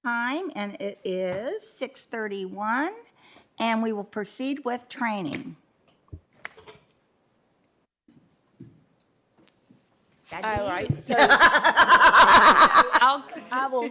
time, and it is 6:31, and we will proceed with training. All right, so I will.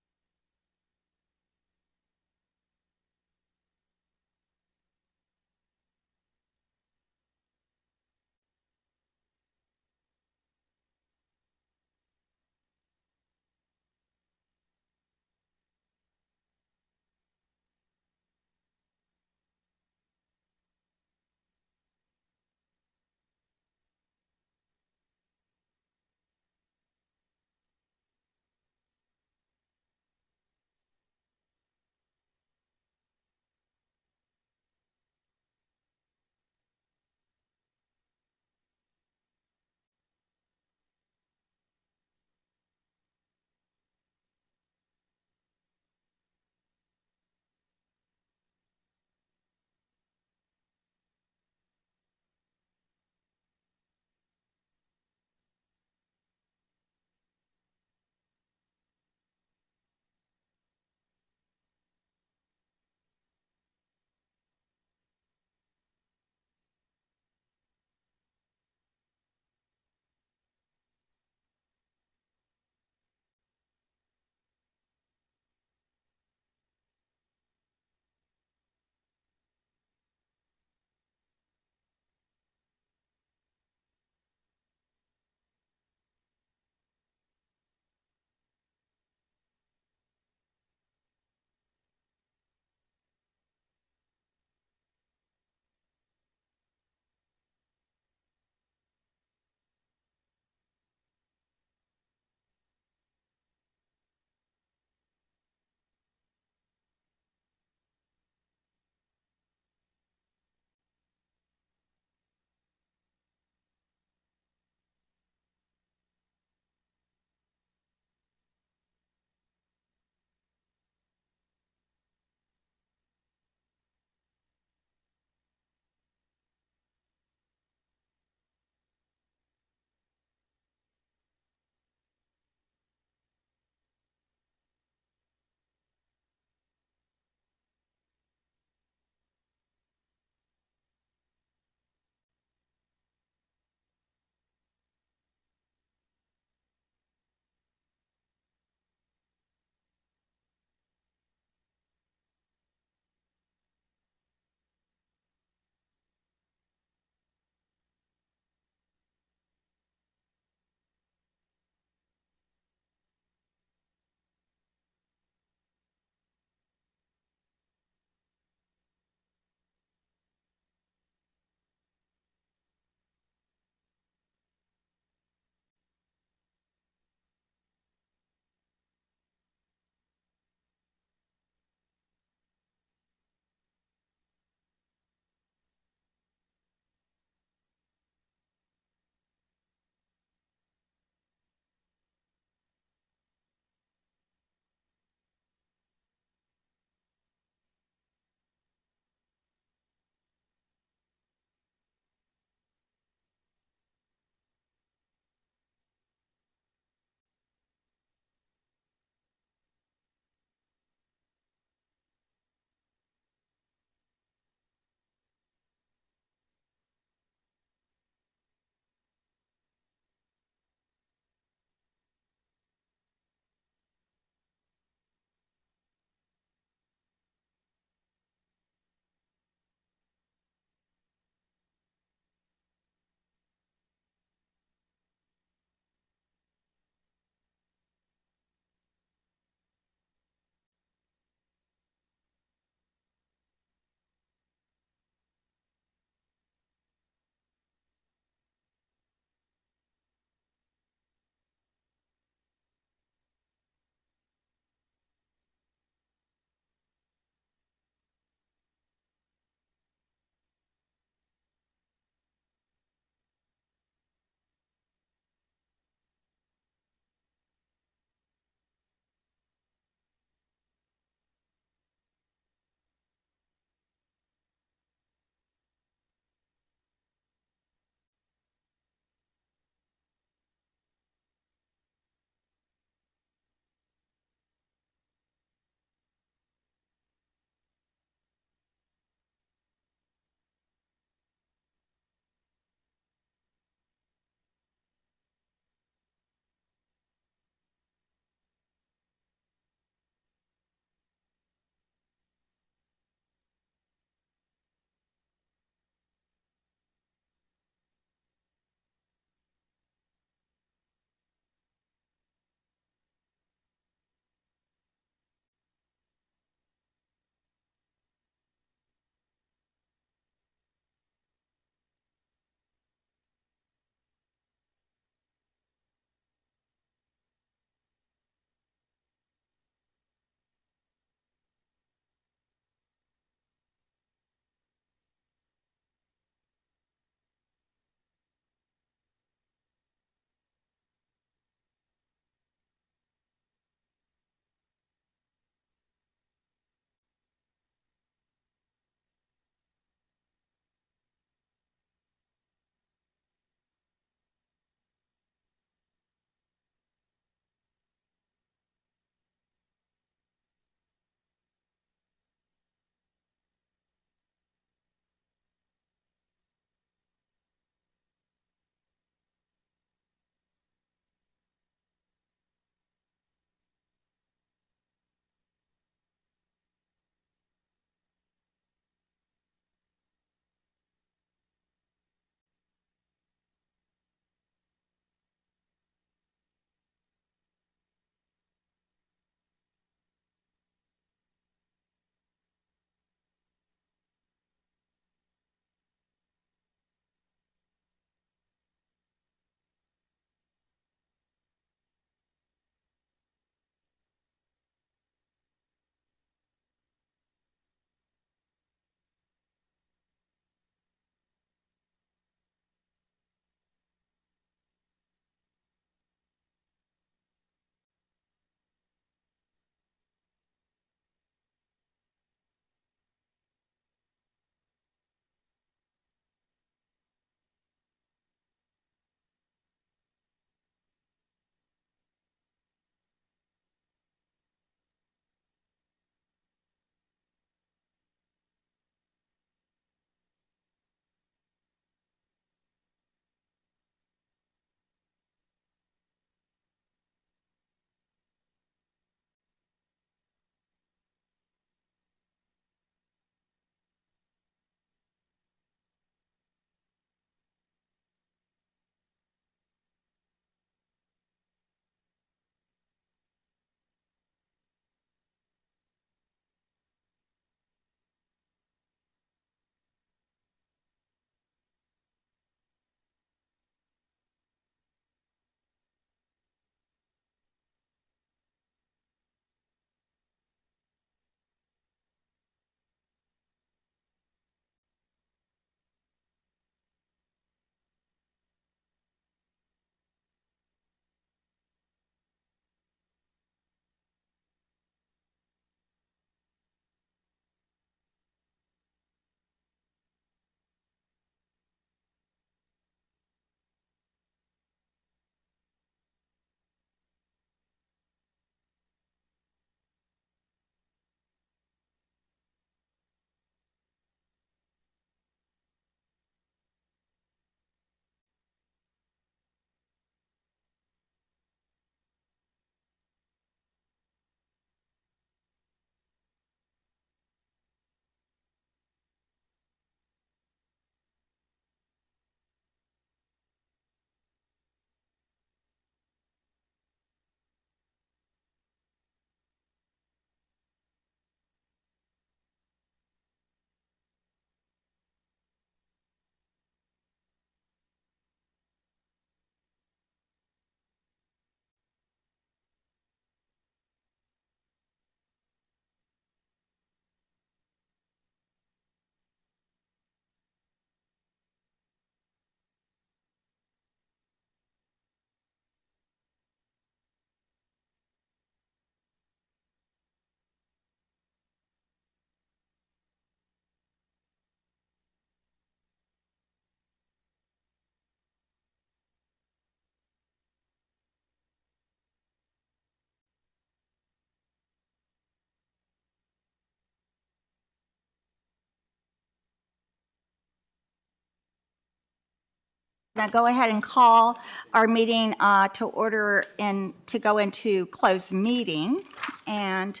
going to go ahead and call our meeting to order and to go into closed meeting. And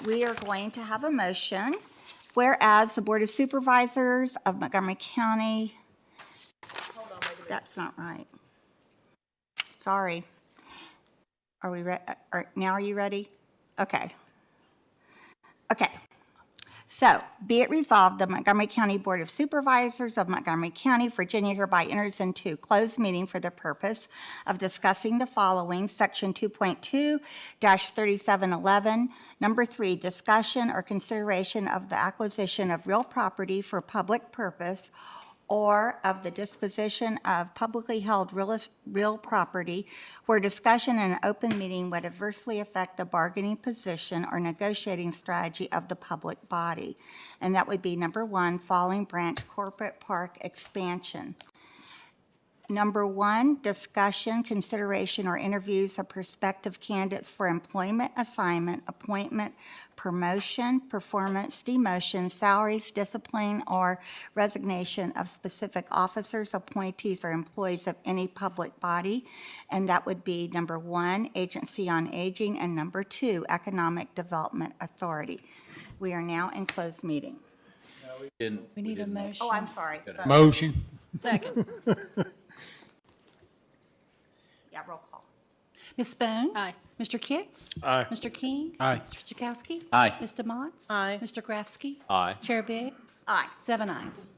we are going to have a motion, whereas the Board of Supervisors of Montgomery County, that's not right. Sorry. Are we ready? Now are you ready? Okay. Okay. So, be it resolved, the Montgomery County Board of Supervisors of Montgomery County, Virginia hereby enters into closed meeting for the purpose of discussing the following, Section 2.2-3711, Number 3, discussion or consideration of the acquisition of real property for public purpose or of the disposition of publicly held real property where discussion in an open meeting would adversely affect the bargaining position or negotiating strategy of the public body. And that would be number 1, Falling Branch Corporate Park expansion. Number 1, discussion, consideration, or interviews of prospective candidates for employment, assignment, appointment, promotion, performance, demotion, salaries, discipline, or resignation of specific officers, appointees, or employees of any public body. And that would be number 1, Agency on Aging, and number 2, Economic Development Authority. We are now in closed meeting. We need a motion. Oh, I'm sorry. Motion. Second. Yeah, roll call. Ms. Bone? Aye. Mr. Kitts? Aye. Mr. King? Aye. Mr. Chakowski? Aye. Ms. DeMotts? Aye. Mr. Grafsky? Aye. Chair Biggs? Aye. 7 ayes.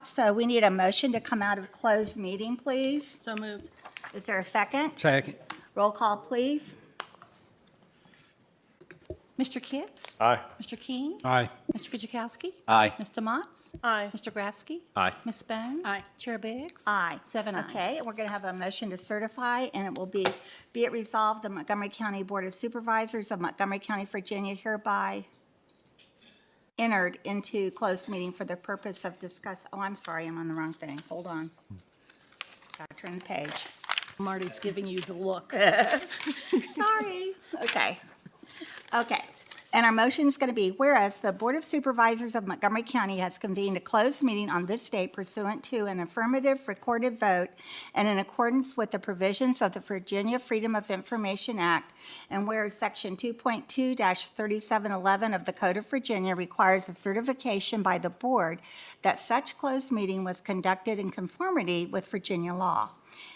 So we need a motion to come out of closed meeting, please. So moved. Is there a second? Second. Roll call, please. Mr. Kitts? Aye. Mr. King? Aye. Mr. Fitchukowski? Aye. Mr. Motts? Aye. Mr. Grafsky? Aye. Ms. Bone? Aye. Chair Biggs? Aye. 7 ayes. Okay, and we're going to have a motion to certify, and it will be it resolved, the Montgomery County Board of Supervisors of Montgomery County, Virginia hereby entered into closed meeting for the purpose of I'm sorry, I'm on the wrong thing. Hold on. Gotta turn the page. Marty's giving you the look. Sorry. Okay. Okay. And our motion is going to be, whereas the Board of Supervisors of Montgomery County has convened a closed meeting on this date pursuant to an affirmative recorded vote and in accordance with the provisions of the Virginia Freedom of Information Act, and whereas Section 2.2-3711 of the Code of Virginia requires a certification by the board that such closed meeting was conducted in conformity with Virginia law.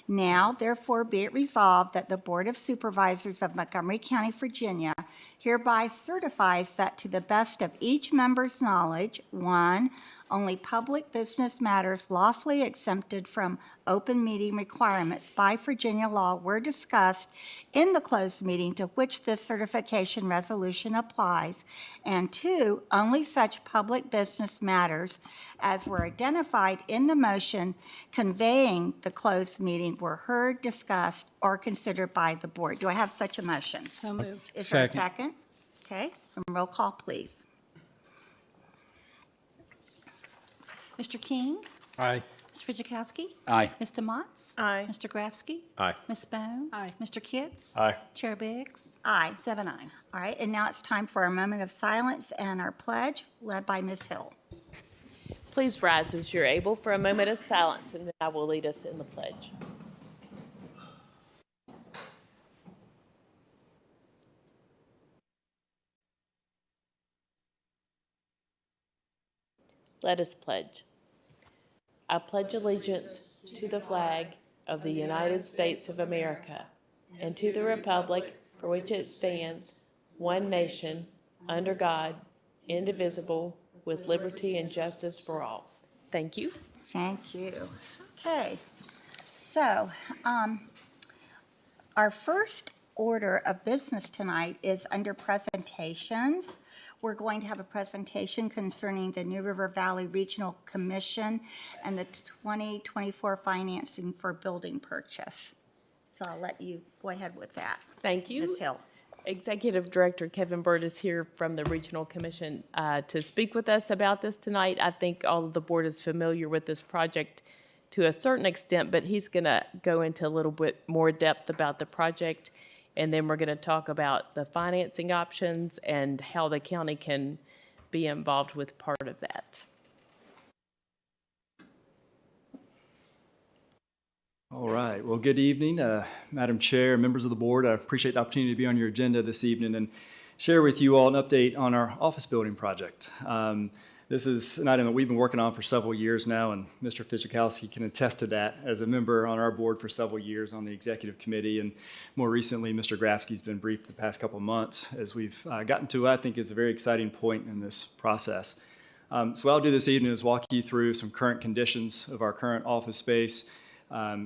Now, therefore, be it resolved that the Board of Supervisors of Montgomery County, Virginia, hereby certifies that to the best of each member's knowledge, 1, only public business matters lawfully exempted from open meeting requirements by Virginia law were discussed in the closed meeting to which this certification resolution applies, and 2, only such public business matters as were identified in the motion conveying the closed meeting were heard, discussed, or considered by the board. Do I have such a motion? So moved. Is there a Second. second? Okay, and roll call, please. Mr. King? Aye. Mr. Fitchukowski? Aye. Mr. Motts? Aye. Mr. Grafsky? Aye. Ms. Bone? Aye. Mr. Kitts? Aye. Chair Biggs? Aye. 7 ayes. All right, and now it's time for a moment of silence and our pledge led by Ms. Hill. Please rise as you're able for a moment of silence, and then I will lead us in the pledge. Let us pledge. I pledge allegiance to the flag of the United States of America and to the republic for which it stands, one nation, under God, indivisible, with liberty and justice for all. Thank you. Thank you. Okay, so our first order of business tonight is under presentations. We're going to have a presentation concerning the New River Valley Regional Commission and the 2024 financing for building purchase. So I'll let you go ahead with that. Thank you. Ms. Hill. Executive Director Kevin Bird is here from the Regional Commission to speak with us about this tonight. I think all of the board is familiar with this project to a certain extent, but he's going to go into a little bit more depth about the project, and then we're going to talk about the financing options and how the county can be involved with part of that. All right. Well, good evening, Madam Chair, members of the board. I appreciate the opportunity to be on your agenda this evening and share with you all an update on our office building project. This is an item that we've been working on for several years now, and Mr. Fitchukowski can attest to that as a member on our board for several years on the executive committee. And more recently, Mr. Grafsky's been briefed the past couple of months as we've gotten to what I think is a very exciting point in this process. So what I'll do this evening is walk you through some current conditions of our current office space,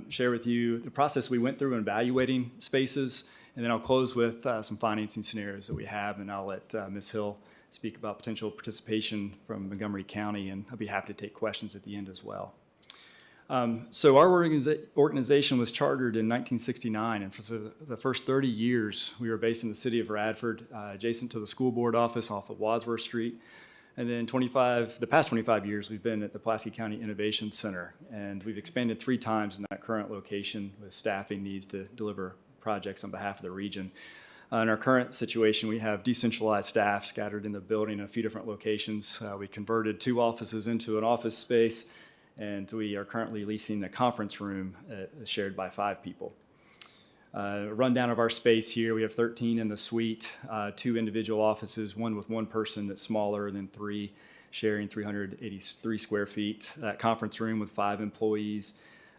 share with you the process we went through in evaluating spaces, and then I'll close with some financing scenarios that we have, and I'll let Ms. Hill speak about potential participation from Montgomery County, and I'll be happy to take questions at the end as well. So our organization was chartered in 1969, and for the first 30 years, we were based in the city of Radford, adjacent to the school board office off of Wadsworth Street. And then the past 25 years, we've been at the Pulaski County Innovation Center, and we've expanded 3 times in that current location with staffing needs to deliver projects on behalf of the region. In our current situation, we have decentralized staff scattered in the building in a few different locations. We converted 2 offices into an office space, and we are currently leasing a conference room shared by 5 people. A rundown of our space here, we have 13 in the suite, 2 individual offices, one with 1 person that's smaller than 3, sharing 383 square feet. That conference room with 5 employees.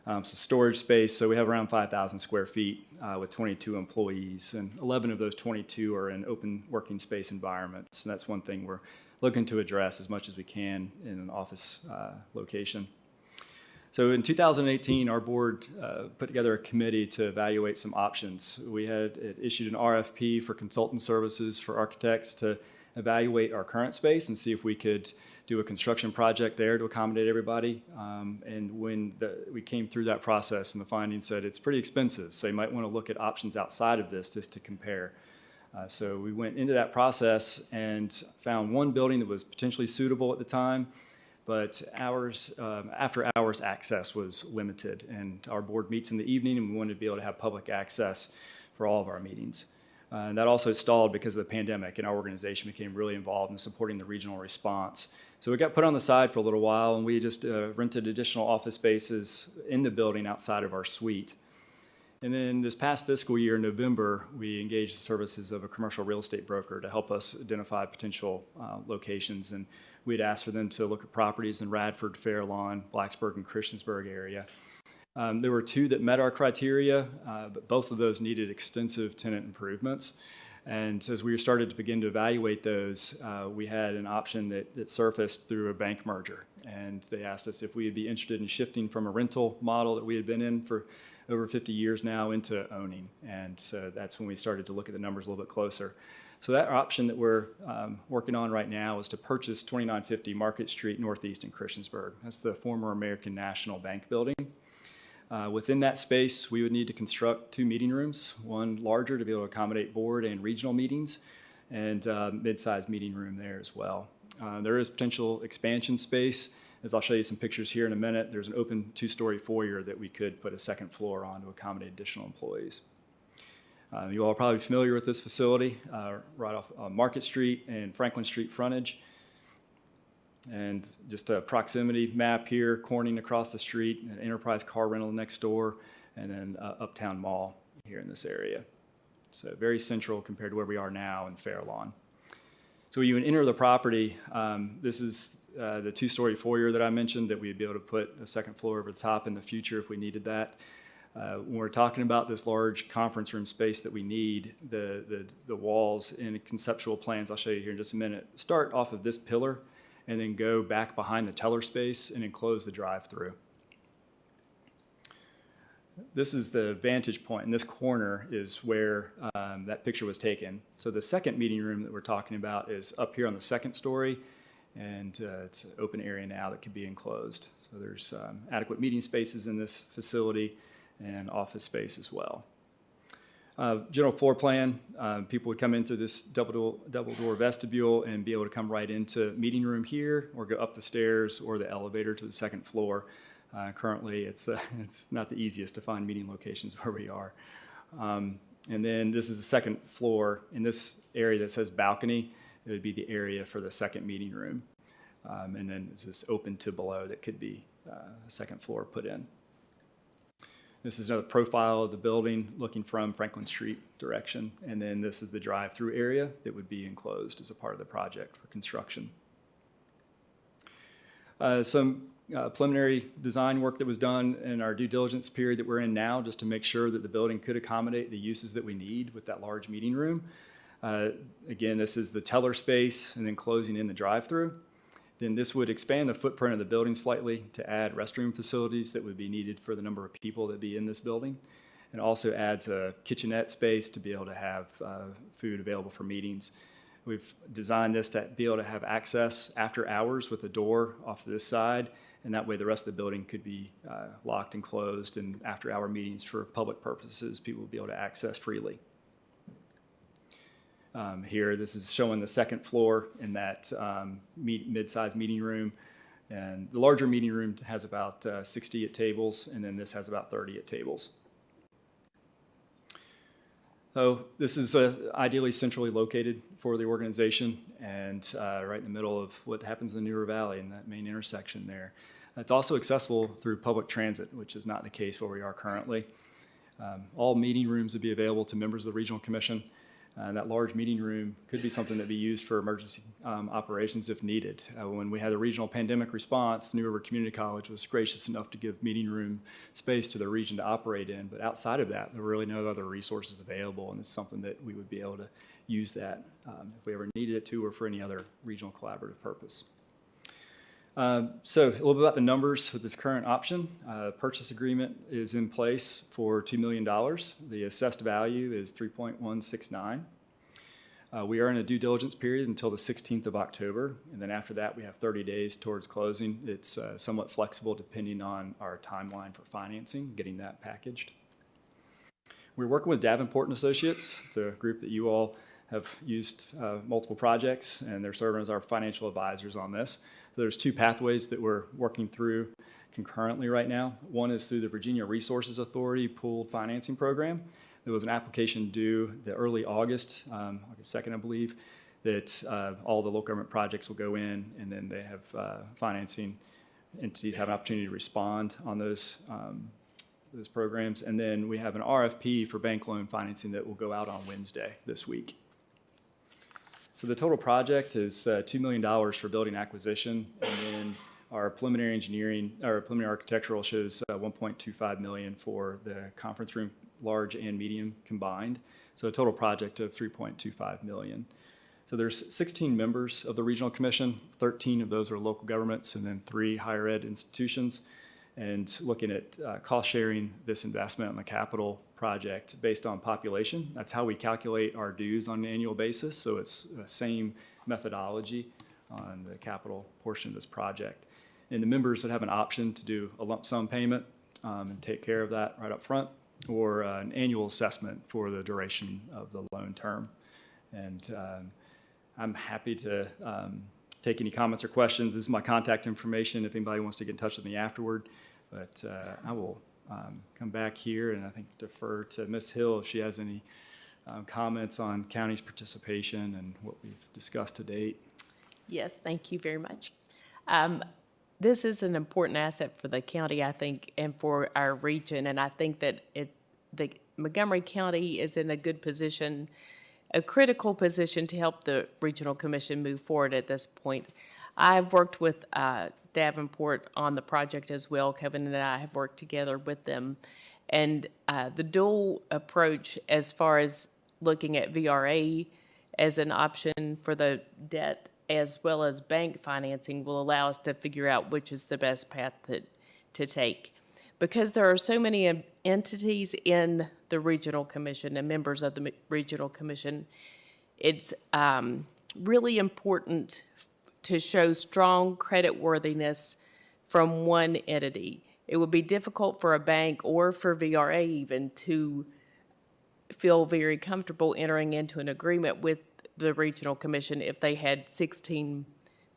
Some storage space, so we have around 5,000 square feet with 22 employees, and 11 of those 22 are in open working space environments. And that's one thing we're looking to address as much as we can in an office location. So in 2018, our board put together a committee to evaluate some options. We had issued an RFP for consultant services for architects to evaluate our current space and see if we could do a construction project there to accommodate everybody. And when we came through that process, and the findings said it's pretty expensive, so you might want to look at options outside of this just to compare. So we went into that process and found one building that was potentially suitable at the time, but after hours access was limited, and our board meets in the evening, and we wanted to be able to have public access for all of our meetings. And that also stalled because of the pandemic, and our organization became really involved in supporting the regional response. So we got put on the side for a little while, and we just rented additional office spaces in the building outside of our suite. And then this past fiscal year, in November, we engaged the services of a commercial real estate broker to help us identify potential locations. And we'd asked for them to look at properties in Radford, Fair Lawn, Blacksburg, and Christiansburg area. There were two that met our criteria, but both of those needed extensive tenant improvements. And as we started to begin to evaluate those, we had an option that surfaced through a bank merger. And they asked us if we would be interested in shifting from a rental model that we had been in for over 50 years now into owning. And so that's when we started to look at the numbers a little bit closer. So that option that we're working on right now is to purchase 2950 Market Street Northeast in Christiansburg. That's the former American National Bank building. Within that space, we would need to construct 2 meeting rooms, one larger to be able to accommodate board and regional meetings, and mid-sized meeting room there as well. There is potential expansion space. As I'll show you some pictures here in a minute, there's an open 2-story foyer that we could put a second floor on to accommodate additional employees. You all are probably familiar with this facility, right off Market Street and Franklin Street frontage. And just a proximity map here, Corning across the street, an Enterprise car rental next door, and then Uptown Mall here in this area. So very central compared to where we are now in Fair Lawn. So when you enter the property, this is the 2-story foyer that I mentioned that we'd be able to put a second floor over the top in the future if we needed that. When we're talking about this large conference room space that we need, the walls and conceptual plans, I'll show you here in just a minute, start off of this pillar and then go back behind the teller space and enclose the drive-through. This is the vantage point, and this corner is where that picture was taken. So the second meeting room that we're talking about is up here on the second story, and it's an open area now that could be enclosed. So there's adequate meeting spaces in this facility and office space as well. General floor plan, people would come in through this double door vestibule and be able to come right into meeting room here, or go up the stairs or the elevator to the second floor. Currently, it's not the easiest to find meeting locations where we are. And then this is the second floor. In this area that says balcony, it would be the area for the second meeting room. And then it's this open to below that could be a second floor put in. This is a profile of the building looking from Franklin Street direction. And then this is the drive-through area that would be enclosed as a part of the project for construction. Some preliminary design work that was done in our due diligence period that we're in now, just to make sure that the building could accommodate the uses that we need with that large meeting room. Again, this is the teller space and then closing in the drive-through. Then this would expand the footprint of the building slightly to add restroom facilities that would be needed for the number of people that be in this building. And also adds a kitchenette space to be able to have food available for meetings. We've designed this to be able to have access after hours with a door off to this side, and that way the rest of the building could be locked and closed, and after hour meetings for public purposes, people would be able to access freely. Here, this is showing the second floor in that mid-sized meeting room. And the larger meeting room has about 60 at tables, and then this has about 30 at tables. So this is ideally centrally located for the organization, and right in the middle of what happens in the Newer Valley in that main intersection there. It's also accessible through public transit, which is not the case where we are currently. All meeting rooms would be available to members of the Regional Commission. That large meeting room could be something that be used for emergency operations if needed. When we had a regional pandemic response, New River Community College was gracious enough to give meeting room space to the region to operate in. But outside of that, there were really no other resources available, and it's something that we would be able to use that if we ever needed it to, or for any other regional collaborative purpose. So a little bit about the numbers with this current option. Purchase agreement is in place for $2 million. The assessed value is 3.169. We are in a due diligence period until the 16th of October, and then after that we have 30 days towards closing. It's somewhat flexible depending on our timeline for financing, getting that packaged. We're working with Davenport and Associates. It's a group that you all have used multiple projects, and they're serving as our financial advisors on this. So there's two pathways that we're working through concurrently right now. One is through the Virginia Resources Authority Pooled Financing Program. There was an application due the early August 2nd, I believe, that all the local government projects will go in, and then they have financing entities have an opportunity to respond on those programs. And then we have an RFP for bank loan financing that will go out on Wednesday this week. So the total project is $2 million for building acquisition, and then our preliminary engineering, or preliminary architectural shows $1.25 million for the conference room, large and medium combined. So a total project of $3.25 million. So there's 16 members of the Regional Commission, 13 of those are local governments, and then 3 higher ed institutions. And looking at cost sharing this investment on the capital project based on population. That's how we calculate our dues on an annual basis. So it's the same methodology on the capital portion of this project. And the members would have an option to do a lump sum payment and take care of that right up front, or an annual assessment for the duration of the loan term. And I'm happy to take any comments or questions. This is my contact information if anybody wants to get in touch with me afterward. But I will come back here and I think defer to Ms. Hill if she has any comments on county's participation and what we've discussed to date. Yes, thank you very much. This is an important asset for the county, I think, and for our region. And I think that the Montgomery County is in a good position, a critical position to help the Regional Commission move forward at this point. I've worked with Davenport on the project as well. Kevin and I have worked together with them. And the dual approach as far as looking at VRA as an option for the debt as well as bank financing will allow us to figure out which is the best path to take. Because there are so many entities in the Regional Commission and members of the Regional Commission, it's really important to show strong creditworthiness from one entity. It would be difficult for a bank or for VRA even to feel very comfortable entering into an agreement with the Regional Commission if they had 16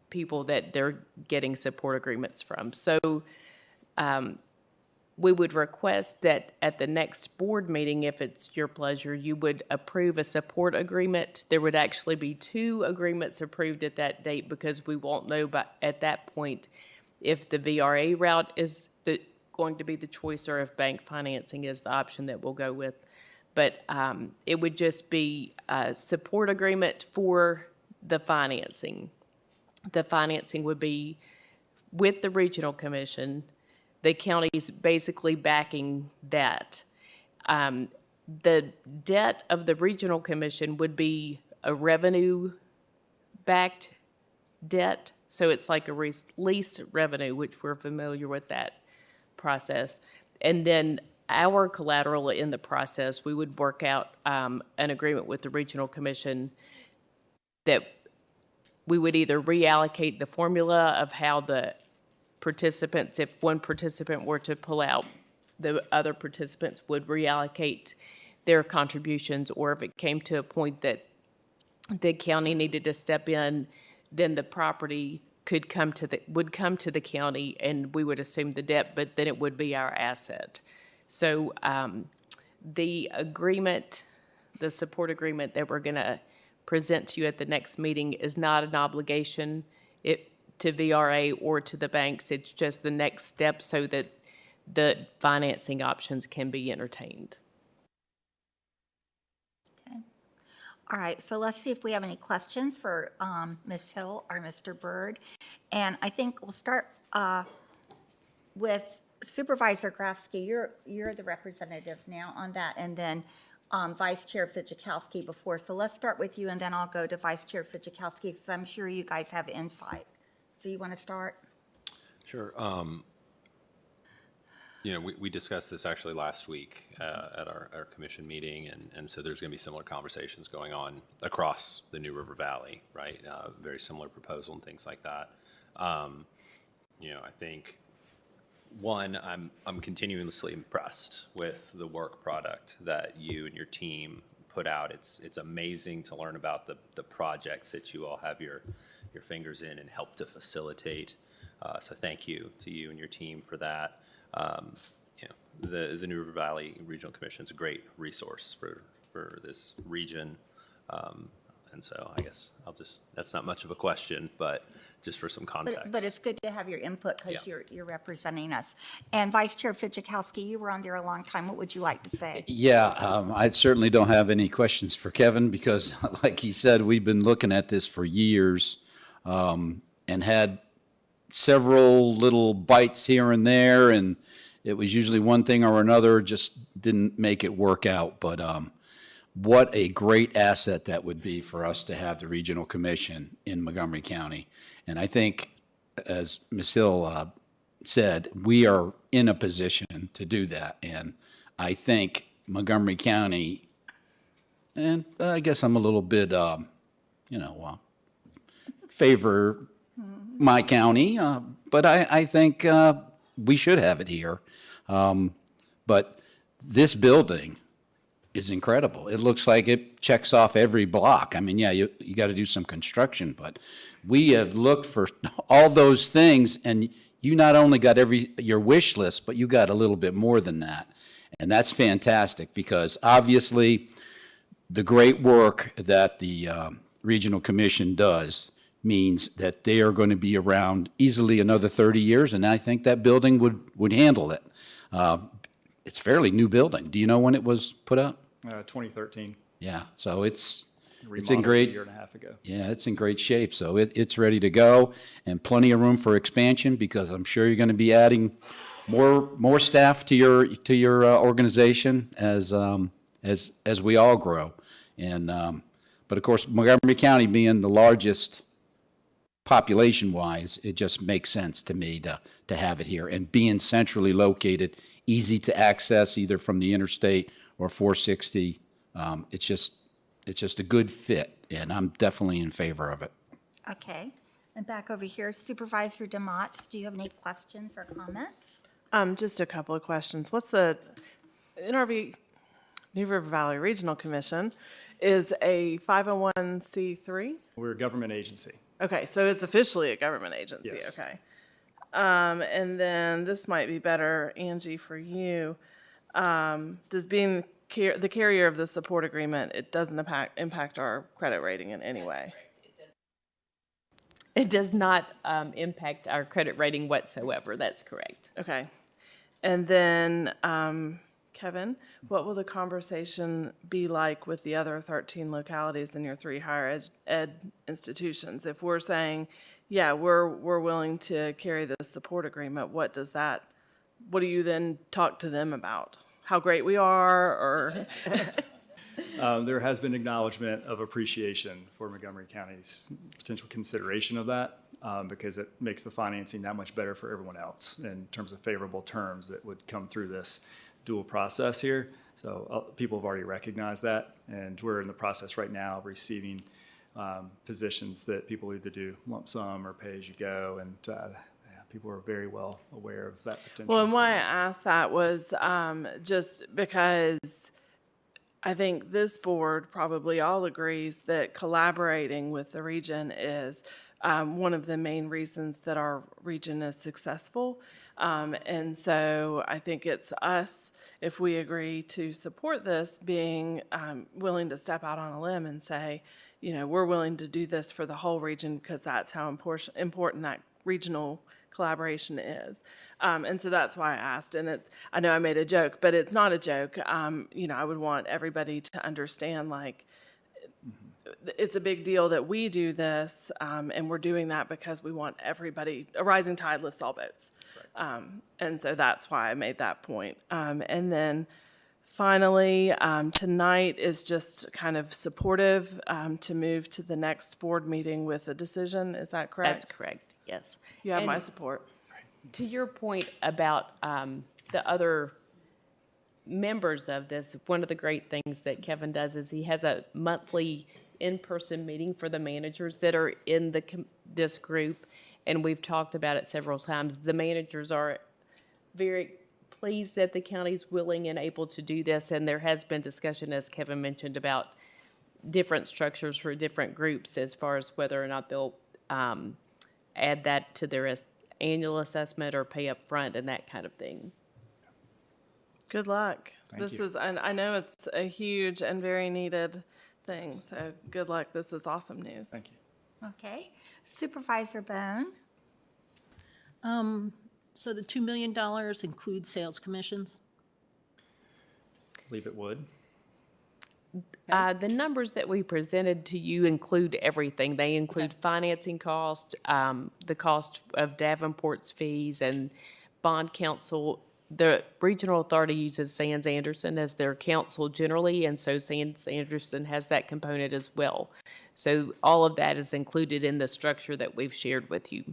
people that they're getting support agreements from. So we would request that at the next board meeting, if it's your pleasure, you would approve a support agreement. There would actually be 2 agreements approved at that date because we won't know at that point if the VRA route is going to be the choice or if bank financing is the option that we'll go with. But it would just be a support agreement for the financing. The financing would be with the Regional Commission. The county's basically backing that. The debt of the Regional Commission would be a revenue-backed debt. So it's like a lease revenue, which we're familiar with that process. And then our collateral in the process, we would work out an agreement with the Regional Commission that we would either reallocate the formula of how the participants, if one participant were to pull out, the other participants would reallocate their contributions, or if it came to a point that the county needed to step in, then the property would come to the county and we would assume the debt, but then it would be our asset. So the agreement, the support agreement that we're going to present to you at the next meeting is not an obligation to VRA or to the banks. It's just the next step so that the financing options can be entertained. Okay. All right, so let's see if we have any questions for Ms. Hill or Mr. Byrd. And I think we'll start with Supervisor Grafsky. You're the representative now on that, and then Vice Chair Fidzikowski before. So let's start with you, and then I'll go to Vice Chair Fidzikowski because I'm sure you guys have insight. So you want to start? Sure. We discussed this actually last week at our commission meeting, and so there's going to be similar conversations going on across the New River Valley, right? Very similar proposal and things like that. I think, one, I'm continuously impressed with the work product that you and your team put out. It's amazing to learn about the projects that you all have your fingers in and help to facilitate. So thank you to you and your team for that. The New River Valley Regional Commission is a great resource for this region. And so I guess that's not much of a question, but just for some context. But it's good to have your input because Yeah. you're representing us. And Vice Chair Fidzikowski, you were on there a long time. What would you like to say? Yeah, I certainly don't have any questions for Kevin because, like he said, we've been looking at this for years and had several little bites here and there, and it was usually one thing or another, just didn't make it work out. But what a great asset that would be for us to have the Regional Commission in Montgomery County. And I think, as Ms. Hill said, we are in a position to do that. And I think Montgomery County, and I guess I'm a little bit, favor my county, but I think we should have it here. But this building is incredible. It looks like it checks off every block. I mean, yeah, you got to do some construction, but we have looked for all those things, and you not only got your wish list, but you got a little bit more than that. And that's fantastic because obviously the great work that the Regional Commission does means that they are going to be around easily another 30 years, and I think that building would handle it. It's a fairly new building. Do you know when it was put up? 2013. Yeah, so it's in Remodeled great. a year and a half ago. Yeah, it's in great shape. So it's ready to go, and plenty of room for expansion because I'm sure you're going to be adding more staff to your organization as we all grow. And but of course, Montgomery County being the largest population-wise, it just makes sense to me to have it here, and being centrally located, easy to access either from the interstate or 460. It's just a good fit, and I'm definitely in favor of it. Okay. And back over here, Supervisor DeMotts, do you have any questions or comments? Just a couple of questions. What's the NRV, New River Valley Regional Commission, is a 501c3? We're a government agency. Okay, so it's officially a government agency. Yes. Okay. And then this might be better, Angie, for you. Does being the carrier of the support agreement, it doesn't impact our credit rating in any way? It does not impact our credit rating whatsoever. That's correct. Okay. And then, Kevin, what will the conversation be like with the other 13 localities in your 3 higher ed institutions? If we're saying, yeah, we're willing to carry this support agreement, what do you then talk to them about? How great we are, or? There has been acknowledgement of appreciation for Montgomery County's potential consideration of that because it makes the financing that much better for everyone else in terms of favorable terms that would come through this dual process here. So people have already recognized that, and we're in the process right now of receiving positions that people either do lump sum or pay as you go, and people are very well aware of that potential. Well, and why I asked that was just because I think this board probably all agrees that collaborating with the region is one of the main reasons that our region is successful. And so I think it's us, if we agree to support this, being willing to step out on a limb and say, we're willing to do this for the whole region because that's how important that regional collaboration is. And so that's why I asked. And I know I made a joke, but it's not a joke. I would want everybody to understand, it's a big deal that we do this, and we're doing that because we want everybody, a rising tide lifts all boats. Right. And so that's why I made that point. And then finally, tonight is just kind of supportive to move to the next board meeting with a decision. Is that correct? That's correct, yes. You have my And support. To your point about the other members of this, one of the great things that Kevin does is he has a monthly in-person meeting for the managers that are in this group, and we've talked about it several times. The managers are very pleased that the county's willing and able to do this, and there has been discussion, as Kevin mentioned, about different structures for different groups as far as whether or not they'll add that to their annual assessment or pay up front and that kind of thing. Good luck. Thank you. And I know it's a huge and very needed thing, so good luck. This is awesome news. Thank you. Okay. Supervisor Bone? So the $2 million includes sales commissions? I believe it would. The numbers that we presented to you include everything. They include financing costs, the cost of Davenport's fees, and bond counsel. The regional authority uses Sands Anderson as their counsel generally, and so Sands Anderson has that component as well. So all of that is included in the structure that we've shared with you.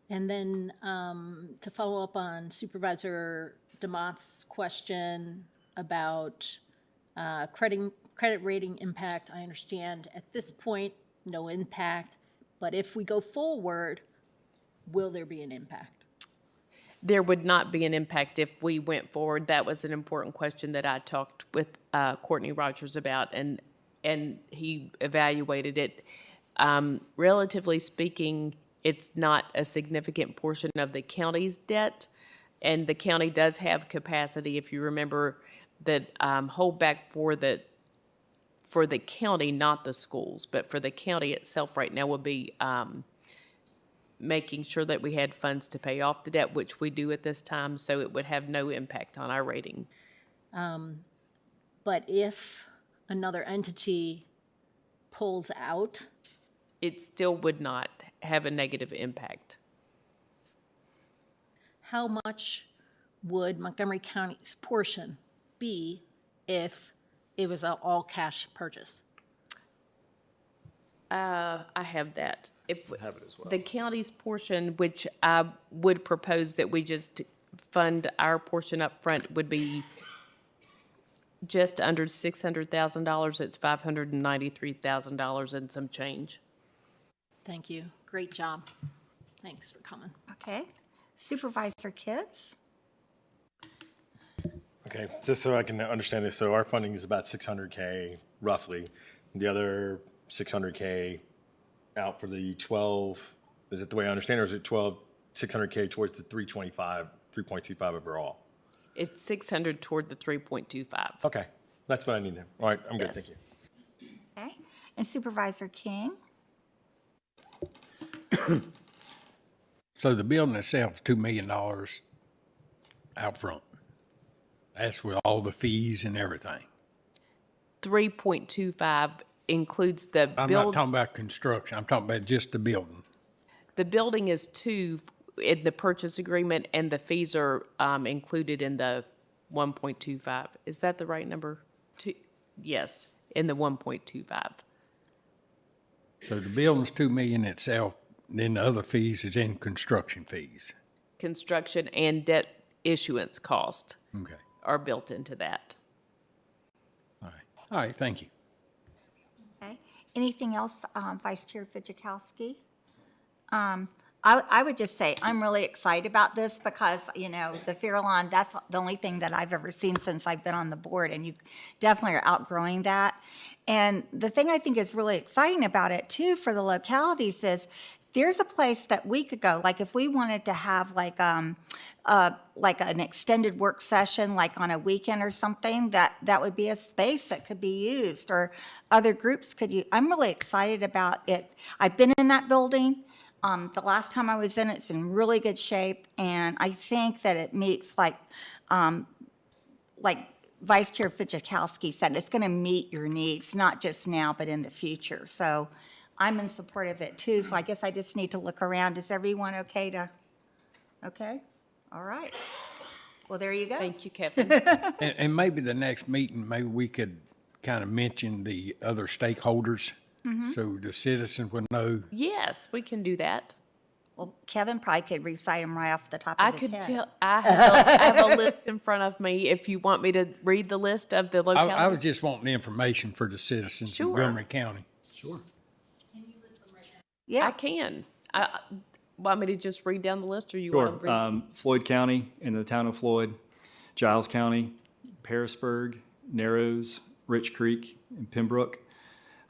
And then to follow up on Supervisor DeMott's question about credit rating impact, I understand at this point, no impact. But if we go forward, will there be an impact? There would not be an impact if we went forward. That was an important question that I talked with Courtney Rogers about, and he evaluated it. Relatively speaking, it's not a significant portion of the county's debt, and the county does have capacity. If you remember, that holdback for the county, not the schools, but for the county itself right now would be making sure that we had funds to pay off the debt, which we do at this time, so it would have no impact on our rating. But if another entity pulls out, It still would not have a negative impact. how much would Montgomery County's portion be if it was an all-cash purchase? I have that. The county's portion, which I would propose that we just fund our portion up front, would be just under $600,000. It's $593,000 and some change. Thank you. Great job. Thanks for coming. Okay. Supervisor Kitts? Okay, just so I can understand this, so our funding is about 600K roughly. The other 600K out for the 12, is it the way I understand it, or is it 600K towards the 3.25 overall? It's 600 toward the 3.25. Okay, that's what I need to, all right, I'm good, Yes. thank you. Okay. And Supervisor King? So the building itself, $2 million out front. That's with all the fees and everything. 3.25 includes the I'm not talking about construction. I'm talking about just the building. The building is 2 in the purchase agreement, and the fees are included in the 1.25. Is that the right number? Yes, in the 1.25. So the building's $2 million itself, then the other fees is in construction fees. Construction and debt issuance cost Okay. are built into that. All right. All right, thank you. Okay. Anything else, Vice Chair Fidjakowski? I would just say I'm really excited about this because, you know, the Fairlawn, that's the only thing that I've ever seen since I've been on the board, and you definitely are outgrowing that. And the thing I think is really exciting about it, too, for the localities is there's a place that we could go, like if we wanted to have like an extended work session, like on a weekend or something, that would be a space that could be used, or other groups could use. I'm really excited about it. I've been in that building. The last time I was in, it's in really good shape, and I think that it meets like Vice Chair Fidjakowski said, it's going to meet your needs, not just now, but in the future. So I'm in support of it too, so I guess I just need to look around. Is everyone okay to, okay? All right. Well, there you go. Thank you, Kevin. And maybe the next meeting, maybe we could kind of mention the other stakeholders so the citizens would know. Yes, we can do that. Well, Kevin probably could recite them right off the top I of his could head. tell, I have a list in front of me if you want me to read the list of the I localities. was just wanting the information for the citizens of Sure. Montgomery County. Sure. Yeah. I can. Want me to just read down the list, or you want to Sure. read? Floyd County in the town of Floyd, Giles County, Harrisburg, Narrows, Rich Creek, and Pembroke,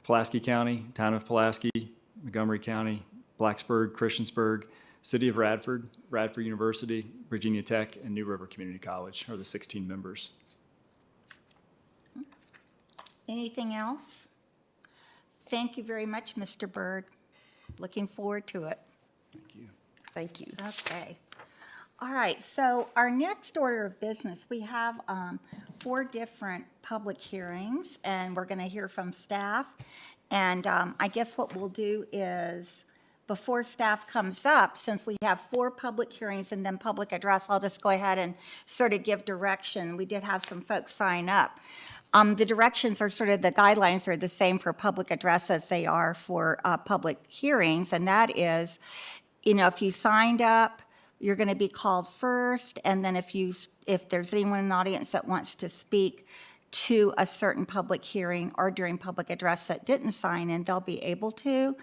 Pulaski County, town of Pulaski, Montgomery County, Blacksburg, Christiansburg, City of Radford, Radford University, Virginia Tech, and New River Community College are the 16 members. Anything else? Thank you very much, Mr. Byrd. Looking forward to it. Thank you. Okay. All right, so our next order of business, we have 4 different public hearings, and we're going to hear from staff. And I guess what we'll do is, before staff comes up, since we have 4 public hearings and then public address, I'll just go ahead and sort of give direction. We did have some folks sign up. The directions are sort of, the guidelines are the same for public address as they are for public hearings, and that is, if you signed up, you're going to be called first, and then if there's anyone in the audience that wants to speak to a certain public hearing or during public address that didn't sign in, they'll be able to.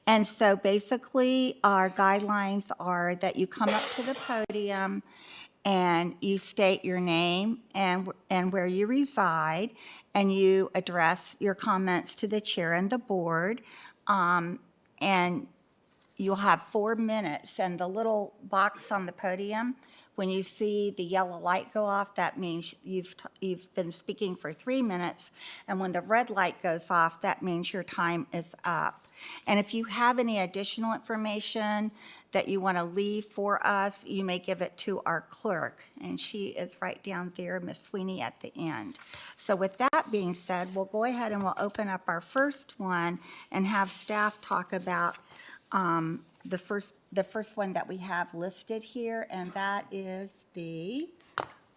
And so basically, our guidelines are that you come up to the podium and you state your name and where you reside, and you address your comments to the chair and the board, and you'll have 4 minutes, and the little box on the podium, when you see the yellow light go off, that means you've been speaking for 3 minutes, and when the red light goes off, that means your time is up. And if you have any additional information that you want to leave for us, you may give it to our clerk, and she is right down there, Ms. Sweeney, at the end. So with that being said, we'll go ahead and we'll open up our first one and have staff talk about the first one that we have listed here, and that is the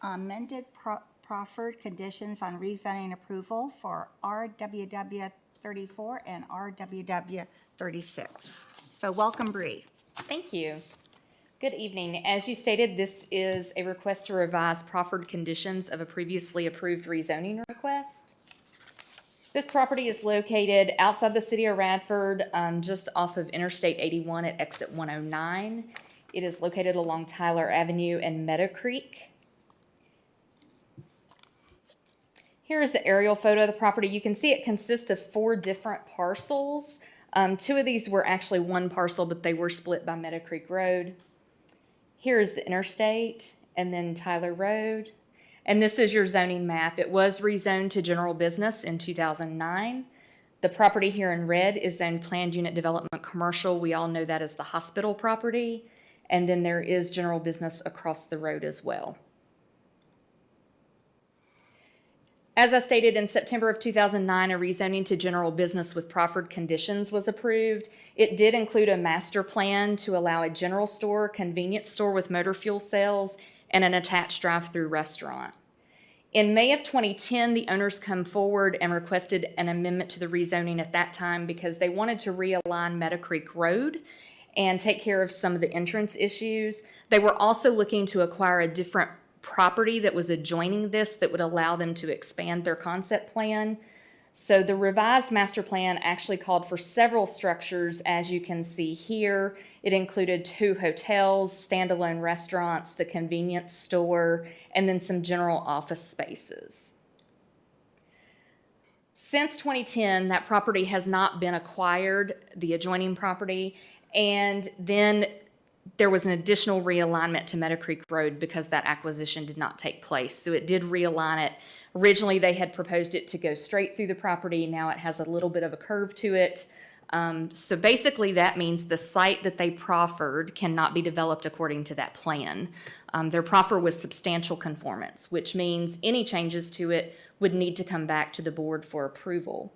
amended proffered conditions on rezoning approval for RWW 34 and RWW 36. So welcome, Bree. Thank you. Good evening. As you stated, this is a request to revise proffered conditions of a previously approved rezoning request. This property is located outside the city of Radford, just off of Interstate 81 at exit 109. It is located along Tyler Avenue and Meadow Creek. Here is the aerial photo of the property. You can see it consists of 4 different parcels. 2 of these were actually one parcel, but they were split by Meadow Creek Road. Here is the interstate, and then Tyler Road. And this is your zoning map. It was rezoned to general business in 2009. The property here in red is zoned planned unit development commercial. We all know that as the hospital property. And then there is general business across the road as well. As I stated, in September of 2009, a rezoning to general business with proffered conditions was approved. It did include a master plan to allow a general store, convenience store with motor fuel sales, and an attached drive-through restaurant. In May of 2010, the owners come forward and requested an amendment to the rezoning at that time because they wanted to realign Meadow Creek Road and take care of some of the entrance issues. They were also looking to acquire a different property that was adjoining this that would allow them to expand their concept plan. So the revised master plan actually called for several structures, as you can see here. It included 2 hotels, standalone restaurants, the convenience store, and then some general office spaces. Since 2010, that property has not been acquired, the adjoining property, and then there was an additional realignment to Meadow Creek Road because that acquisition did not take place. So it did realign it. Originally, they had proposed it to go straight through the property. Now it has a little bit of a curve to it. So basically, that means the site that they proffered cannot be developed according to that plan. Their proffer was substantial conformance, which means any changes to it would need to come back to the board for approval.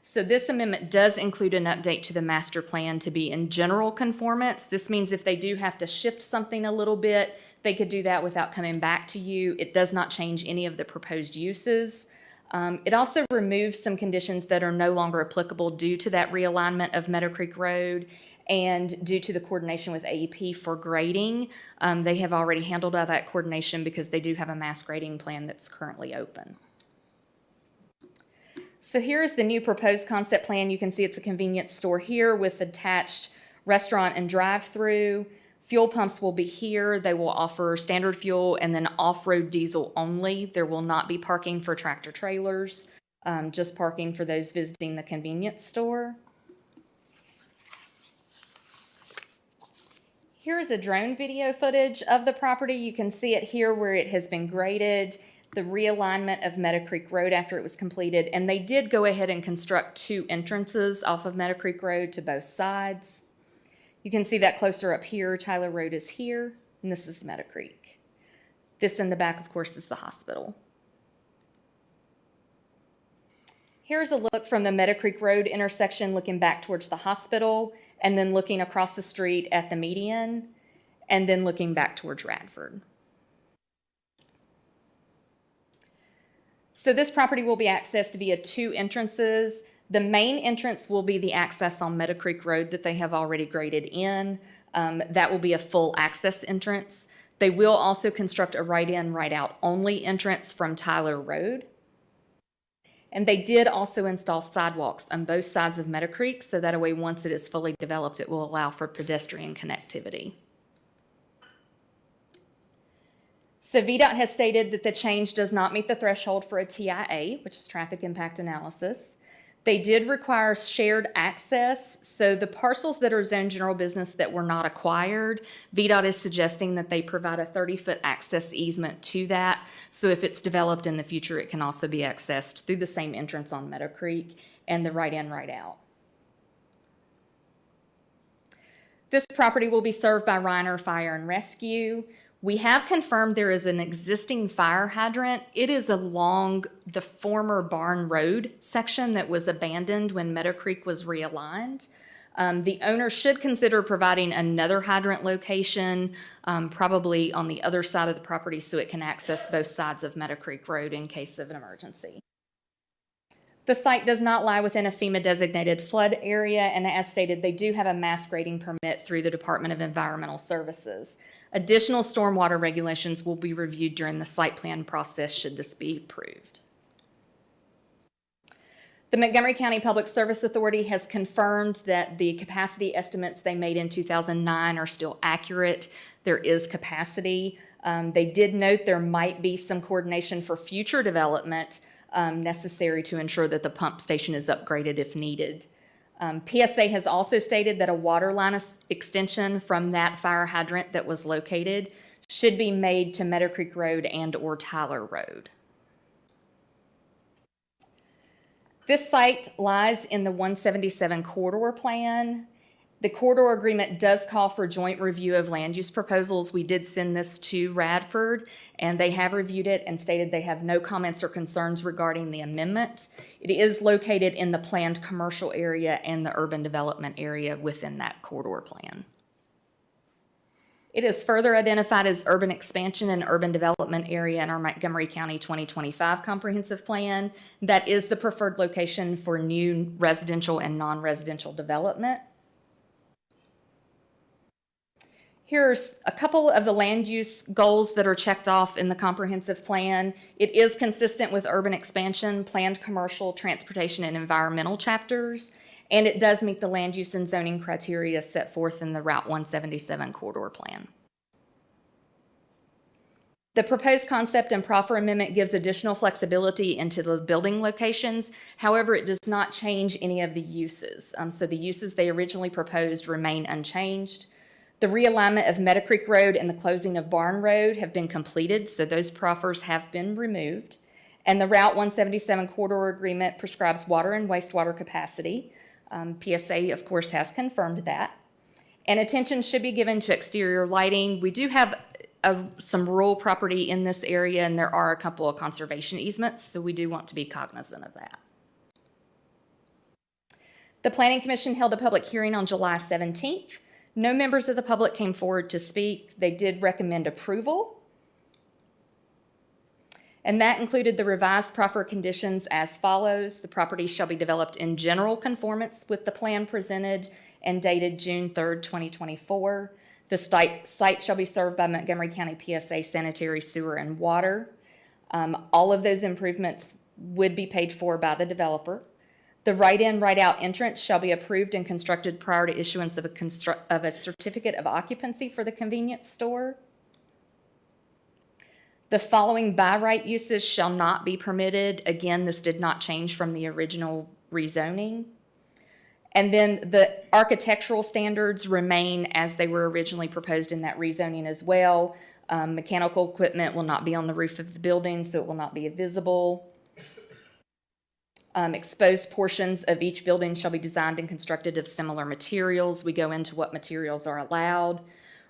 So this amendment does include an update to the master plan to be in general conformance. This means if they do have to shift something a little bit, they could do that without coming back to you. It does not change any of the proposed uses. It also removes some conditions that are no longer applicable due to that realignment of Meadow Creek Road and due to the coordination with AEP for grading. They have already handled all that coordination because they do have a mass grading plan that's currently open. So here is the new proposed concept plan. You can see it's a convenience store here with attached restaurant and drive-through. Fuel pumps will be here. They will offer standard fuel and then off-road diesel only. There will not be parking for tractor trailers, just parking for those visiting the convenience store. Here's a drone video footage of the property. You can see it here where it has been graded, the realignment of Meadow Creek Road after it was completed. And they did go ahead and construct 2 entrances off of Meadow Creek Road to both sides. You can see that closer up here. Tyler Road is here, and this is Meadow Creek. This in the back, of course, is the hospital. Here's a look from the Meadow Creek Road intersection looking back towards the hospital, and then looking across the street at the median, and then looking back towards Radford. So this property will be accessed via 2 entrances. The main entrance will be the access on Meadow Creek Road that they have already graded in. That will be a full access entrance. They will also construct a right-in, right-out only entrance from Tyler Road. And they did also install sidewalks on both sides of Meadow Creek, so that way once it is fully developed, it will allow for pedestrian connectivity. So VDOT has stated that the change does not meet the threshold for a TIA, which is traffic impact analysis. They did require shared access, so the parcels that are zoned general business that were not acquired, VDOT is suggesting that they provide a 30-foot access easement to that, so if it's developed in the future, it can also be accessed through the same entrance on Meadow Creek and the right-in, right-out. This property will be served by Reiner Fire and Rescue. We have confirmed there is an existing fire hydrant. It is along the former Barn Road section that was abandoned when Meadow Creek was realigned. The owner should consider providing another hydrant location, probably on the other side of the property so it can access both sides of Meadow Creek Road in case of an emergency. The site does not lie within a FEMA-designated flood area, and as stated, they do have a mass grading permit through the Department of Environmental Services. Additional stormwater regulations will be reviewed during the site plan process should this be approved. The Montgomery County Public Service Authority has confirmed that the capacity estimates they made in 2009 are still accurate. There is capacity. They did note there might be some coordination for future development necessary to ensure that the pump station is upgraded if needed. PSA has also stated that a water line extension from that fire hydrant that was located should be made to Meadow Creek Road and or Tyler Road. This site lies in the 177 corridor plan. The corridor agreement does call for joint review of land use proposals. We did send this to Radford, and they have reviewed it and stated they have no comments or concerns regarding the amendment. It is located in the planned commercial area and the urban development area within that corridor plan. It is further identified as urban expansion and urban development area in our Montgomery County 2025 comprehensive plan. That is the preferred location for new residential and non-residential development. Here's a couple of the land use goals that are checked off in the comprehensive plan. It is consistent with urban expansion, planned commercial, transportation, and environmental chapters, and it does meet the land use and zoning criteria set forth in the Route 177 corridor plan. The proposed concept and proffer amendment gives additional flexibility into the building locations. However, it does not change any of the uses. So the uses they originally proposed remain unchanged. The realignment of Meadow Creek Road and the closing of Barn Road have been completed, so those proffers have been removed. And the Route 177 corridor agreement prescribes water and wastewater capacity. PSA, of course, has confirmed that. And attention should be given to exterior lighting. We do have some rural property in this area, and there are a couple of conservation easements, so we do want to be cognizant of that. The Planning Commission held a public hearing on July 17th. No members of the public came forward to speak. They did recommend approval. And that included the revised proffer conditions as follows. The property shall be developed in general conformance with the plan presented and dated June 3rd, 2024. The site shall be served by Montgomery County PSA sanitary, sewer, and water. All of those improvements would be paid for by the developer. The right-in, right-out entrance shall be approved and constructed prior to issuance of a certificate of occupancy for the convenience store. The following by right uses shall not be permitted. Again, this did not change from the original rezoning. And then the architectural standards remain as they were originally proposed in that rezoning as well. Mechanical equipment will not be on the roof of the building, so it will not be visible. Exposed portions of each building shall be designed and constructed of similar materials. We go into what materials are allowed.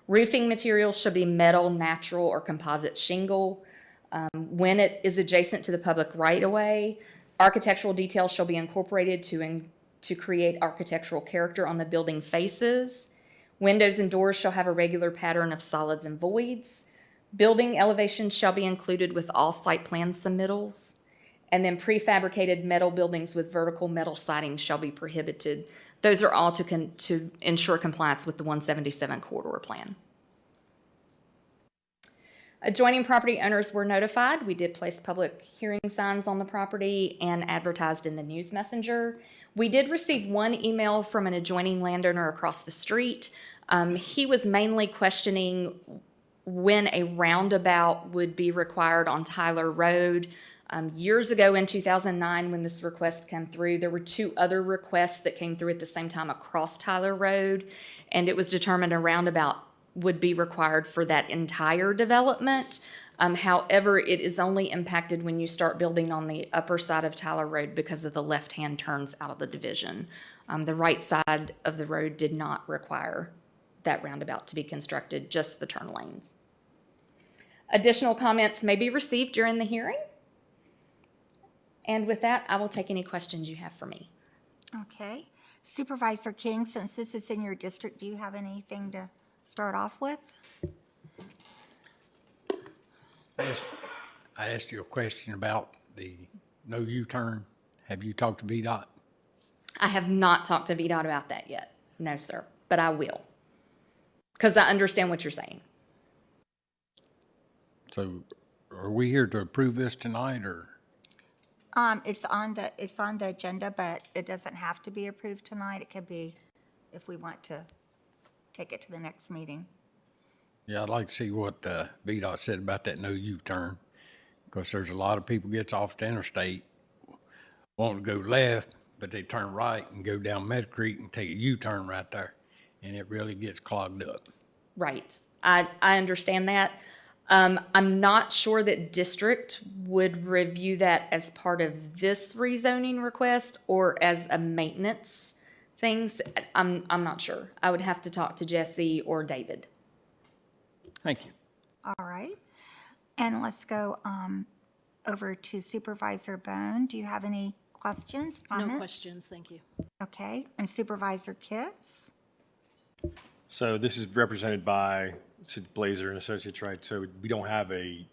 Roofing materials shall be metal, natural, or composite shingle. When it is adjacent to the public right-of-way, architectural details shall be incorporated to create architectural character on the building faces. Windows and doors shall have a regular pattern of solids and voids. Building elevations shall be included with all site plan submittals. And then prefabricated metal buildings with vertical metal siding shall be prohibited. Those are all to ensure compliance with the 177 corridor plan. Adjoining property owners were notified. We did place public hearing signs on the property and advertised in the news messenger. We did receive one email from an adjoining landowner across the street. He was mainly questioning when a roundabout would be required on Tyler Road. Years ago in 2009, when this request came through, there were two other requests that came through at the same time across Tyler Road, and it was determined a roundabout would be required for that entire development. However, it is only impacted when you start building on the upper side of Tyler Road because of the left-hand turns out of the division. The right side of the road did not require that roundabout to be constructed, just the turn lanes. Additional comments may be received during the hearing. And with that, I will take any questions you have for me. Okay. Supervisor King, since this is in your district, do you have anything to start off with? I asked you a question about the no U-turn. Have you talked to VDOT? I have not talked to VDOT about that yet. No, sir, but I will. Because I understand what you're saying. So are we here to approve this tonight, or? It's on the agenda, but it doesn't have to be approved tonight. It could be if we want to take it to the next meeting. Yeah, I'd like to see what VDOT said about that no U-turn, because there's a lot of people gets off the interstate wanting to go left, but they turn right and go down Med Creek and take a U-turn right there, and it really gets clogged up. Right. I understand that. I'm not sure that district would review that as part of this rezoning request or as a maintenance things. I'm not sure. I would have to talk to Jesse or David. Thank you. All right. And let's go over to Supervisor Bone. Do you have any questions, comments? No questions, thank you. Okay. And Supervisor Kitts? So this is represented by Blazer and Associates, right? So we don't have a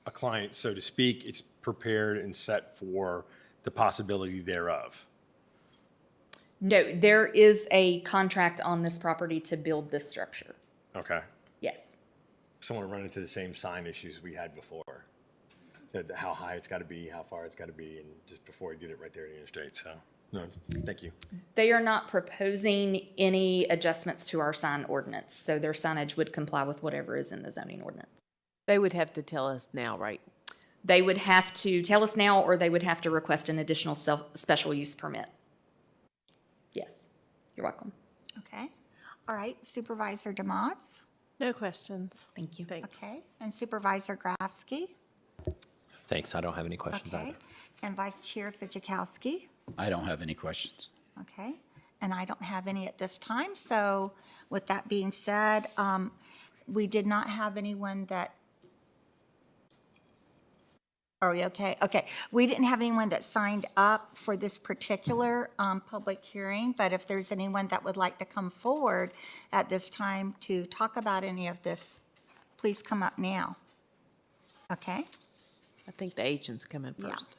client, so to speak. It's prepared and set for the possibility thereof. No, there is a contract on this property to build this structure. Okay. Yes. Someone run into the same sign issues we had before. That how high it's got to be, how far it's got to be, and just before we did it right there in the interstate. So, no, thank you. They are not proposing any adjustments to our sign ordinance, so their signage would comply with whatever is in the zoning ordinance. They would have to tell us now, right? They would have to tell us now, or they would have to request an additional special use permit. Yes, you're welcome. Okay. All right. Supervisor DeMotts? No questions. Thank you. Thanks. Okay. And Supervisor Grafsky? Thanks, I don't have any questions Okay. either. And Vice Chair Fijikowski? I don't have any questions. Okay. And I don't have any at this time. So with that being said, we did not have anyone that, are we okay? Okay. We didn't have anyone that signed up for this particular public hearing, but if there's anyone that would like to come forward at this time to talk about any of this, please come up now. Okay? I think the agent's coming Yeah. first.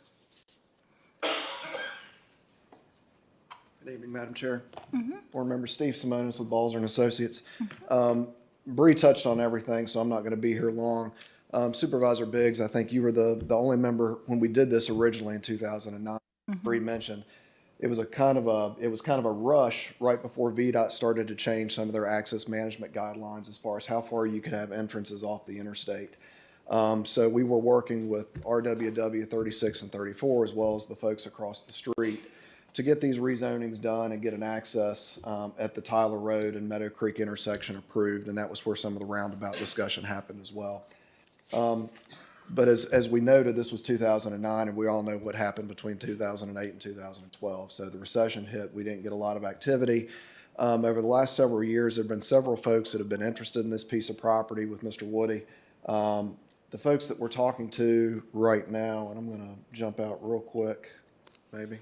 Good evening, Madam Chair. Board Member Steve Simonis with Balzer and Associates. Bree touched on everything, so I'm not going to be here long. Supervisor Biggs, I think you were the only member when we did this originally in 2009. Bree mentioned it was kind of a rush right before VDOT started to change some of their access management guidelines as far as how far you could have entrances off the interstate. So we were working with RWW 36 and 34 as well as the folks across the street to get these rezonings done and get an access at the Tyler Road and Meadow Creek intersection approved, and that was where some of the roundabout discussion happened as well. But as we noted, this was 2009, and we all know what happened between 2008 and 2012. So the recession hit, we didn't get a lot of activity. Over the last several years, there have been several folks that have been interested in this piece of property with Mr. Woody. The folks that we're talking to right now, and I'm going to jump out real quick, maybe.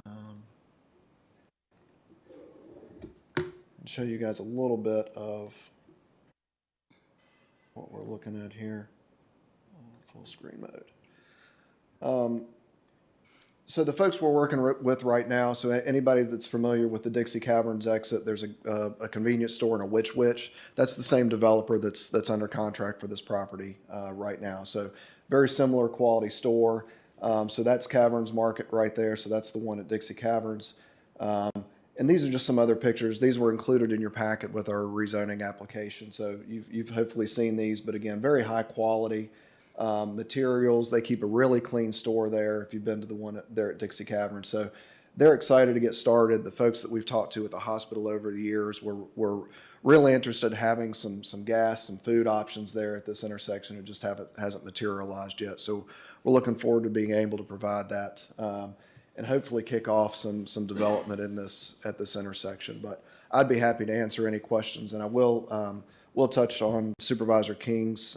And show you guys a little bit of what we're looking at here. Full screen mode. So the folks we're working with right now, so anybody that's familiar with the Dixie Caverns exit, there's a convenience store and a Witch. That's the same developer that's under contract for this property right now. So very similar quality store. So that's Caverns Market right there. So that's the one at Dixie Caverns. And these are just some other pictures. These were included in your packet with our rezoning application. So you've hopefully seen these, but again, very high quality materials. They keep a really clean store there if you've been to the one there at Dixie Caverns. So they're excited to get started. The folks that we've talked to at the hospital over the years were really interested in having some gas and food options there at this intersection. It just hasn't materialized yet. So we're looking forward to being able to provide that. And hopefully kick off some development at this intersection. But I'd be happy to answer any questions, and I will touch on Supervisor King's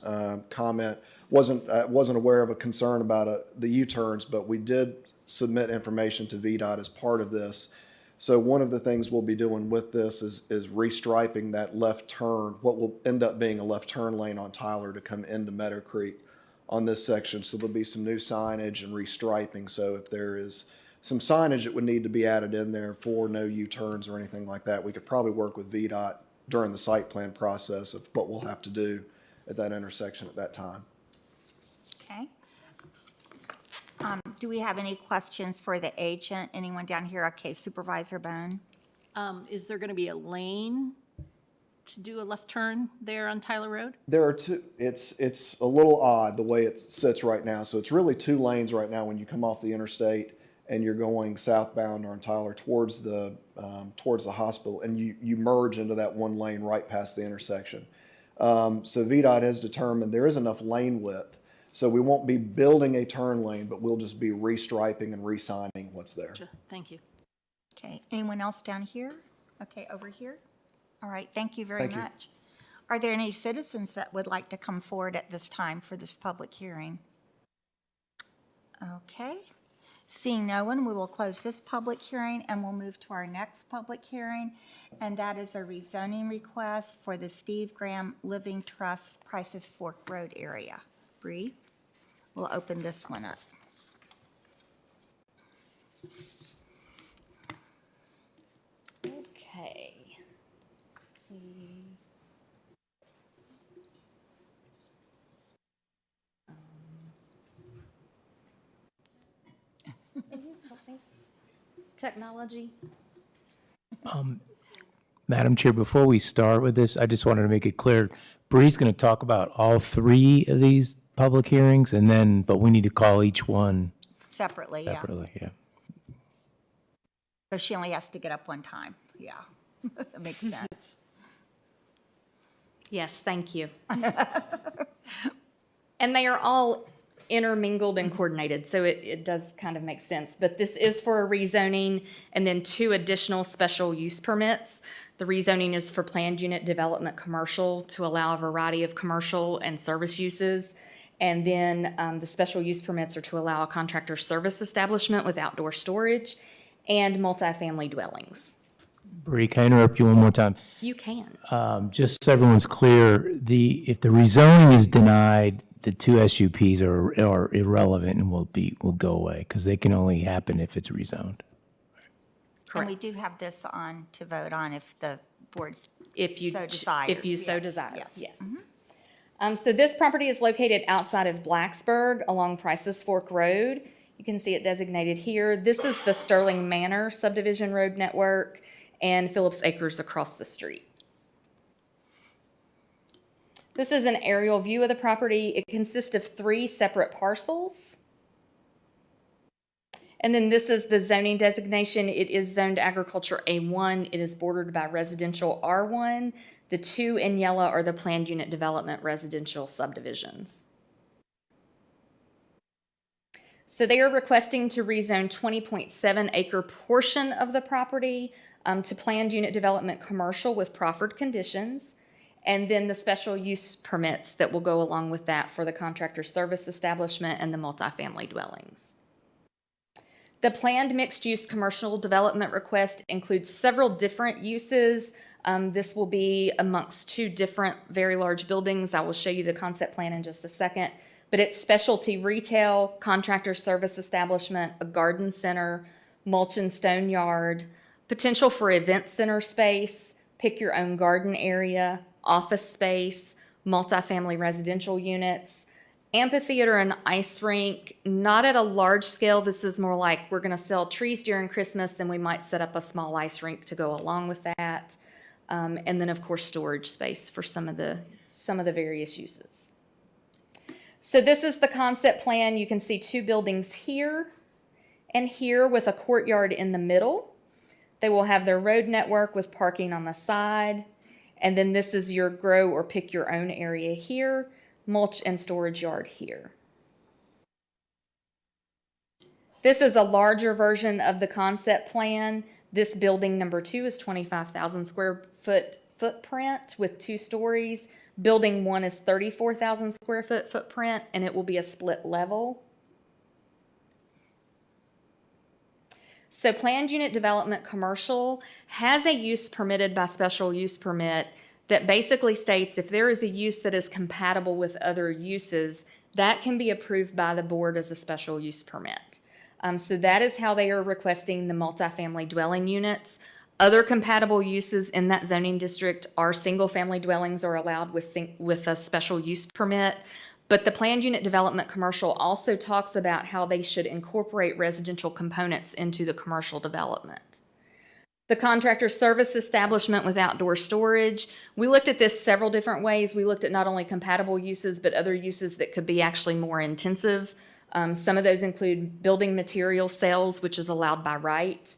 comment. Wasn't aware of a concern about the U-turns, but we did submit information to VDOT as part of this. So one of the things we'll be doing with this is restriping that left turn, what will end up being a left turn lane on Tyler to come into Meadow Creek on this section. So there'll be some new signage and restriping. So if there is some signage that would need to be added in there for no U-turns or anything like that, we could probably work with VDOT during the site plan process of what we'll have to do at that intersection at that time. Okay. Do we have any questions for the agent? Anyone down here? Okay, Supervisor Bone. Is there going to be a lane to do a left turn there on Tyler Road? There are two. It's a little odd the way it sits right now. So it's really two lanes right now when you come off the interstate and you're going southbound on Tyler towards the hospital, and you merge into that one lane right past the intersection. So VDOT has determined there is enough lane width, so we won't be building a turn lane, but we'll just be restriping and re-signing what's there. Sure. Thank you. Okay, anyone else down here? Okay, over here? All right, thank you very much. Are there any citizens that would like to come forward at this time for this public hearing? Okay. Seeing no one, we will close this public hearing and we'll move to our next public hearing, and that is a rezoning request for the Steve Graham Living Trust Prices Fork Road area. Bree, we'll open this one up. Okay. Technology. Madam Chair, before we start with this, I just wanted to make it clear, Bree's going to talk about all three of these public hearings, and then, but we need to call each one Separately, yeah. separately, yeah. So she only has to get up one time, yeah. That makes sense. Yes, thank you. And they are all intermingled and coordinated, so it does kind of make sense. But this is for a rezoning and then 2 additional special use permits. The rezoning is for planned unit development commercial to allow a variety of commercial and service uses. And then the special use permits are to allow a contractor service establishment with outdoor storage and multifamily dwellings. Bree, can I interrupt you one more time? You can. Just so everyone's clear, if the rezoning is denied, the two SUPs are irrelevant and will go away because they can only happen if it's rezoned. And we do have this on to vote on if the board If you so desires. If you so Yes, desire, yes. yes. So this property is located outside of Blacksburg along Prices Fork Road. You can see it designated here. This is the Sterling Manor subdivision road network and Phillips Acres across the street. This is an aerial view of the property. It consists of 3 separate parcels. And then this is the zoning designation. It is zoned agriculture A1. It is bordered by residential R1. The 2 in yellow are the planned unit development residential subdivisions. So they are requesting to rezone 20.7 acre portion of the property to planned unit development commercial with proffered conditions, and then the special use permits that will go along with that for the contractor service establishment and the multifamily dwellings. The planned mixed-use commercial development request includes several different uses. This will be amongst 2 different very large buildings. I will show you the concept plan in just a second. But it's specialty retail, contractor service establishment, a garden center, mulch and stone yard, potential for event center space, pick your own garden area, office space, multifamily residential units, amphitheater and ice rink, not at a large scale. This is more like we're going to sell trees during Christmas and we might set up a small ice rink to go along with that. And then of course storage space for some of the various uses. So this is the concept plan. You can see 2 buildings here and here with a courtyard in the middle. They will have their road network with parking on the side. And then this is your grow or pick your own area here, mulch and storage yard here. This is a larger version of the concept plan. This building number 2 is 25,000 square foot footprint with 2 stories. Building 1 is 34,000 square foot footprint, and it will be a split level. So planned unit development commercial has a use permitted by special use permit that basically states if there is a use that is compatible with other uses, that can be approved by the board as a special use permit. So that is how they are requesting the multifamily dwelling units. Other compatible uses in that zoning district are single-family dwellings are allowed with a special use permit. But the planned unit development commercial also talks about how they should incorporate residential components into the commercial development. The contractor service establishment with outdoor storage, we looked at this several different ways. We looked at not only compatible uses, but other uses that could be actually more intensive. Some of those include building material sales, which is allowed by right.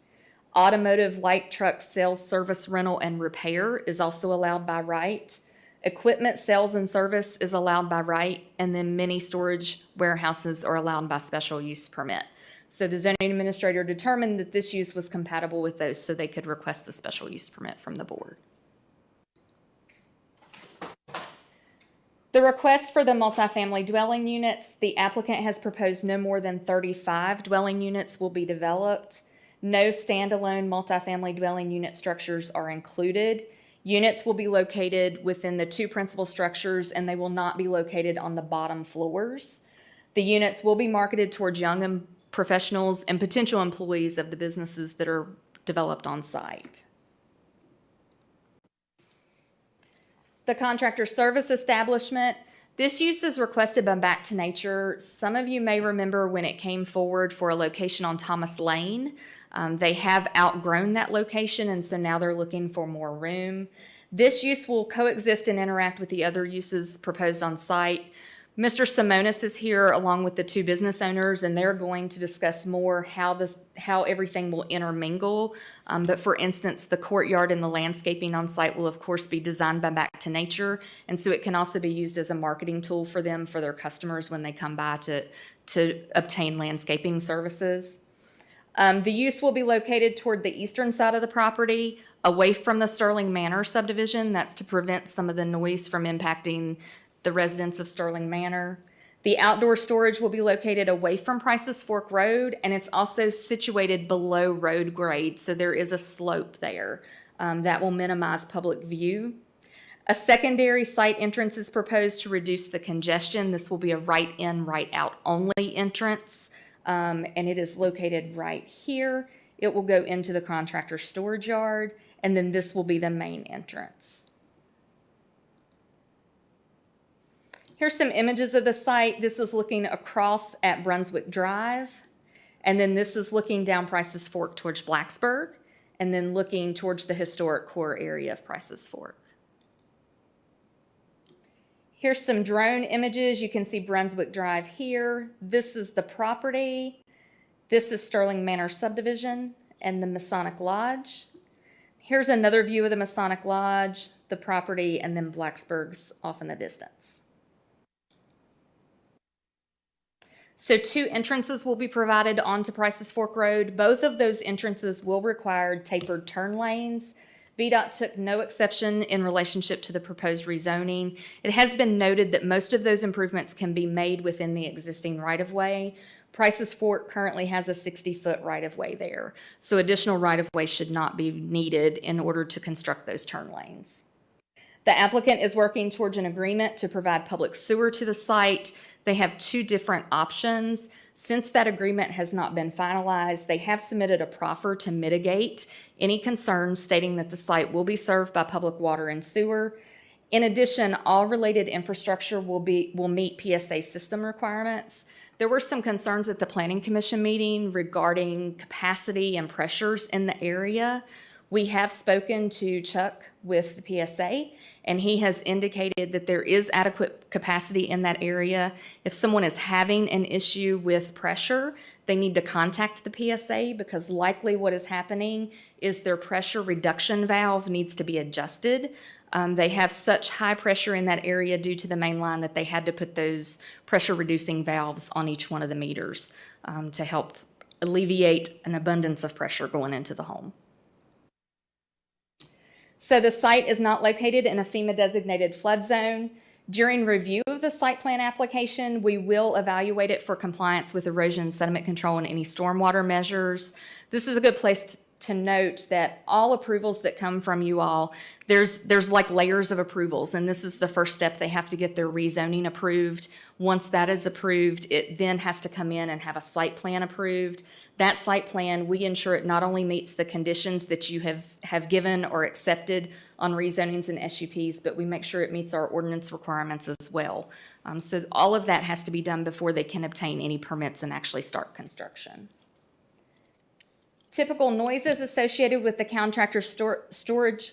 Automotive light truck sales, service, rental, and repair is also allowed by right. Equipment sales and service is allowed by right, and then many storage warehouses are allowed by special use permit. So the zoning administrator determined that this use was compatible with those, so they could request the special use permit from the board. The request for the multifamily dwelling units, the applicant has proposed no more than 35 dwelling units will be developed. No standalone multifamily dwelling unit structures are included. Units will be located within the 2 principal structures, and they will not be located on the bottom floors. The units will be marketed towards young professionals and potential employees of the businesses that are developed on site. The contractor service establishment, this use is requested by Back to Nature. Some of you may remember when it came forward for a location on Thomas Lane. They have outgrown that location, and so now they're looking for more room. This use will coexist and interact with the other uses proposed on site. Mr. Simonis is here along with the 2 business owners, and they're going to discuss more how everything will intermingle. But for instance, the courtyard and the landscaping on site will of course be designed by Back to Nature, and so it can also be used as a marketing tool for them, for their customers when they come by to obtain landscaping services. The use will be located toward the eastern side of the property, away from the Sterling Manor subdivision. That's to prevent some of the noise from impacting the residents of Sterling Manor. The outdoor storage will be located away from Prices Fork Road, and it's also situated below road grade, so there is a slope there. That will minimize public view. A secondary site entrance is proposed to reduce the congestion. This will be a right-in, right-out only entrance, and it is located right here. It will go into the contractor storage yard, and then this will be the main entrance. Here's some images of the site. This is looking across at Brunswick Drive, and then this is looking down Price's Fork towards Blacksburg, and then looking towards the historic core area of Price's Fork. Here's some drone images. You can see Brunswick Drive here. This is the property. This is Sterling Manor subdivision and the Masonic Lodge. Here's another view of the Masonic Lodge, the property, and then Blacksburg's off in the distance. So 2 entrances will be provided onto Price's Fork Road. Both of those entrances will require tapered turn lanes. VDOT took no exception in relationship to the proposed rezoning. It has been noted that most of those improvements can be made within the existing right-of-way. Price's Fork currently has a 60-foot right-of-way there, so additional right-of-way should not be needed in order to construct those turn lanes. The applicant is working towards an agreement to provide public sewer to the site. They have 2 different options. Since that agreement has not been finalized, they have submitted a proffer to mitigate any concerns, stating that the site will be served by public water and sewer. In addition, all related infrastructure will meet PSA system requirements. There were some concerns at the Planning Commission meeting regarding capacity and pressures in the area. We have spoken to Chuck with the PSA, and he has indicated that there is adequate capacity in that area. If someone is having an issue with pressure, they need to contact the PSA, because likely what is happening is their pressure reduction valve needs to be adjusted. They have such high pressure in that area due to the main line that they had to put those pressure reducing valves on each one of the meters to help alleviate an abundance of pressure going into the home. So the site is not located in a FEMA designated flood zone. During review of the site plan application, we will evaluate it for compliance with erosion, sediment control, and any stormwater measures. This is a good place to note that all approvals that come from you all, there's like layers of approvals, and this is the first step. They have to get their rezoning approved. Once that is approved, it then has to come in and have a site plan approved. That site plan, we ensure it not only meets the conditions that you have given or accepted on rezonings and SUPs, but we make sure it meets our ordinance requirements as well. So all of that has to be done before they can obtain any permits and actually start construction. Typical noises associated with the contractor storage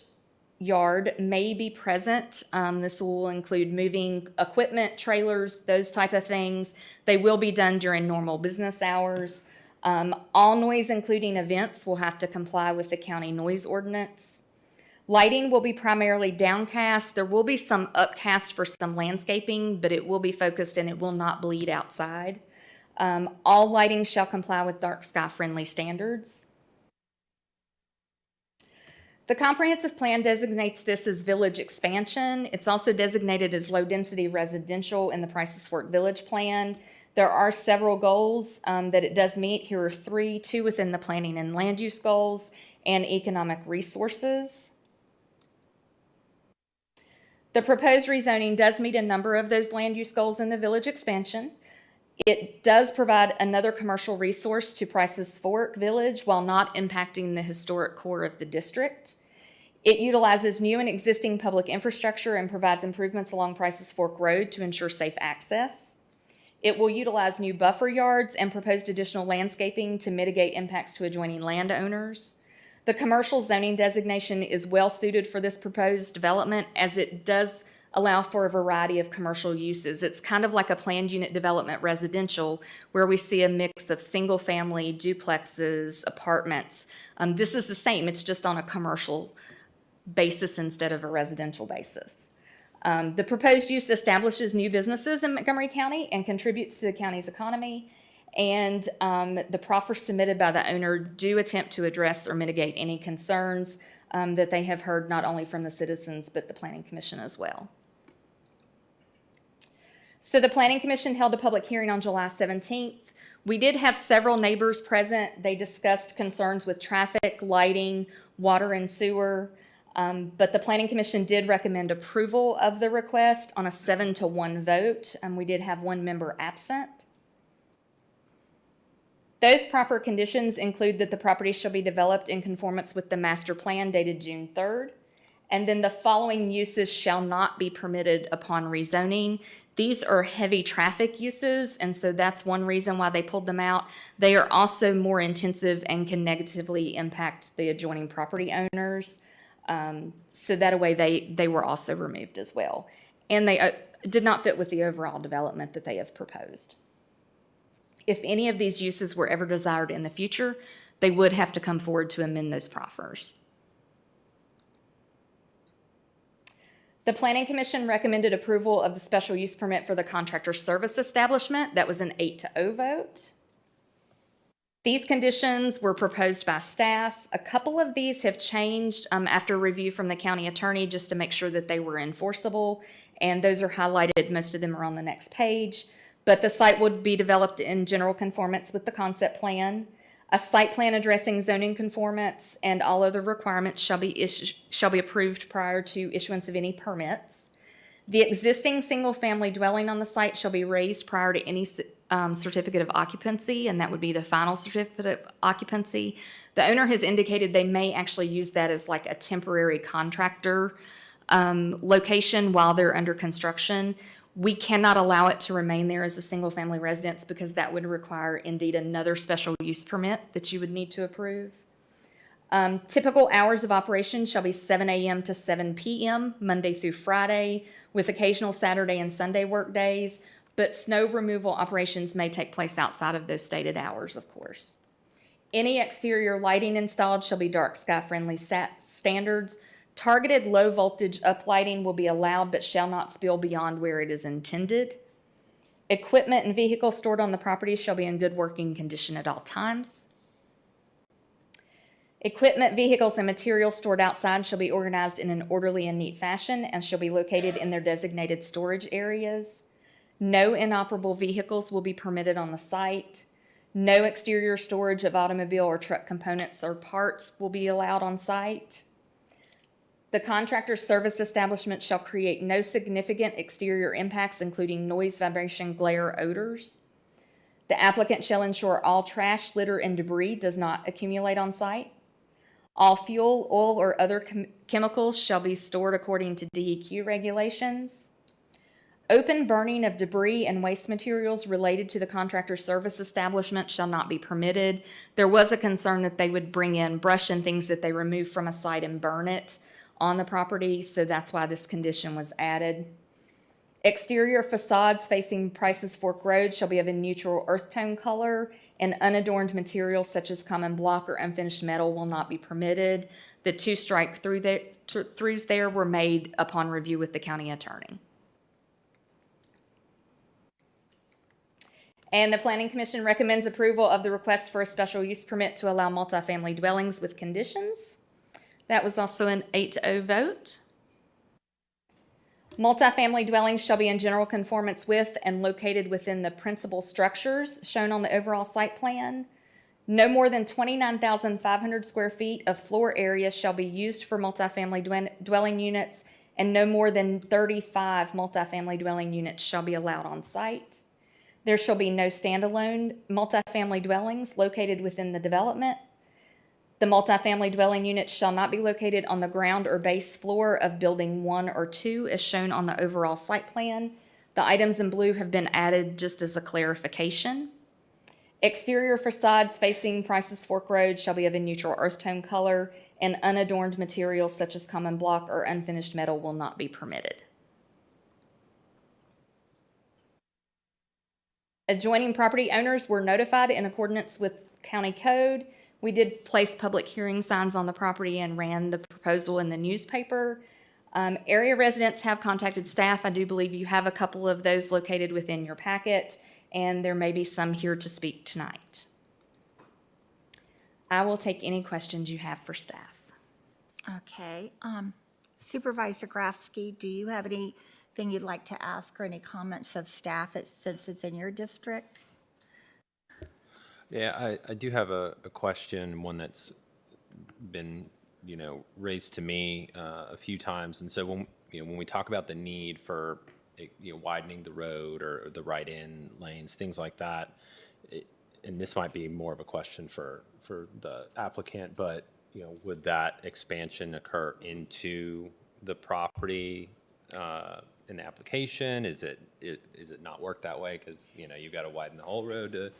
yard may be present. This will include moving equipment, trailers, those type of things. They will be done during normal business hours. All noise, including events, will have to comply with the county noise ordinance. Lighting will be primarily downcast. There will be some upcast for some landscaping, but it will be focused and it will not bleed outside. All lighting shall comply with dark sky friendly standards. The comprehensive plan designates this as village expansion. It's also designated as low density residential in the Price's Fork Village Plan. There are several goals that it does meet. Here are 3, 2 within the planning and land use goals and economic resources. The proposed rezoning does meet a number of those land use goals in the village expansion. It does provide another commercial resource to Price's Fork Village while not impacting the historic core of the district. It utilizes new and existing public infrastructure and provides improvements along Price's Fork Road to ensure safe access. It will utilize new buffer yards and proposed additional landscaping to mitigate impacts to adjoining landowners. The commercial zoning designation is well suited for this proposed development, as it does allow for a variety of commercial uses. It's kind of like a planned unit development residential, where we see a mix of single family, duplexes, apartments. This is the same, it's just on a commercial basis instead of a residential basis. The proposed use establishes new businesses in Montgomery County and contributes to the county's economy. And the proffers submitted by the owner do attempt to address or mitigate any concerns that they have heard not only from the citizens, but the Planning Commission as well. So the Planning Commission held a public hearing on July 17th. We did have several neighbors present. They discussed concerns with traffic, lighting, water and sewer. But the Planning Commission did recommend approval of the request on a 7-1 vote. We did have one member absent. Those proper conditions include that the property shall be developed in conformance with the master plan dated June 3rd. And then the following uses shall not be permitted upon rezoning. These are heavy traffic uses, and so that's one reason why they pulled them out. They are also more intensive and can negatively impact the adjoining property owners. So that way they were also removed as well. And they did not fit with the overall development that they have proposed. If any of these uses were ever desired in the future, they would have to come forward to amend those proffers. The Planning Commission recommended approval of the special use permit for the contractor service establishment. That was an 8-0 vote. These conditions were proposed by staff. A couple of these have changed after review from the county attorney just to make sure that they were enforceable, and those are highlighted. Most of them are on the next page. But the site would be developed in general conformance with the concept plan. A site plan addressing zoning conformance and all other requirements shall be approved prior to issuance of any permits. The existing single-family dwelling on the site shall be raised prior to any certificate of occupancy, and that would be the final certificate of occupancy. The owner has indicated they may actually use that as like a temporary contractor location while they're under construction. We cannot allow it to remain there as a single-family residence because that would require indeed another special use permit that you would need to approve. Typical hours of operation shall be 7 a.m. to 7 p.m. Monday through Friday, with occasional Saturday and Sunday work days, but snow removal operations may take place outside of those stated hours, of course. Any exterior lighting installed shall be dark sky friendly standards. Targeted low voltage uplighting will be allowed but shall not spill beyond where it is intended. Equipment and vehicles stored on the property shall be in good working condition at all times. Equipment, vehicles, and materials stored outside shall be organized in an orderly and neat fashion and shall be located in their designated storage areas. No inoperable vehicles will be permitted on the site. No exterior storage of automobile or truck components or parts will be allowed on site. The contractor service establishment shall create no significant exterior impacts, including noise, vibration, glare, odors. The applicant shall ensure all trash, litter, and debris does not accumulate on site. All fuel, oil, or other chemicals shall be stored according to DEQ regulations. Open burning of debris and waste materials related to the contractor service establishment shall not be permitted. There was a concern that they would bring in brush and things that they remove from a site and burn it on the property, so that's why this condition was added. Exterior facades facing Price's Fork Road shall be of a neutral earth tone color, and unadorned materials such as common block or unfinished metal will not be permitted. The 2 strike throughs there were made upon review with the county attorney. And the Planning Commission recommends approval of the request for a special use permit to allow multifamily dwellings with conditions. That was also an 8-0 vote. Multifamily dwellings shall be in general conformance with and located within the principal structures shown on the overall site plan. No more than 29,500 square feet of floor area shall be used for multifamily dwelling units, and no more than 35 multifamily dwelling units shall be allowed on site. There shall be no standalone multifamily dwellings located within the development. The multifamily dwelling units shall not be located on the ground or base floor of building 1 or 2 as shown on the overall site plan. The items in blue have been added just as a clarification. Exterior facades facing Price's Fork Road shall be of a neutral earth tone color, and unadorned materials such as common block or unfinished metal will not be permitted. Adjoining property owners were notified in accordance with county code. We did place public hearing signs on the property and ran the proposal in the newspaper. Area residents have contacted staff. I do believe you have a couple of those located within your packet, and there may be some here to speak tonight. I will take any questions you have for staff. Okay. Supervisor Grafsky, do you have anything you'd like to ask or any comments of staff since it's in your district? Yeah, I do have a question, one that's been, raised to me a few times. And so when we talk about the need for, widening the road or the right-in lanes, things like that, and this might be more of a question for the applicant, but, would that expansion occur into the property in the application? Is it not work that way? Because, you've got to widen the whole road to,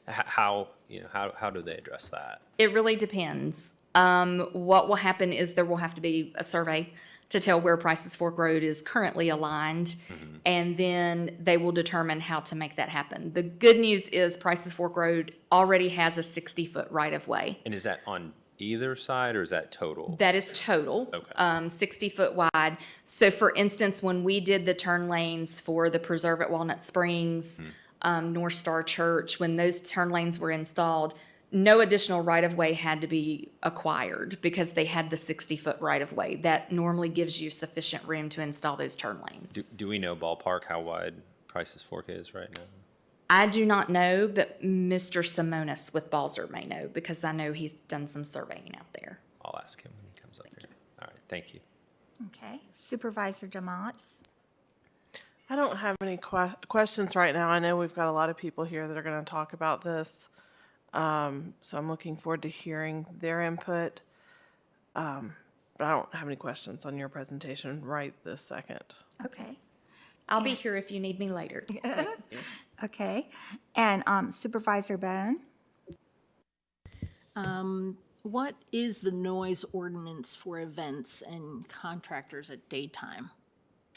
how do they address that? It really depends. What will happen is there will have to be a survey to tell where Price's Fork Road is currently aligned, and then they will determine how to make that happen. The good news is Price's Fork Road already has a 60-foot right-of-way. And is that on either side, or is that total? That is total, Okay. 60 foot wide. So for instance, when we did the turn lanes for the Preserve at Walnut Springs, North Star Church, when those turn lanes were installed, no additional right-of-way had to be acquired because they had the 60-foot right-of-way. That normally gives you sufficient room to install those turn lanes. Do we know ballpark how wide Price's Fork is right now? I do not know, but Mr. Simonis with Balzer may know because I know he's done some surveying out there. I'll ask him when he comes up here. All right, thank you. Okay. Supervisor DeMotts? I don't have any questions right now. I know we've got a lot of people here that are going to talk about this. So I'm looking forward to hearing their input. But I don't have any questions on your presentation right this second. Okay. I'll be here if you need me later. Okay. And Supervisor Bone? What is the noise ordinance for events and contractors at daytime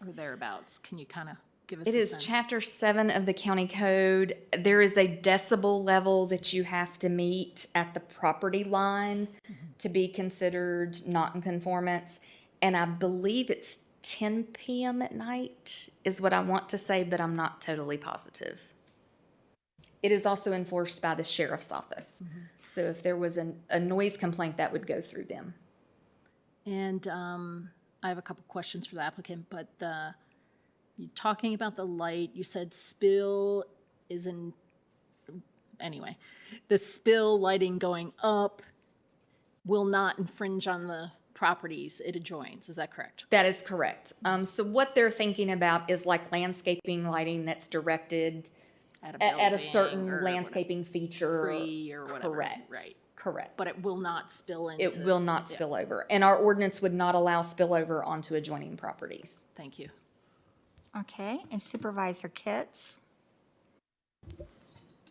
or thereabouts? Can you kind of give us It a is sense? Chapter 7 of the county code. There is a decibel level that you have to meet at the property line to be considered not in conformance. And I believe it's 10 p.m. at night is what I want to say, but I'm not totally positive. It is also enforced by the sheriff's office. So if there was a noise complaint, that would go through them. And I have a couple questions for the applicant, but you talking about the light, you said spill isn't, anyway, the spill lighting going up will not infringe on the properties it adjoins, is that correct? That is correct. So what they're thinking about is like landscaping lighting that's directed at a building certain or landscaping feature. Tree or whatever. Correct. Right. Correct. But it will not spill into. It will not spill over. And our ordinance would not allow spillover onto adjoining properties. Thank you. Okay. And Supervisor Kitts?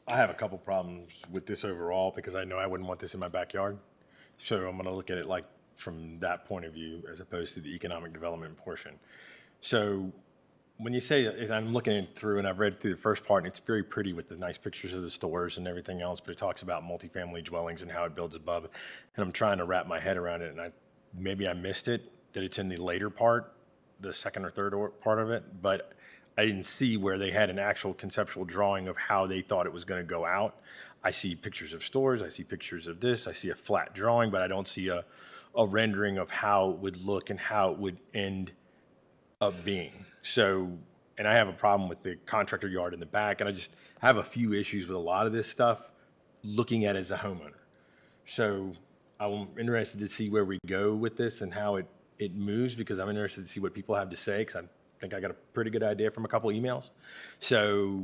I have a couple problems with this overall because I know I wouldn't want this in my backyard. So I'm going to look at it like from that point of view as opposed to the economic development portion. So when you say, I'm looking through and I've read through the first part and it's very pretty with the nice pictures of the stores and everything else, but it talks about multifamily dwellings and how it builds above. And I'm trying to wrap my head around it, and maybe I missed it, that it's in the later part, the second or third part of it, but I didn't see where they had an actual conceptual drawing of how they thought it was going to go out. I see pictures of stores, I see pictures of this, I see a flat drawing, but I don't see a rendering of how it would look and how it would end up being. So, and I have a problem with the contractor yard in the back, and I have a few issues with a lot of this stuff looking at it as a homeowner. So I'm interested to see where we go with this and how it moves, because I'm interested to see what people have to say, because I think I got a pretty good idea from a couple emails. So,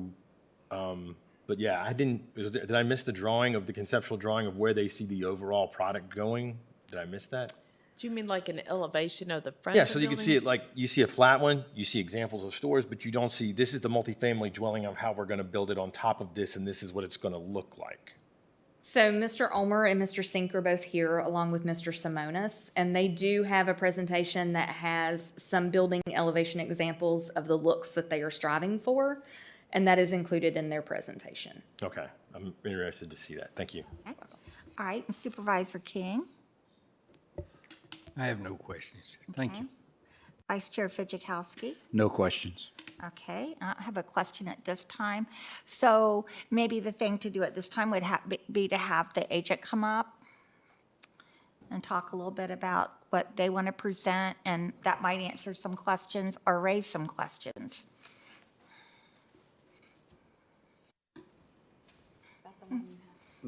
but yeah, did I miss the drawing of the conceptual drawing of where they see the overall product going? Did I miss that? Do you mean like an elevation of the front Yeah, of the so you can building? see it like, you see a flat one, you see examples of stores, but you don't see, this is the multifamily dwelling of how we're going to build it on top of this, and this is what it's going to look like. So Mr. Ulmer and Mr. Sink are both here along with Mr. Simonis, and they do have a presentation that has some building elevation examples of the looks that they are striving for, and that is included in their presentation. Okay, I'm interested to see that. Thank you. Okay. All right. And Supervisor King? I have no questions. Thank Okay. you. Vice Chair Fitchikowski? No questions. Okay, I don't have a question at this time. So maybe the thing to do at this time would be to have the agent come up and talk a little bit about what they want to present, and that might answer some questions or raise some questions.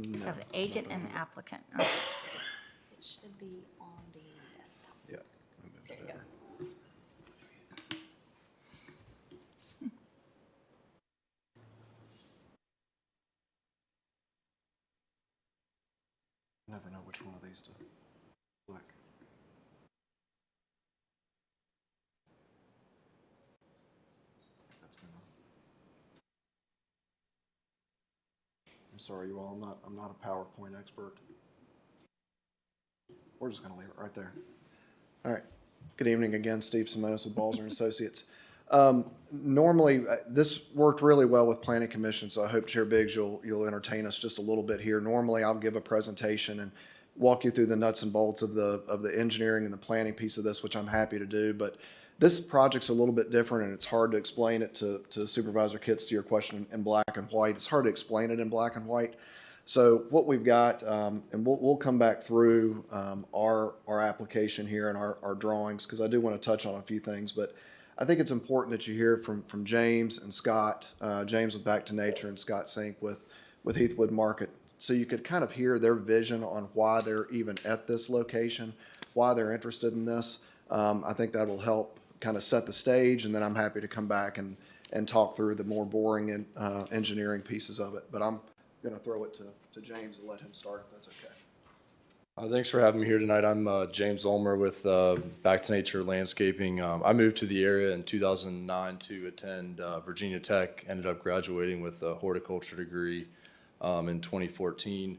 So the agent and the applicant. It should be on the desktop. Yeah. There you go. Never know which one of these to click. That's gonna. I'm sorry, you all. I'm not a PowerPoint expert. We're just gonna leave it right there. All right. Good evening again, Steve Simonis with Balzer and Associates. Normally, this worked really well with Planning Commission, so I hope Chair Biggs, you'll entertain us just a little bit here. Normally, I'll give a presentation and walk you through the nuts and bolts of the engineering and the planning piece of this, which I'm happy to do. But this project's a little bit different, and it's hard to explain it to Supervisor Kitts, to your question, in black and white. It's hard to explain it in black and white. So what we've got, and we'll come back through our application here and our drawings, because I do want to touch on a few things. But I think it's important that you hear from James and Scott, James with Back to Nature and Scott Sink with Heathwood Market, so you could kind of hear their vision on why they're even at this location, why they're interested in this. I think that will help kind of set the stage, and then I'm happy to come back and talk through the more boring engineering pieces of it. But I'm going to throw it to James and let him start, if that's okay. Thanks for having me here tonight. I'm James Ulmer with Back to Nature Landscaping. I moved to the area in 2009 to attend Virginia Tech, ended up graduating with a horticulture degree in 2014,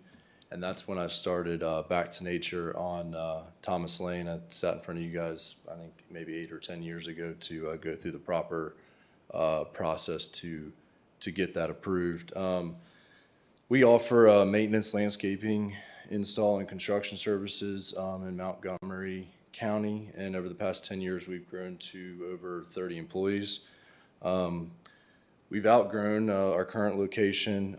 and that's when I started Back to Nature on Thomas Lane. I sat in front of you guys, I think maybe 8 or 10 years ago, to go through the proper process to get that approved. We offer maintenance, landscaping, install, and construction services in Montgomery County, and over the past 10 years we've grown to over 30 employees. We've outgrown our current location.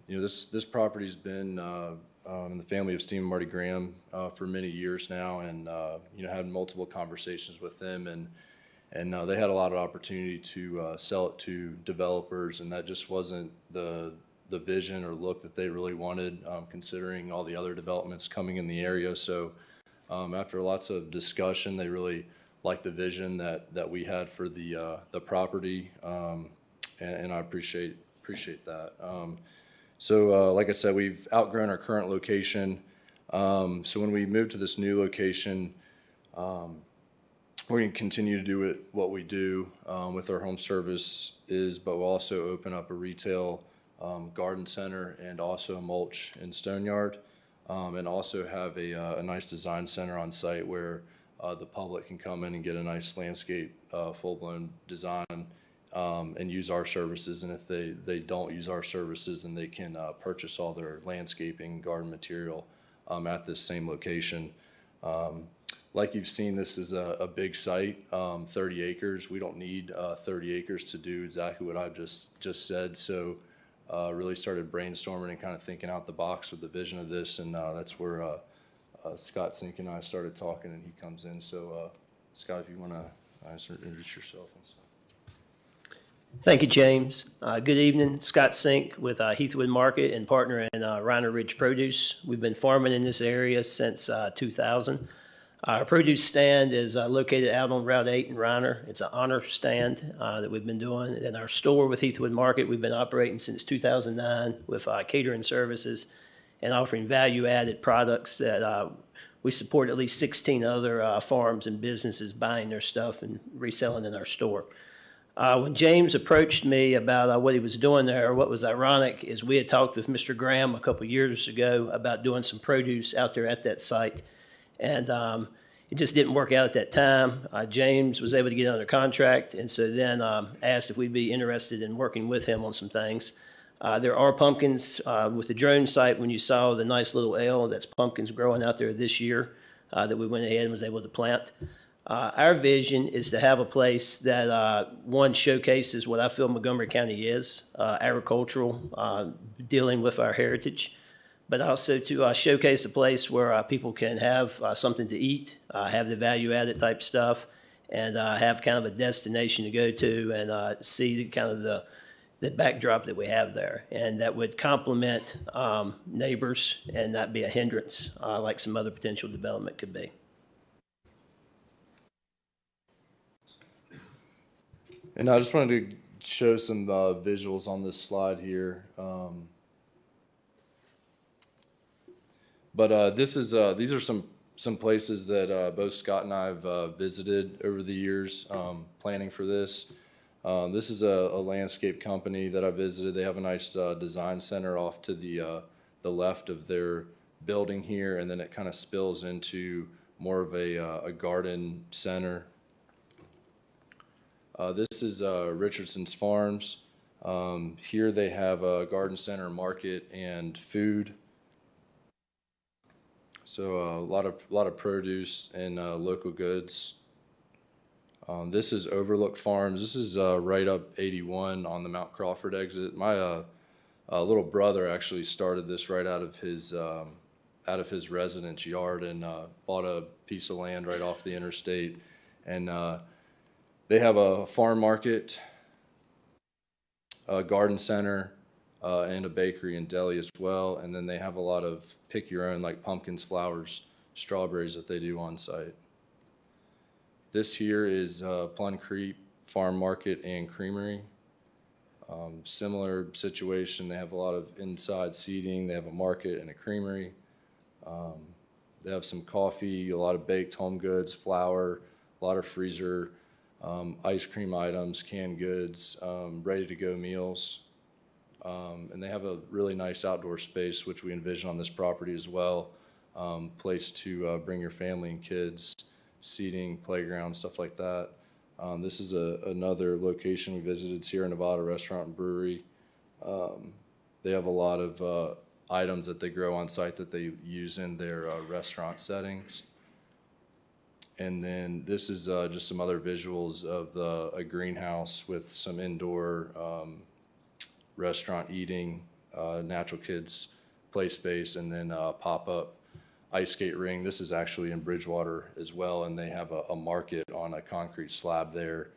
This property's been in the family of Steve and Marty Graham for many years now, and had multiple conversations with them, and they had a lot of opportunity to sell it to developers, and that just wasn't the vision or look that they really wanted, considering all the other developments coming in the area. So after lots of discussion, they really liked the vision that we had for the property, and I appreciate that. So like I said, we've outgrown our current location. So when we move to this new location, we're going to continue to do what we do with our home services, but we'll also open up a retail garden center and also a mulch and stone yard, and also have a nice design center on site where the public can come in and get a nice landscape, full-blown design, and use our services. And if they don't use our services, then they can purchase all their landscaping, garden material at this same location. Like you've seen, this is a big site, 30 acres. We don't need 30 acres to do exactly what I've just said. So really started brainstorming and kind of thinking out the box with the vision of this, and that's where Scott Sink and I started talking, and he comes in. So Scott, if you want to introduce yourself and stuff. Thank you, James. Good evening. Scott Sink with Heathwood Market and partner in Roanoke Ridge Produce. We've been farming in this area since 2000. Our produce stand is located out on Route 8 in Roanoke. It's an honor stand that we've been doing. And our store with Heathwood Market, we've been operating since 2009 with catering services and offering value-added products that we support at least 16 other farms and businesses buying their stuff and reselling in our store. When James approached me about what he was doing there, what was ironic is we had talked with Mr. Graham a couple years ago about doing some produce out there at that site. And it just didn't work out at that time. James was able to get under contract, and so then asked if we'd be interested in working with him on some things. There are pumpkins with the drone site. When you saw the nice little L, that's pumpkins growing out there this year that we went ahead and was able to plant. Our vision is to have a place that, one, showcases what I feel Montgomery County is, agricultural, dealing with our heritage, but also to showcase a place where people can have something to eat, have the value-added type stuff, and have kind of a destination to go to and see kind of the backdrop that we have there, and that would complement neighbors and not be a hindrance like some other potential development could be. And I just wanted to show some visuals on this slide here. These are some places that both Scott and I have visited over the years planning for this. This is a landscape company that I visited. They have a nice design center off to the left of their building here, and then it kind of spills into more of a garden center. This is Richardson's Farms. Here they have a garden center, market, and food. So a lot of produce and local goods. This is Overlook Farms. This is right up 81 on the Mount Crawford exit. My little brother actually started this right out of his residence yard and bought a piece of land right off the interstate. And they have a farm market, a garden center, and a bakery and deli as well. And then they have a lot of pick your own, like pumpkins, flowers, strawberries that they do on site. This here is Plum Creek Farm Market and Creamery. Similar situation. They have a lot of inside seating. They have a market and a creamery. They have some coffee, a lot of baked home goods, flour, a lot of freezer, ice cream items, canned goods, ready-to-go meals. And they have a really nice outdoor space, which we envision on this property as well. Place to bring your family and kids, seating, playground, stuff like that. This is another location we visited, it's Sierra Nevada Restaurant and Brewery. They have a lot of items that they grow on site that they use in their restaurant settings. And then this is just some other visuals of a greenhouse with some indoor restaurant eating, natural kids play space, and then pop-up ice skate ring. This is actually in Bridgewater as well, and they have a market on a concrete slab there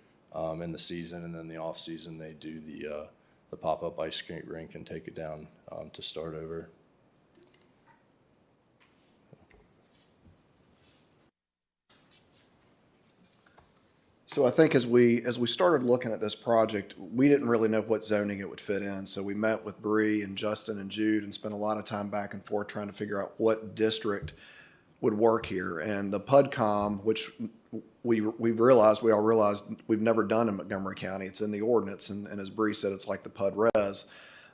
in the season, and then the off season they do the pop-up ice skate rink and take it down to start over. So I think as we started looking at this project, we didn't really know what zoning it would fit in. So we met with Bree and Justin and Jude and spent a lot of time back and forth trying to figure out what district would work here. And the PUDCOM, which we all realized we've never done in Montgomery County. It's in the ordinance, and as Bree said, it's like the PUD res.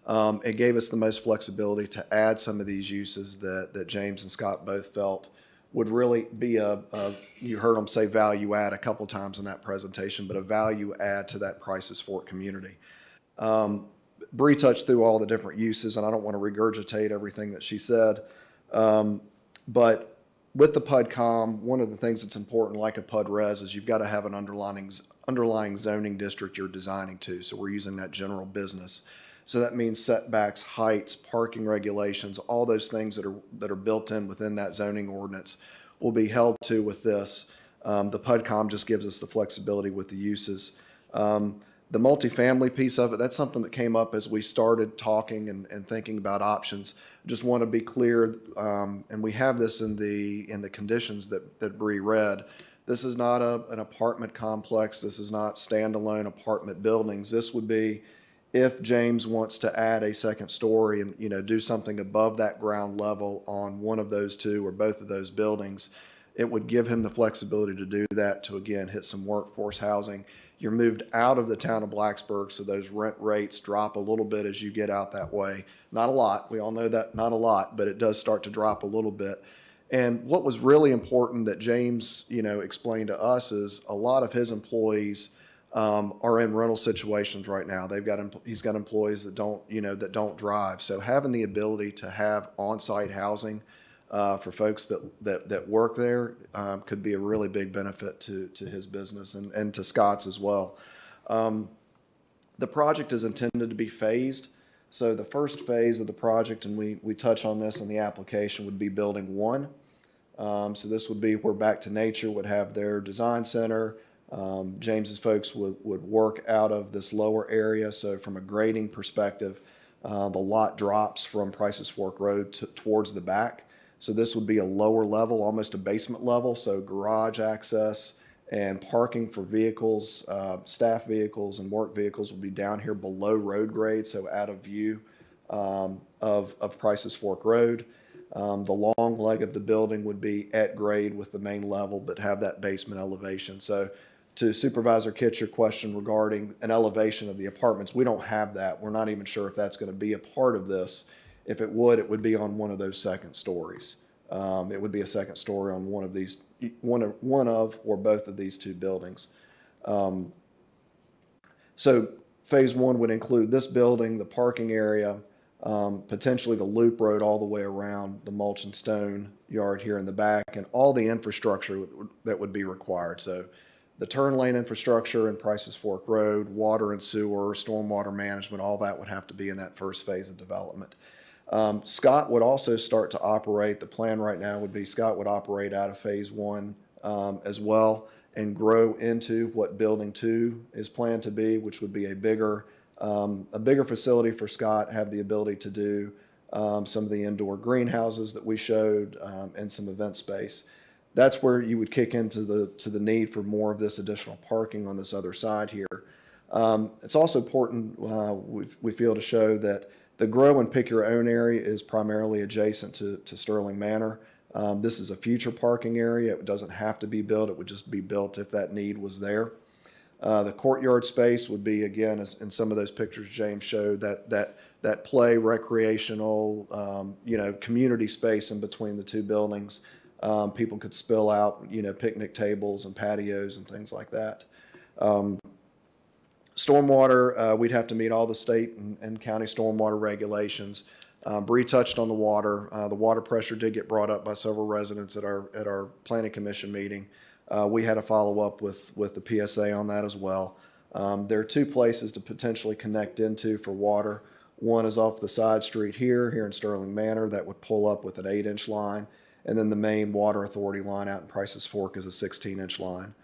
It gave us the most flexibility to add some of these uses that James and Scott both felt would really be you heard them say value add a couple times in that presentation, but a value add to that Prices Fork community. Bree touched through all the different uses, and I don't want to regurgitate everything that she said. But with the PUDCOM, one of the things that's important, like a PUD res, is you've got to have an underlying zoning district you're designing to. So we're using that general business. So that means setbacks, heights, parking regulations, all those things that are built in within that zoning ordinance will be held to with this. The PUDCOM just gives us the flexibility with the uses. The multifamily piece of it, that's something that came up as we started talking and thinking about options. Just want to be clear, and we have this in the conditions that Bree read. This is not an apartment complex. This is not standalone apartment buildings. This would be if James wants to add a second story and do something above that ground level on one of those two or both of those buildings, it would give him the flexibility to do that, to again hit some workforce housing. You're moved out of the town of Blacksburg, so those rent rates drop a little bit as you get out that way. Not a lot, we all know that, not a lot, but it does start to drop a little bit. And what was really important that James explained to us is a lot of his employees are in rental situations right now. He's got employees that don't drive. So having the ability to have on-site housing for folks that work there could be a really big benefit to his business and to Scott's as well. The project is intended to be phased. So the first phase of the project, and we touch on this in the application, would be building 1. So this would be where Back to Nature would have their design center, James's folks would work out of this lower area. So from a grading perspective, the lot drops from Price's Fork Road towards the back. So this would be a lower level, almost a basement level. So garage access and parking for vehicles, staff vehicles and work vehicles will be down here below road grade, so out of view of Price's Fork Road. The long leg of the building would be at grade with the main level, but have that basement elevation. So to Supervisor Kitts, your question regarding an elevation of the apartments, we don't have that. We're not even sure if that's going to be a part of this. If it would be on one of those second stories. It would be a second story on one of these, one of or both of these two buildings. So phase one would include this building, the parking area, potentially the loop road all the way around the mulch and stone yard here in the back, and all the infrastructure that would be required. So the turn lane infrastructure in Price's Fork Road, water and sewer, stormwater management, all that would have to be in that first phase of development. Scott would also start to operate, the plan right now would be Scott would operate out of phase one as well and grow into what building two is planned to be, which would be a bigger facility for Scott, have the ability to do some of the indoor greenhouses that we showed and some event space. That's where you would kick into the need for more of this additional parking on this other side here. It's also important, we feel, to show that the grow and pick your own area is primarily adjacent to Sterling Manor. This is a future parking area. It doesn't have to be built. It would just be built if that need was there. The courtyard space would be, again, as in some of those pictures James showed, that play, recreational, community space in between the two buildings. People could spill out, picnic tables and patios and things like that. Stormwater, we'd have to meet all the state and county stormwater regulations. Bree touched on the water. The water pressure did get brought up by several residents at our planning commission meeting. We had to follow up with the PSA on that as well. There are two places to potentially connect into for water. One is off the side street here in Sterling Manor that would pull up with an 8-inch line. And then the main water authority line out in Price's Fork is a 16-inch line.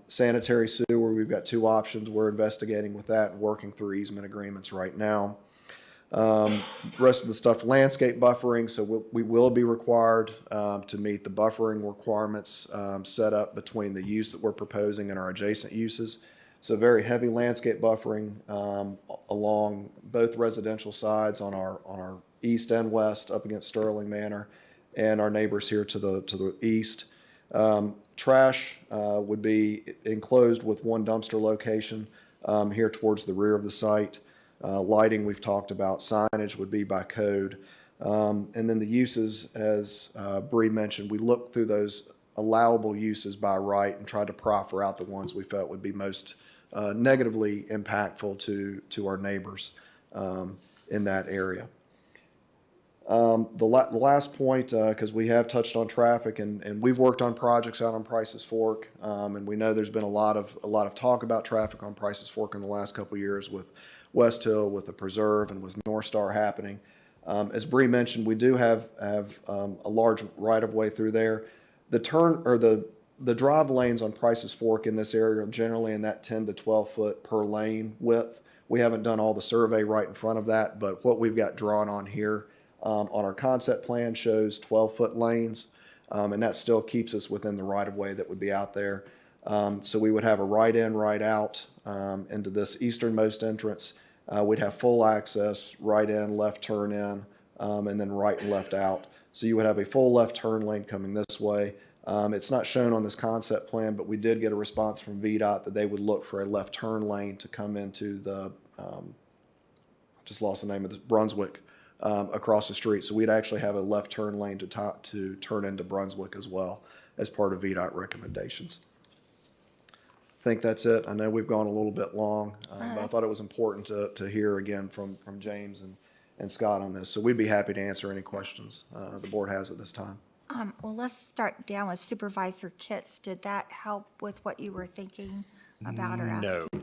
Sanitary sewer, we've got two options. We're investigating with that and working through easement agreements right now. Rest of the stuff, landscape buffering, so we will be required to meet the buffering requirements set up between the use that we're proposing and our adjacent uses. So very heavy landscape buffering along both residential sides on our east and west up against Sterling Manor and our neighbors here to the east. Trash would be enclosed with one dumpster location here towards the rear of the site. Lighting we've talked about. Signage would be by code. And then the uses, as Bree mentioned, we looked through those allowable uses by right and tried to proffer out the ones we felt would be most negatively impactful to our neighbors in that area. The last point, because we have touched on traffic and we've worked on projects out on Price's Fork, and we know there's been a lot of talk about traffic on Price's Fork in the last couple of years with West Hill, with the Preserve, and with North Star happening. As Bree mentioned, we do have a large right-of-way through there. The turn or the drive lanes on Price's Fork in this area are generally in that 10 to 12 foot per lane width. We haven't done all the survey right in front of that, but what we've got drawn on here on our concept plan shows 12-foot lanes, and that still keeps us within the right-of-way that would be out there. So we would have a right in, right out into this easternmost entrance. We'd have full access, right in, left turn in, and then right and left out. So you would have a full left turn lane coming this way. It's not shown on this concept plan, but we did get a response from VDOT that they would look for a left turn lane to come into the, just lost the name of this, Brunswick, across the street. So we'd actually have a left turn lane to turn into Brunswick as well as part of VDOT recommendations. I think that's it. I know we've gone a little bit long, but I thought it was important to hear again from James and Scott on this. So we'd be happy to answer any questions the board has at this time. Well, let's start down with Supervisor Kitts. Did that help with what you were thinking about or asking? No,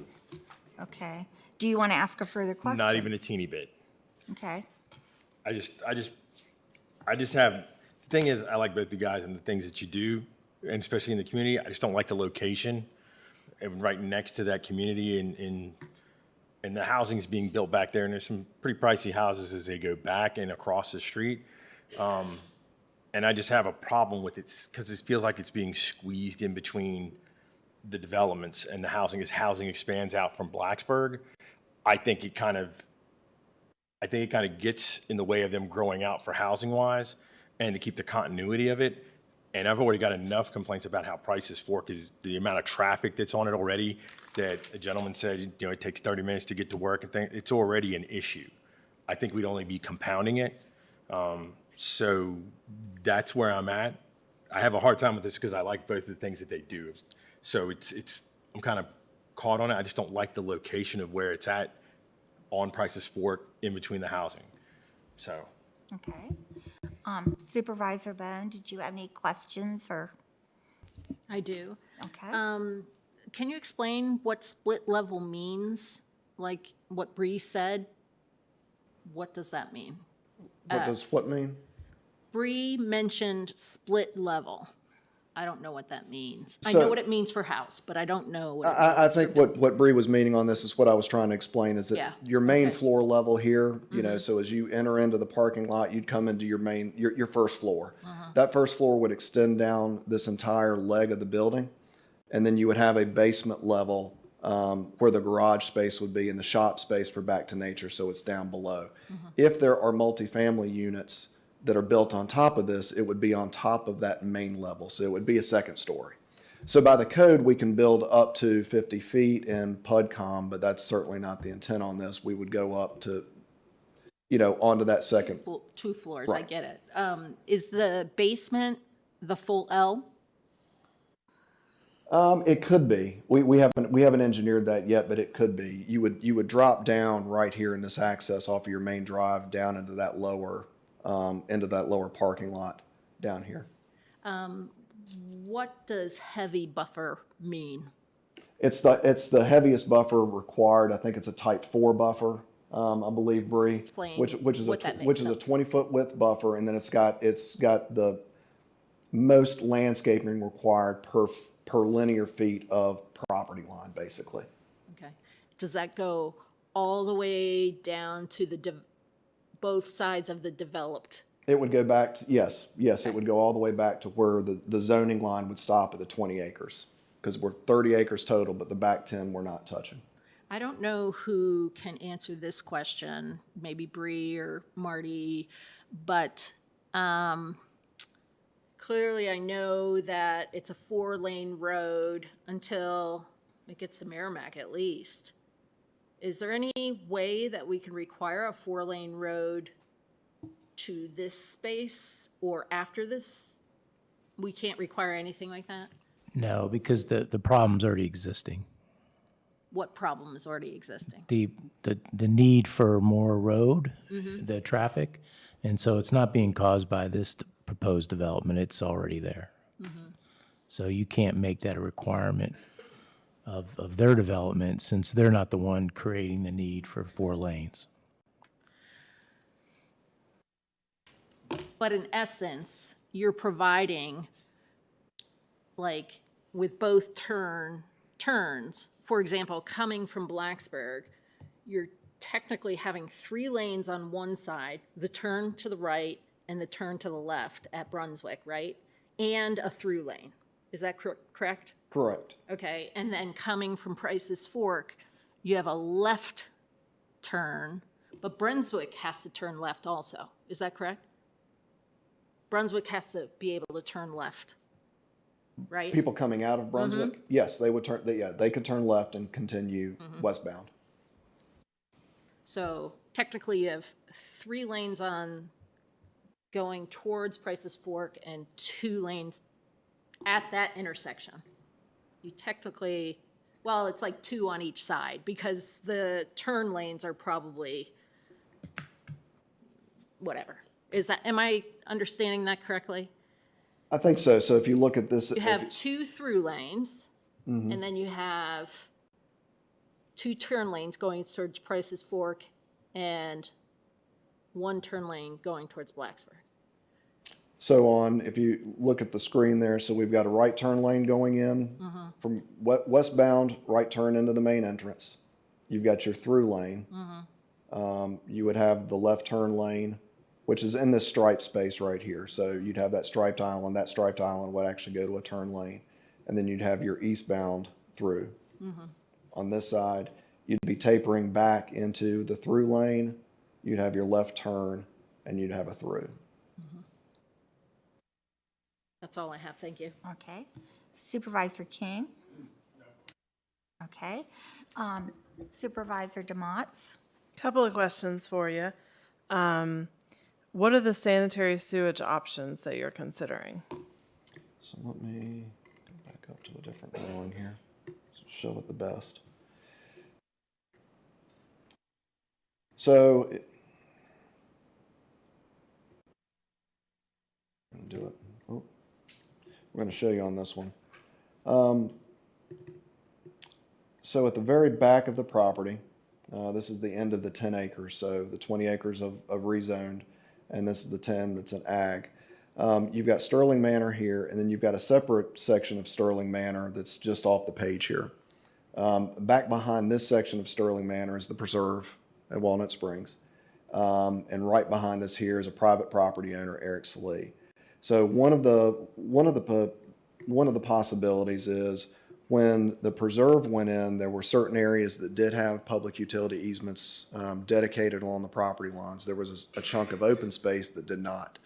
Okay. Do you want to ask a further question? not even a teeny bit. Okay. I just have, the thing is, I like both you guys and the things that you do, and especially in the community. I just don't like the location and right next to that community, and the housing's being built back there, and there's some pretty pricey houses as they go back and across the street. And I just have a problem with it because it feels like it's being squeezed in between the developments and the housing. As housing expands out from Blacksburg, I think it kind of gets in the way of them growing out for housing wise and to keep the continuity of it. And I've already got enough complaints about how Prices Fork is, the amount of traffic that's on it already, that a gentleman said, you know, it takes 30 minutes to get to work and things. It's already an issue. I think we'd only be compounding it. So that's where I'm at. I have a hard time with this because I like both of the things that they do. So I'm kind of caught on it. I just don't like the location of where it's at on Prices Fork in between the housing. So. Okay. Supervisor Bone, did you have any questions or? I do. Okay. Can you explain what split level means? Like what Bree said? What does that mean? What does what mean? Bree mentioned split level. I don't know what that means. I So- know what it means for house, but I don't know what it I think what Bree was meaning on this is what I was trying to explain is that Yeah. your main Okay. floor level here, you know, so as you enter into the parking lot, you'd come into your first floor. That first floor would extend down this entire leg of the building, and then you would have a basement level where the garage space would be and the shop space for Back to Nature, so it's down below. If there are multifamily units that are built on top of this, it would be on top of that main level, so it would be a second story. So by the code, we can build up to 50 feet in PUDCOM, but that's certainly not the intent on this. We would go up to, you know, onto that second. 2 floors, I Right. get it. Is the basement the full L? It could be. We haven't engineered that yet, but it could be. You would drop down right here in this access off of your main drive down into that lower parking lot down here. What does heavy buffer mean? It's the heaviest buffer required. I think it's a type 4 buffer, I believe, Bree. Explain Which is what that which makes is a 20-foot width buffer, and then it's got the most landscaping required per linear feet of property line, basically. Okay. Does that go all the way down to the both sides of the developed? It would go back to, yes, it would go all the way back to where the zoning line would stop at the 20 acres. Because we're 30 acres total, but the back 10 we're not touching. I don't know who can answer this question, maybe Bree or Marty, but clearly I know that it's a 4-lane road until it gets to Merrimack at least. Is there any way that we can require a 4-lane road to this space or after this? We can't require anything like that? No, because the problem's already existing. What problem is already existing? The need for more road, the traffic, and so it's not being caused by this proposed development, it's already there. So you can't make that a requirement of their development since they're not the one creating the need for 4 lanes. But in essence, you're providing, like, with both turns, for example, coming from Blacksburg, you're technically having 3 lanes on one side, the turn to the right and the turn to the left at Brunswick, right? And a through lane. Is that correct? Correct. Okay, and then coming from Price's Fork, you have a left turn, but Brunswick has to turn left also. Is that correct? Brunswick has to be able to turn left, right? People coming out of Brunswick, yes, they would turn. They could turn left and continue westbound. So technically you have 3 lanes on going towards Price's Fork and 2 lanes at that intersection. You technically, well, it's like 2 on each side because the turn lanes are probably whatever. Am I understanding that correctly? I think so. So if you look at this, You have 2 through lanes, and then you have 2 turn lanes going towards Price's Fork and 1 turn lane going towards Blacksburg. so if you look at the screen there, so we've got a right turn lane going in from westbound, right turn into the main entrance. You've got your through lane. You would have the left turn lane, which is in this striped space right here. So you'd have that striped island. That striped island would actually go to a turn lane. And then you'd have your eastbound through. On this side, you'd be tapering back into the through lane. You'd have your left turn, and you'd have a through. That's all I have. Thank you. Okay. Supervisor King? Okay. Supervisor DeMotts? Couple of questions for you. What are the sanitary sewage options that you're considering? So let me go back up to a different drawing here. So show it the best. So, do it. Oh, we're going to show you on this one. So at the very back of the property, this is the end of the 10 acres. So the 20 acres of rezoned, and this is the 10 that's an ag. You've got Sterling Manor here, and then you've got a separate section of Sterling Manor that's just off the page here. Back behind this section of Sterling Manor is the preserve at Walnut Springs. And right behind us here is a private property owner, Eric Salee. So one of the possibilities is when the preserve went in, there were certain areas that did have public utility easements dedicated along the property lines. There was a chunk of open space that did not.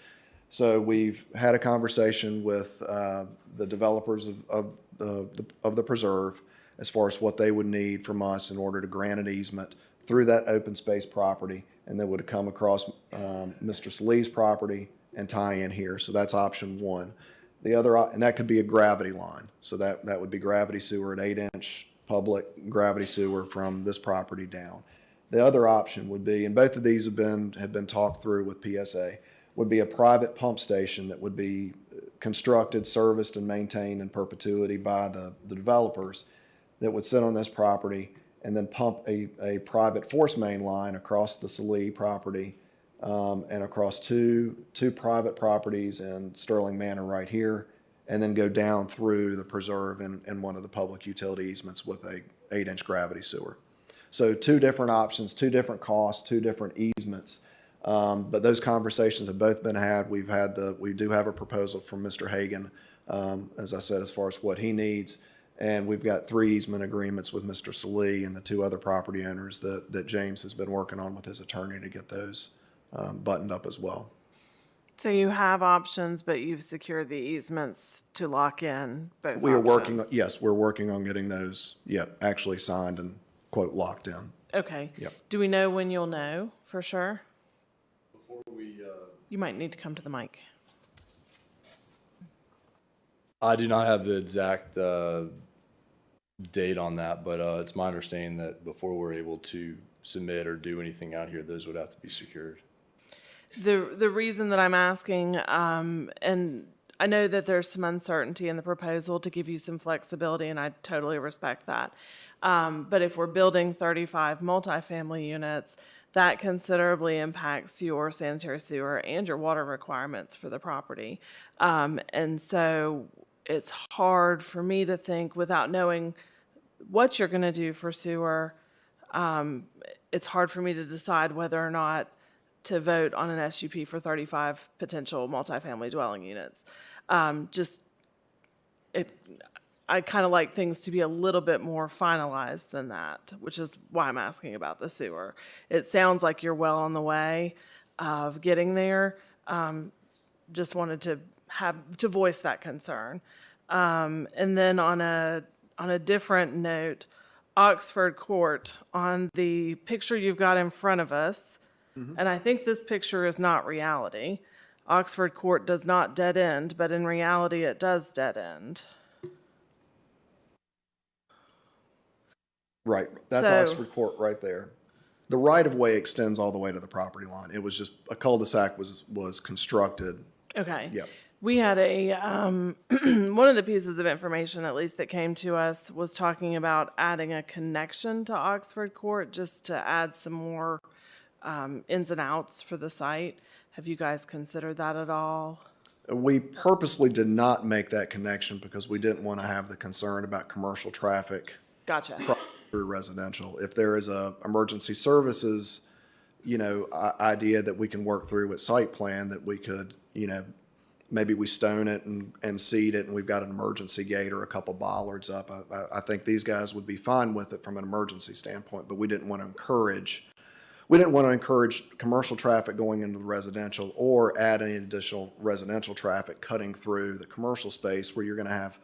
So we've had a conversation with the developers of the preserve as far as what they would need from us in order to grant an easement through that open space property, and then would come across Mr. Salee's property and tie in here. So that's option one. The other, and that could be a gravity line. So that would be gravity sewer, an 8-inch public gravity sewer from this property down. The other option would be, and both of these have been talked through with PSA, would be a private pump station that would be constructed, serviced, and maintained in perpetuity by the developers that would sit on this property and then pump a private force main line across the Salee property and across two private properties in Sterling Manor right here, and then go down through the preserve in one of the public utility easements with a 8-inch gravity sewer. So two different options, two different costs, two different easements. But those conversations have both been had. We do have a proposal from Mr. Hagan, as I said, as far as what he needs. And we've got 3 easement agreements with Mr. Salee and the 2 other property owners that James has been working on with his attorney to get those buttoned up as well. So you have options, but you've secured the easements to lock in both We are working, options. yes, we're working on getting those, actually signed and, quote, locked in. Okay. Yep. Do we know when you'll know for sure? You might need to come to the mic. I do not have the exact date on that, but it's my understanding that before we're able to submit or do anything out here, those would have to be secured. The reason that I'm asking, and I know that there's some uncertainty in the proposal to give you some flexibility, and I totally respect that. But if we're building 35 multifamily units, that considerably impacts your sanitary sewer and your water requirements for the property. And so it's hard for me to think, without knowing what you're going to do for sewer, it's hard for me to decide whether or not to vote on an SUP for 35 potential multifamily dwelling units. I kind of like things to be a little bit more finalized than that, which is why I'm asking about the sewer. It sounds like you're well on the way of getting there. Just wanted to voice that concern. And then on a different note, Oxford Court, on the picture you've got in front of us, and I think this picture is not reality. Oxford Court does not dead end, but in reality it does dead end. Right, that's So- Oxford Court right there. The right-of-way extends all the way to the property line. It was just, a cul-de-sac was constructed. Okay. Yep. We had one of the pieces of information, at least that came to us, was talking about adding a connection to Oxford Court just to add some more ins and outs for the site. Have you guys considered that at all? We purposely did not make that connection because we didn't want to have the concern about commercial traffic Gotcha. through residential. If there is a emergency services, idea that we can work through with site plan, that we could, maybe we stone it and seed it, and we've got an emergency gate or a couple bollards up. I think these guys would be fine with it from an emergency standpoint, but we didn't want to encourage commercial traffic going into the residential or add any additional residential traffic cutting through the commercial space where you're going to have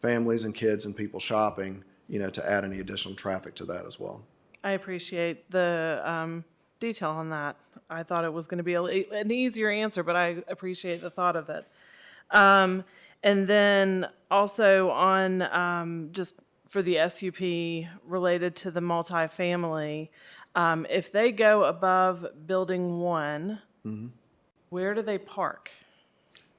families and kids and people shopping, to add any additional traffic to that as well. I appreciate the detail on that. I thought it was going to be an easier answer, but I appreciate the thought of it. And then also on just for the SUP related to the multifamily, if they go above building 1, where do they park?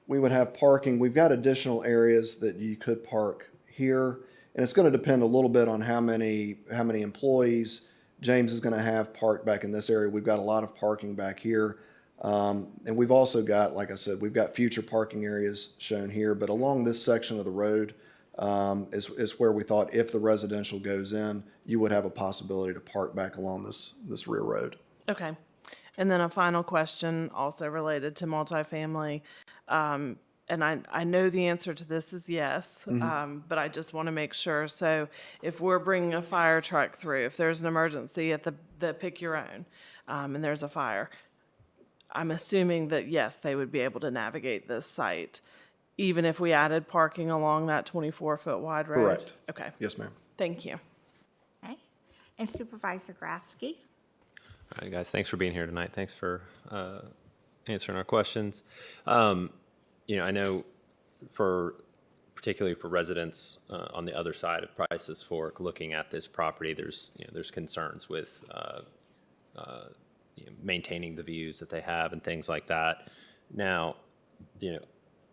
We would have parking. We've got additional areas that you could park here, and it's going to depend a little bit on how many employees James is going to have parked back in this area. We've got a lot of parking back here. And we've also got, like I said, we've got future parking areas shown here, but along this section of the road is where we thought if the residential goes in, you would have a possibility to park back along this rear road. Okay. And then a final question also related to multifamily. And I know the answer to this is yes, but I just want to make sure. So if we're bringing a fire truck through, if there's an emergency at the pick your own, and there's a fire, I'm assuming that, yes, they would be able to navigate this site, even if we added parking along that 24-foot wide road? Correct. Okay. Yes, ma'am. Thank you. Okay. And Supervisor Grafsky? All right, guys, thanks for being here tonight. Thanks for answering our questions. I know particularly for residents on the other side of Price's Fork, looking at this property, there's concerns with maintaining the views that they have and things like that. Now,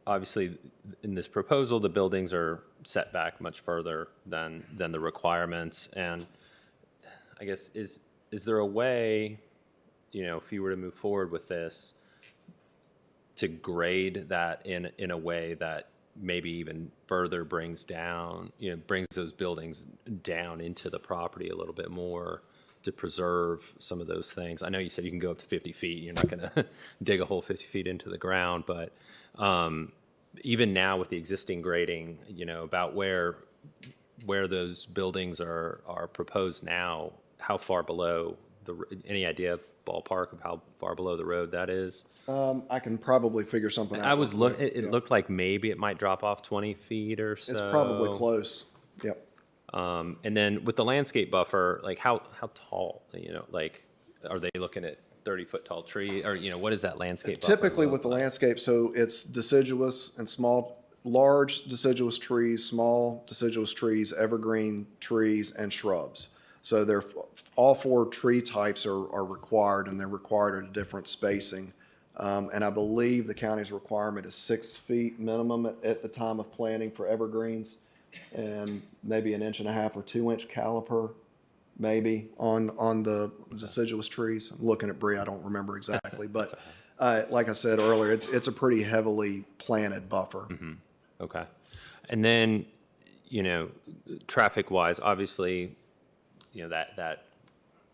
obviously in this proposal, the buildings are set back much further than the requirements. And I guess, is there a way, if you were to move forward with this, to grade that in a way that maybe even further brings those buildings down into the property a little bit more to preserve some of those things? I know you said you can go up to 50 feet. You're not going to dig a hole 50 feet into the ground, but even now with the existing grading, about where those buildings are proposed now, how far below any idea ballpark of how far below the road that is? I can probably figure something out. It looked like maybe it might drop off 20 feet or so. It's probably close. Yep. And then with the landscape buffer, like how tall, are they looking at 30-foot tall tree, or, what is that landscape buffer Typically look with the like? landscape, so it's deciduous and large deciduous trees, small deciduous trees, evergreen trees, and shrubs. So all 4 tree types are required, and they're required at a different spacing. And I believe the county's requirement is 6 feet minimum at the time of planting for evergreens, and maybe 1.5 or 2 inch caliper, maybe on the deciduous trees. I'm looking at Bree, I don't remember exactly, but like I said earlier, it's a pretty heavily planted buffer. Mm-hmm. Okay. And then, traffic-wise, obviously, that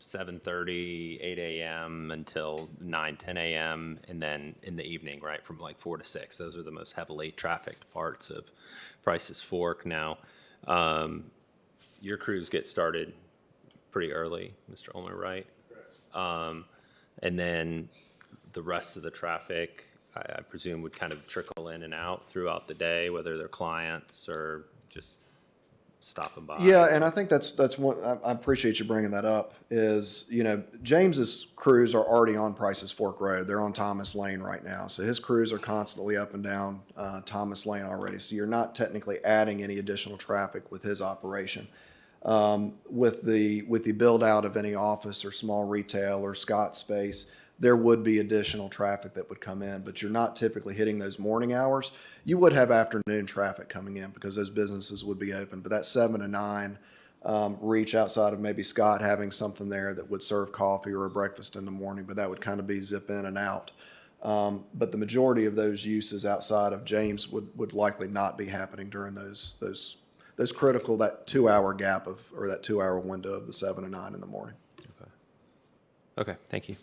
7:30, 8 a.m. until 9, 10 a.m. and then in the evening, right, from like 4 to 6. Those are the most heavily trafficked parts of Price's Fork. Now, your crews get started pretty early, Mr. Ulmer, right? Correct. And then the rest of the traffic, I presume, would kind of trickle in and out throughout the day, whether they're clients or just stopping by. Yeah, and I think that's one, I appreciate you bringing that up, is, James's crews are already on Price's Fork Road. They're on Thomas Lane right now. So his crews are constantly up and down Thomas Lane already. So you're not technically adding any additional traffic with his operation. With the build out of any office or small retail or Scott space, there would be additional traffic that would come in, but you're not typically hitting those morning hours. You would have afternoon traffic coming in because those businesses would be open, but that 7 to 9 reach outside of maybe Scott having something there that would serve coffee or a breakfast in the morning, but that would kind of be zip in and out. But the majority of those uses outside of James would likely not be happening during those critical, that 2-hour gap or that 2-hour window of the 7 to 9 in the morning. Okay, thank you.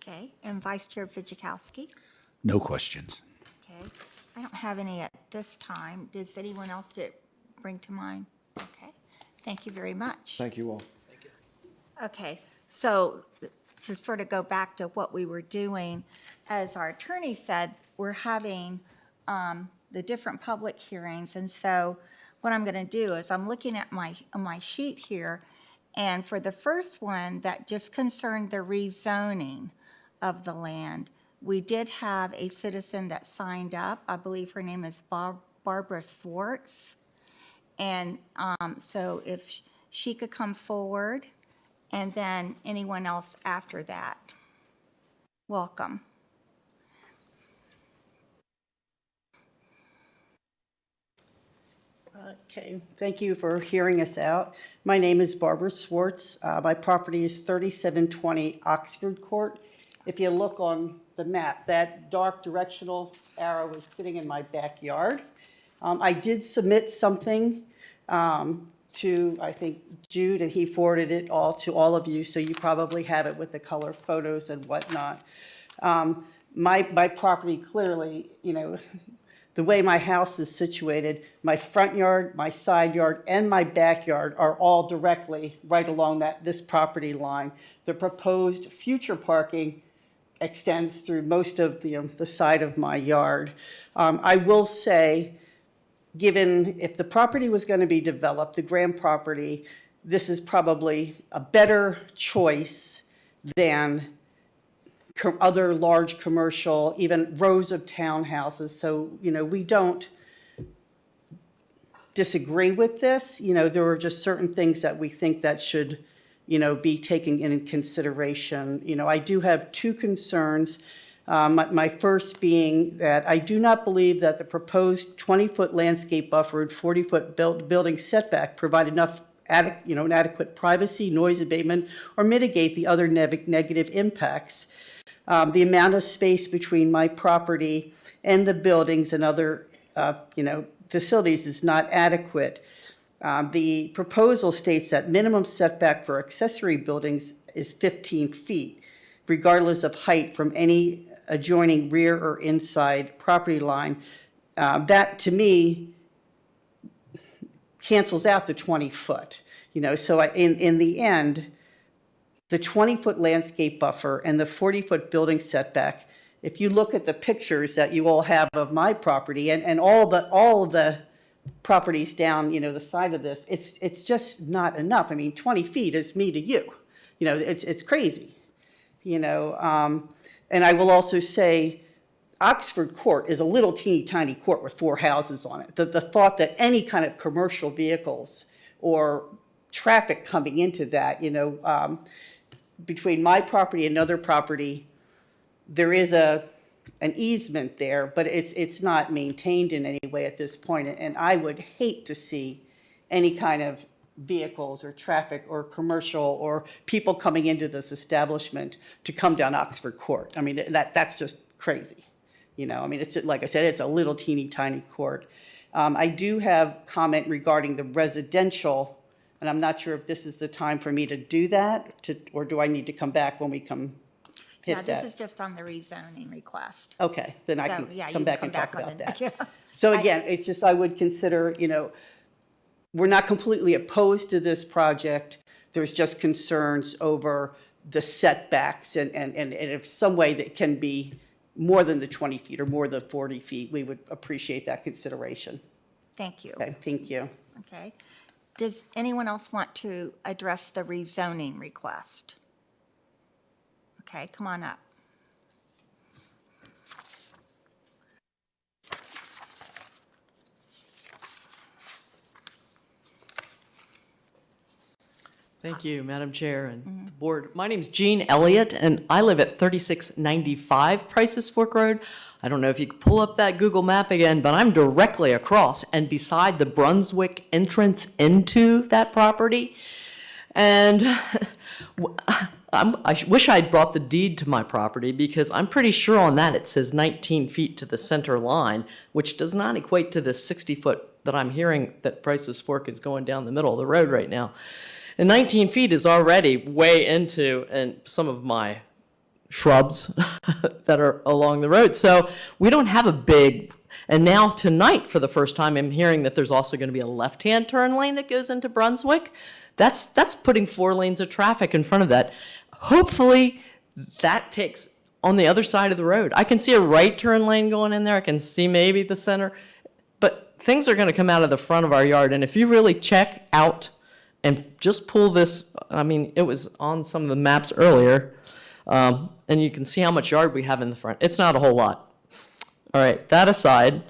Okay, and Vice Chair Fitchikowski? No questions. Okay, I don't have any at this time. Does anyone else bring to mind? Okay, thank you very much. Thank you all. Okay, so to sort of go back to what we were doing, as our attorney said, we're having the different public hearings, and so what I'm going to do is I'm looking at my sheet here, and for the first one that just concerned the rezoning of the land, we did have a citizen that signed up. I believe her name is Barbara Swartz, and so if she could come forward, and then anyone else after that. Welcome. Okay, thank you for hearing us out. My name is Barbara Swartz. My property is 3720 Oxford Court. If you look on the map, that dark directional arrow is sitting in my backyard. I did submit something to, I think, Jude, and he forwarded it all to all of you, so you probably have it with the color photos and whatnot. My property clearly, the way my house is situated, my front yard, my side yard, and my backyard are all directly right along this property line. The proposed future parking extends through most of the side of my yard. I will say, given if the property was going to be developed, the Graham property, this is probably a better choice than other large commercial, even rows of townhouses. So, we don't disagree with this. There are just certain things that we think that should, be taken into consideration. I do have two concerns. My first being that I do not believe that the proposed 20-foot landscape buffer and 40-foot building setback provide enough adequate privacy, noise abatement, or mitigate the other negative impacts. The amount of space between my property and the buildings and other, facilities is not adequate. The proposal states that minimum setback for accessory buildings is 15 feet, regardless of height from any adjoining rear or inside property line. That, to me, cancels out the 20-foot. So in the end, the 20-foot landscape buffer and the 40-foot building setback, if you look at the pictures that you all have of my property and all of the properties down, the side of this, it's just not enough. 20 feet is me to you. It's crazy. And I will also say Oxford Court is a little teeny tiny court with 4 houses on it. The thought that any kind of commercial vehicles or traffic coming into that, between my property and another property, there is an easement there, but it's not maintained in any way at this point. And I would hate to see any kind of vehicles or traffic or commercial or people coming into this establishment to come down Oxford Court. That's just crazy. It's, like I said, it's a little teeny tiny court. I do have comment regarding the residential, and I'm not sure if this is the time for me to do that, or do I need to come back when we hit that? This is just on the rezoning request. Okay, then I So, can yeah, you come can back come and talk back on about it. that. So again, it's just, I would consider, we're not completely opposed to this project. There's just concerns over the setbacks and if some way that can be more than the 20 feet or more than 40 feet, we would appreciate that consideration. Thank you. Okay, thank you. Okay. Does anyone else want to address the rezoning request? Okay, come on up. Thank you, Madam Chair and the board. My name's Jean Elliott, and I live at 3695 Prices Fork Road. I don't know if you could pull up that Google map again, but I'm directly across and beside the Brunswick entrance into that property. And wish I'd brought the deed to my property, because I'm pretty sure on that it says 19 feet to the center line, which does not equate to the 60-foot that I'm hearing that Price's Fork is going down the middle of the road right now. And 19 feet is already way into and some of my shrubs that are along the road. So we don't have a big, and now tonight for the first time I'm hearing that there's also going to be a left-hand turn lane that goes into Brunswick. That's putting 4 lanes of traffic in front of that. Hopefully that takes on the other side of the road. I can see a right turn lane going in there. I can see maybe the center, but things are going to come out of the front of our yard. And if you really check out and just pull this, I mean, it was on some of the maps earlier, and you can see how much yard we have in the front. It's not a whole lot. All right, that aside,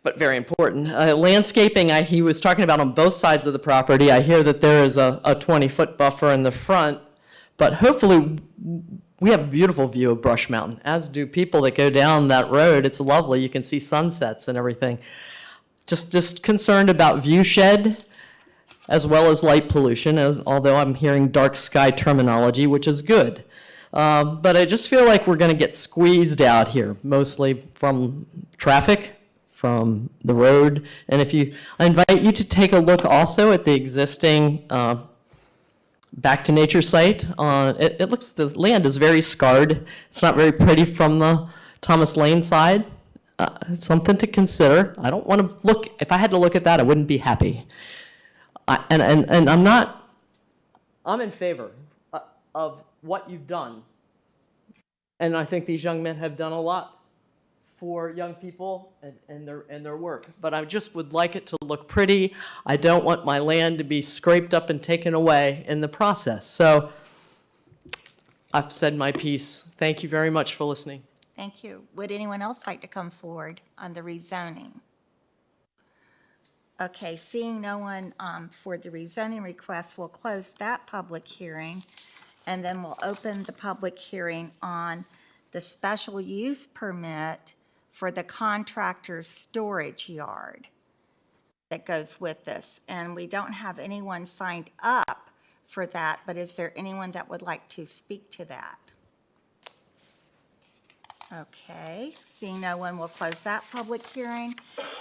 but very important. Landscaping, he was talking about on both sides of the property. I hear that there is a 20-foot buffer in the front, but hopefully we have a beautiful view of Brush Mountain, as do people that go down that road. It's lovely. You can see sunsets and everything. Just concerned about view shed as well as light pollution, although I'm hearing dark sky terminology, which is good. But I just feel like we're going to get squeezed out here, mostly from traffic, from the road. And I invite you to take a look also at the existing Back to Nature site. It looks, the land is very scarred. It's not very pretty from the Thomas Lane side. It's something to consider. I don't want to look, if I had to look at that, I wouldn't be happy. And I'm in favor of what you've done. And I think these young men have done a lot for young people and their work. But I just would like it to look pretty. I don't want my land to be scraped up and taken away in the process. So I've said my piece. Thank you very much for listening. Thank you. Would anyone else like to come forward on the rezoning? Okay, seeing no one for the rezoning request, we'll close that public hearing, and then we'll open the public hearing on the special use permit for the contractor's storage yard that goes with this. And we don't have anyone signed up for that, but is there anyone that would like to speak to that? Okay, seeing no one, we'll close that public hearing,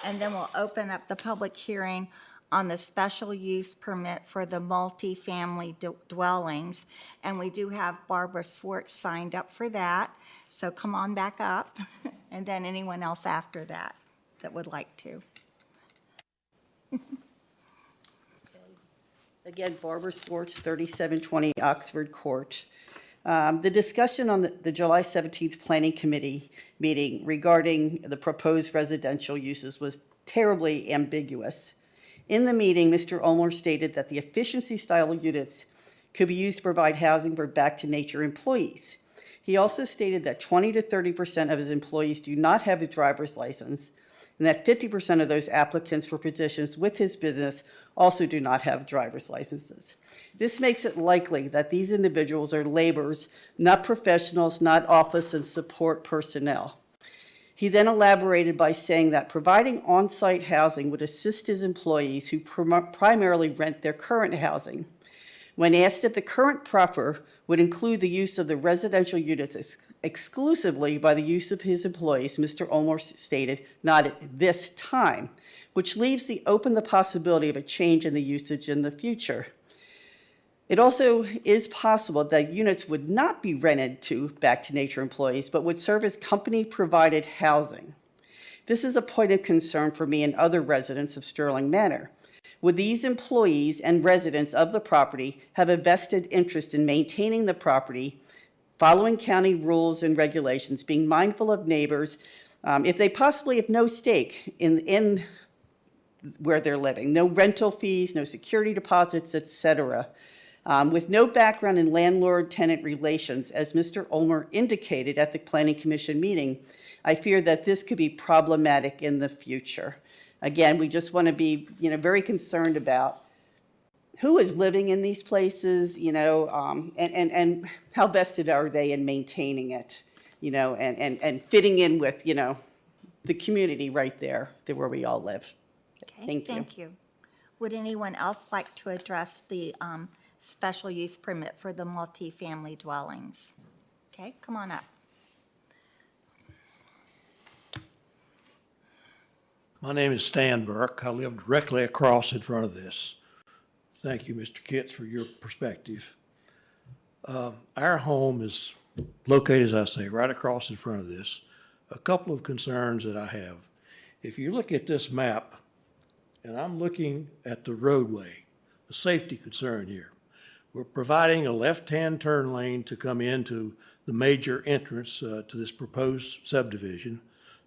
and then we'll open up the public hearing on the special use permit for the multifamily dwellings. And we do have Barbara Swartz signed up for that, so come on back up, and then anyone else after that would like to. Again, Barbara Swartz, 3720 Oxford Court. The discussion on the July 17th Planning Committee meeting regarding the proposed residential uses was terribly ambiguous. In the meeting, Mr. Ulmer stated that the efficiency-style units could be used to provide housing for Back to Nature employees. He also stated that 20 to 30% of his employees do not have a driver's license, and that 50% of those applicants for positions with his business also do not have driver's licenses. This makes it likely that these individuals are laborers, not professionals, not office and support personnel. He then elaborated by saying that providing on-site housing would assist his employees who primarily rent their current housing. When asked if the current proffer would include the use of the residential units exclusively by the use of his employees, Mr. Ulmer stated, not at this time, which leaves open the possibility of a change in the usage in the future. It also is possible that units would not be rented to Back to Nature employees, but would serve as company-provided housing. This is a point of concern for me and other residents of Sterling Manor. Would these employees and residents of the property have a vested interest in maintaining the property, following county rules and regulations, being mindful of neighbors, if they possibly have no stake in where they're living, no rental fees, no security deposits, etc., with no background in landlord-tenant relations, as Mr. Ulmer indicated at the Planning Commission meeting, I fear that this could be problematic in the future. Again, we just want to be, very concerned about who is living in these places, and how vested are they in maintaining it, and fitting in with, the community right there where we all live. Okay, thank you. Would anyone else like to address the special use permit for the multifamily dwellings. Okay, come on up. My name is Stan Burke. I live directly across in front of this. Thank you, Mr. Kitts, for your perspective. Our home is located, as I say, right across in front of this. A couple of concerns that I have. If you look at this map, and I'm looking at the roadway, a safety concern here. We're providing a left-hand turn lane to come into the major entrance to this proposed subdivision,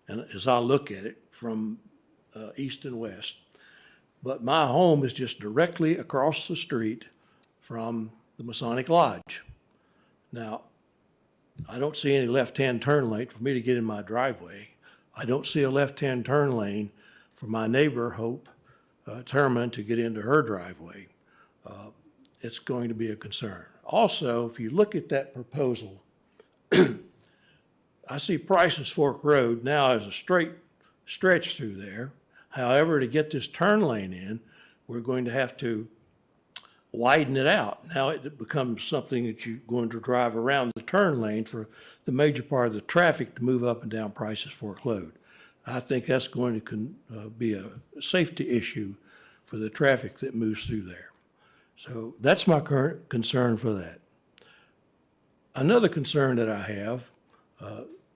and as I look at it from east and west. But my home is just directly across the street from the Masonic Lodge. Now, I don't see any left-hand turn lane for me to get in my driveway. I don't see a left-hand turn lane for my neighbor, Hope Terman, to get into her driveway. It's going to be a concern. Also, if you look at that proposal, I see Price's Fork Road now as a straight stretch through there. However, to get this turn lane in, we're going to have to widen it out. Now it becomes something that you're going to drive around the turn lane for the major part of the traffic to move up and down Price's Fork Road. I think that's going to be a safety issue for the traffic that moves through there. So that's my current concern for that. Another concern that I have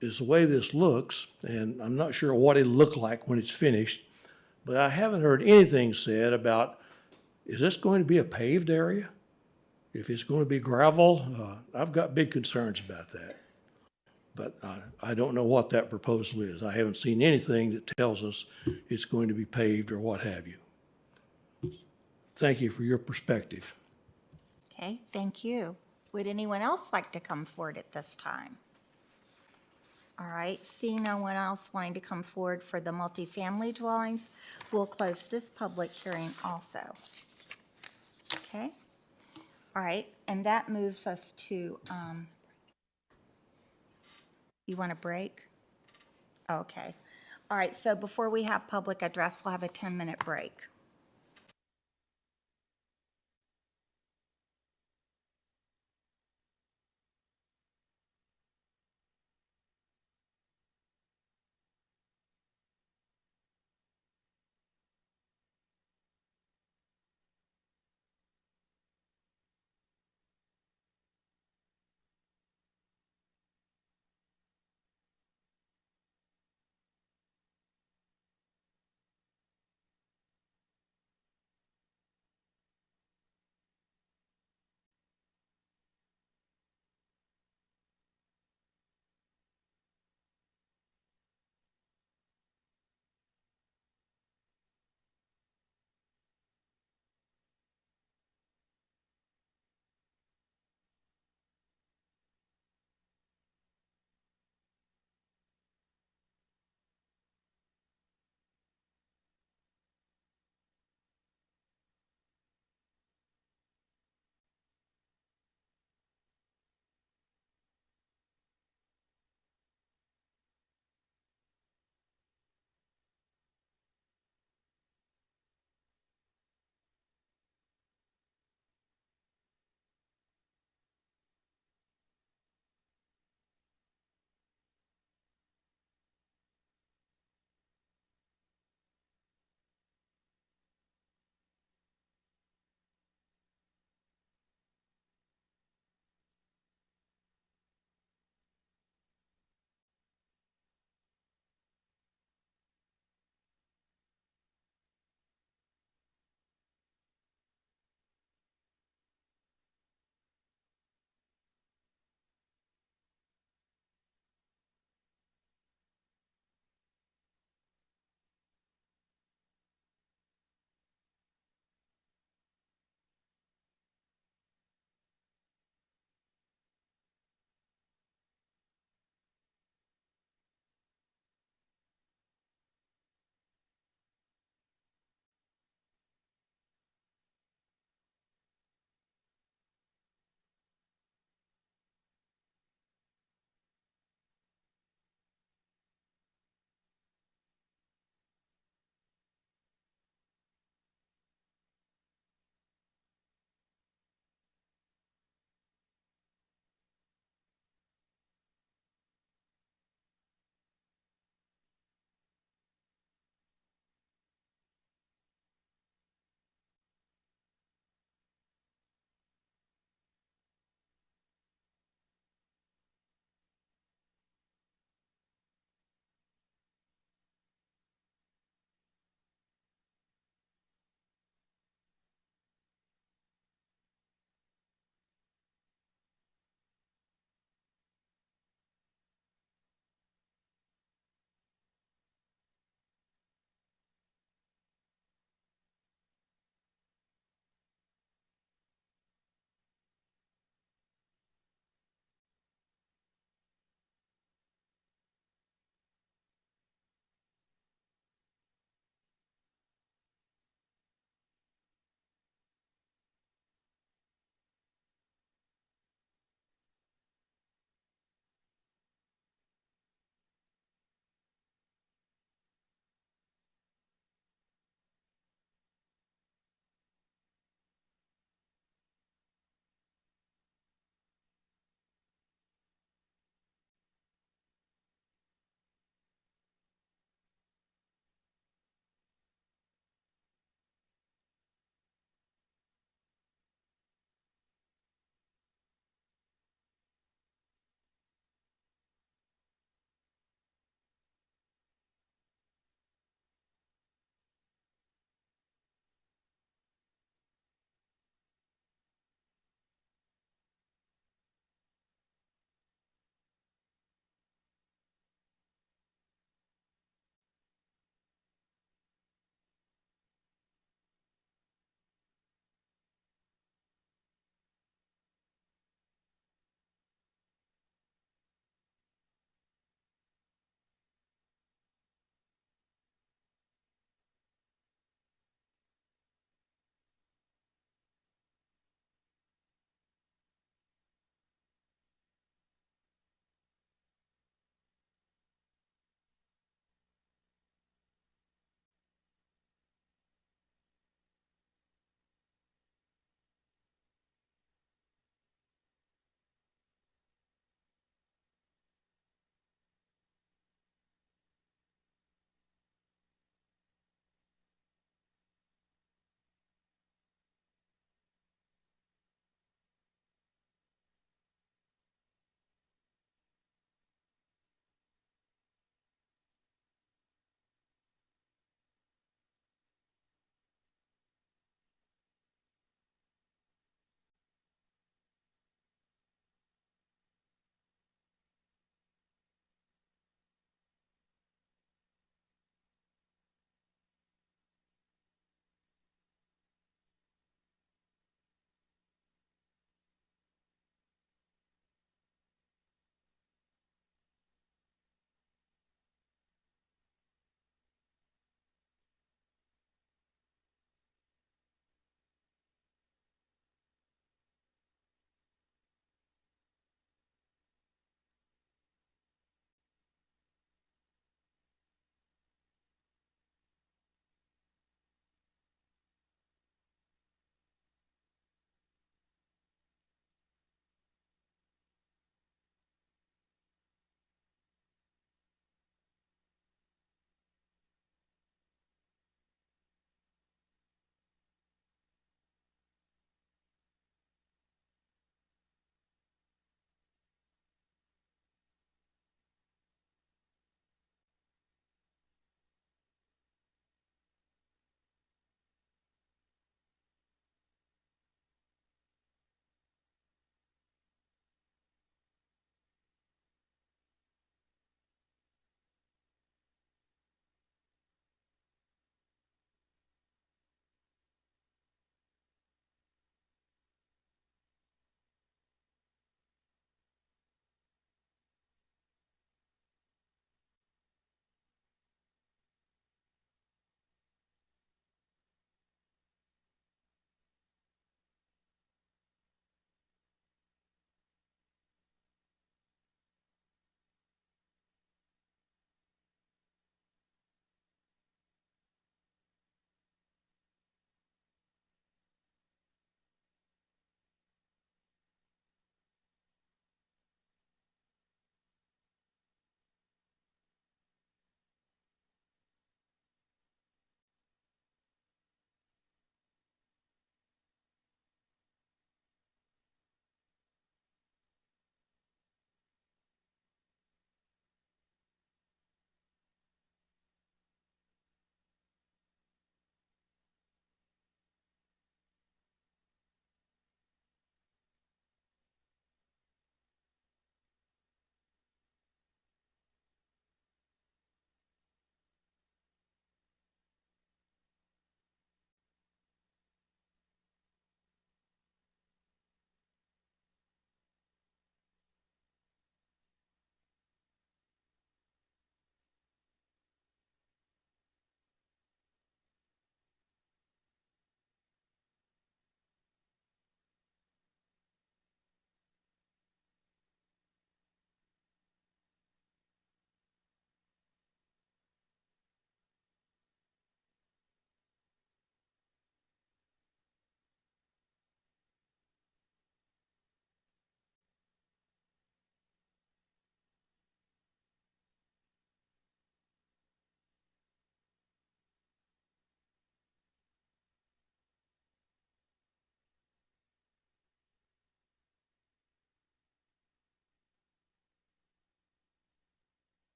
is the way this looks, and I'm not sure what it'll look like when it's finished, but I haven't heard anything said about, is this going to be a paved area? If it's going to be gravel, I've got big concerns about that. But I don't know what that proposal is. I haven't seen anything that tells us it's going to be paved or what have you. Thank you for your perspective. Okay, thank you. Would anyone else like to come forward at this time? All right, seeing no one else wanting to come forward for the multifamily dwellings, we'll close this public hearing also. Okay? All right, and that moves us to, you want a break? Okay. All right, so before we have public address, we'll have a 10-minute break.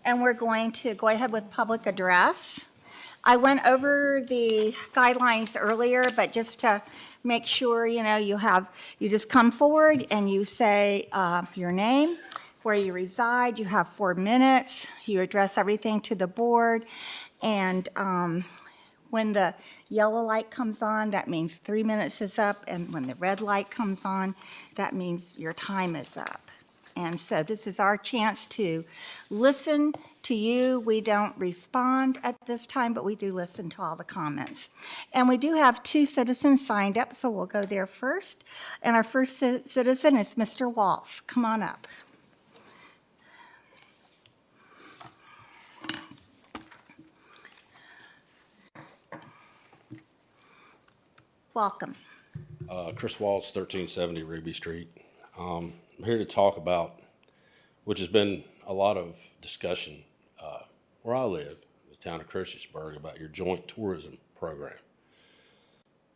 And we're going to go ahead with public address. I went over the guidelines earlier, but just to make sure, you know, you just come forward and you say your name, where you reside, you have 4 minutes, you address everything to the board, and when the yellow light comes on, that means 3 minutes is up, and when the red light comes on, that means your time is up. And so this is our chance to listen to you. We don't respond at this time, but we do listen to all the comments. And we do have 2 citizens signed up, so we'll go there first. And our first citizen is Mr. Waltz. Come on up. Welcome. Chris Waltz, 1370 Ruby Street. I'm here to talk about, which has been a lot of discussion where I live, the town of Christiansburg, about your joint tourism program.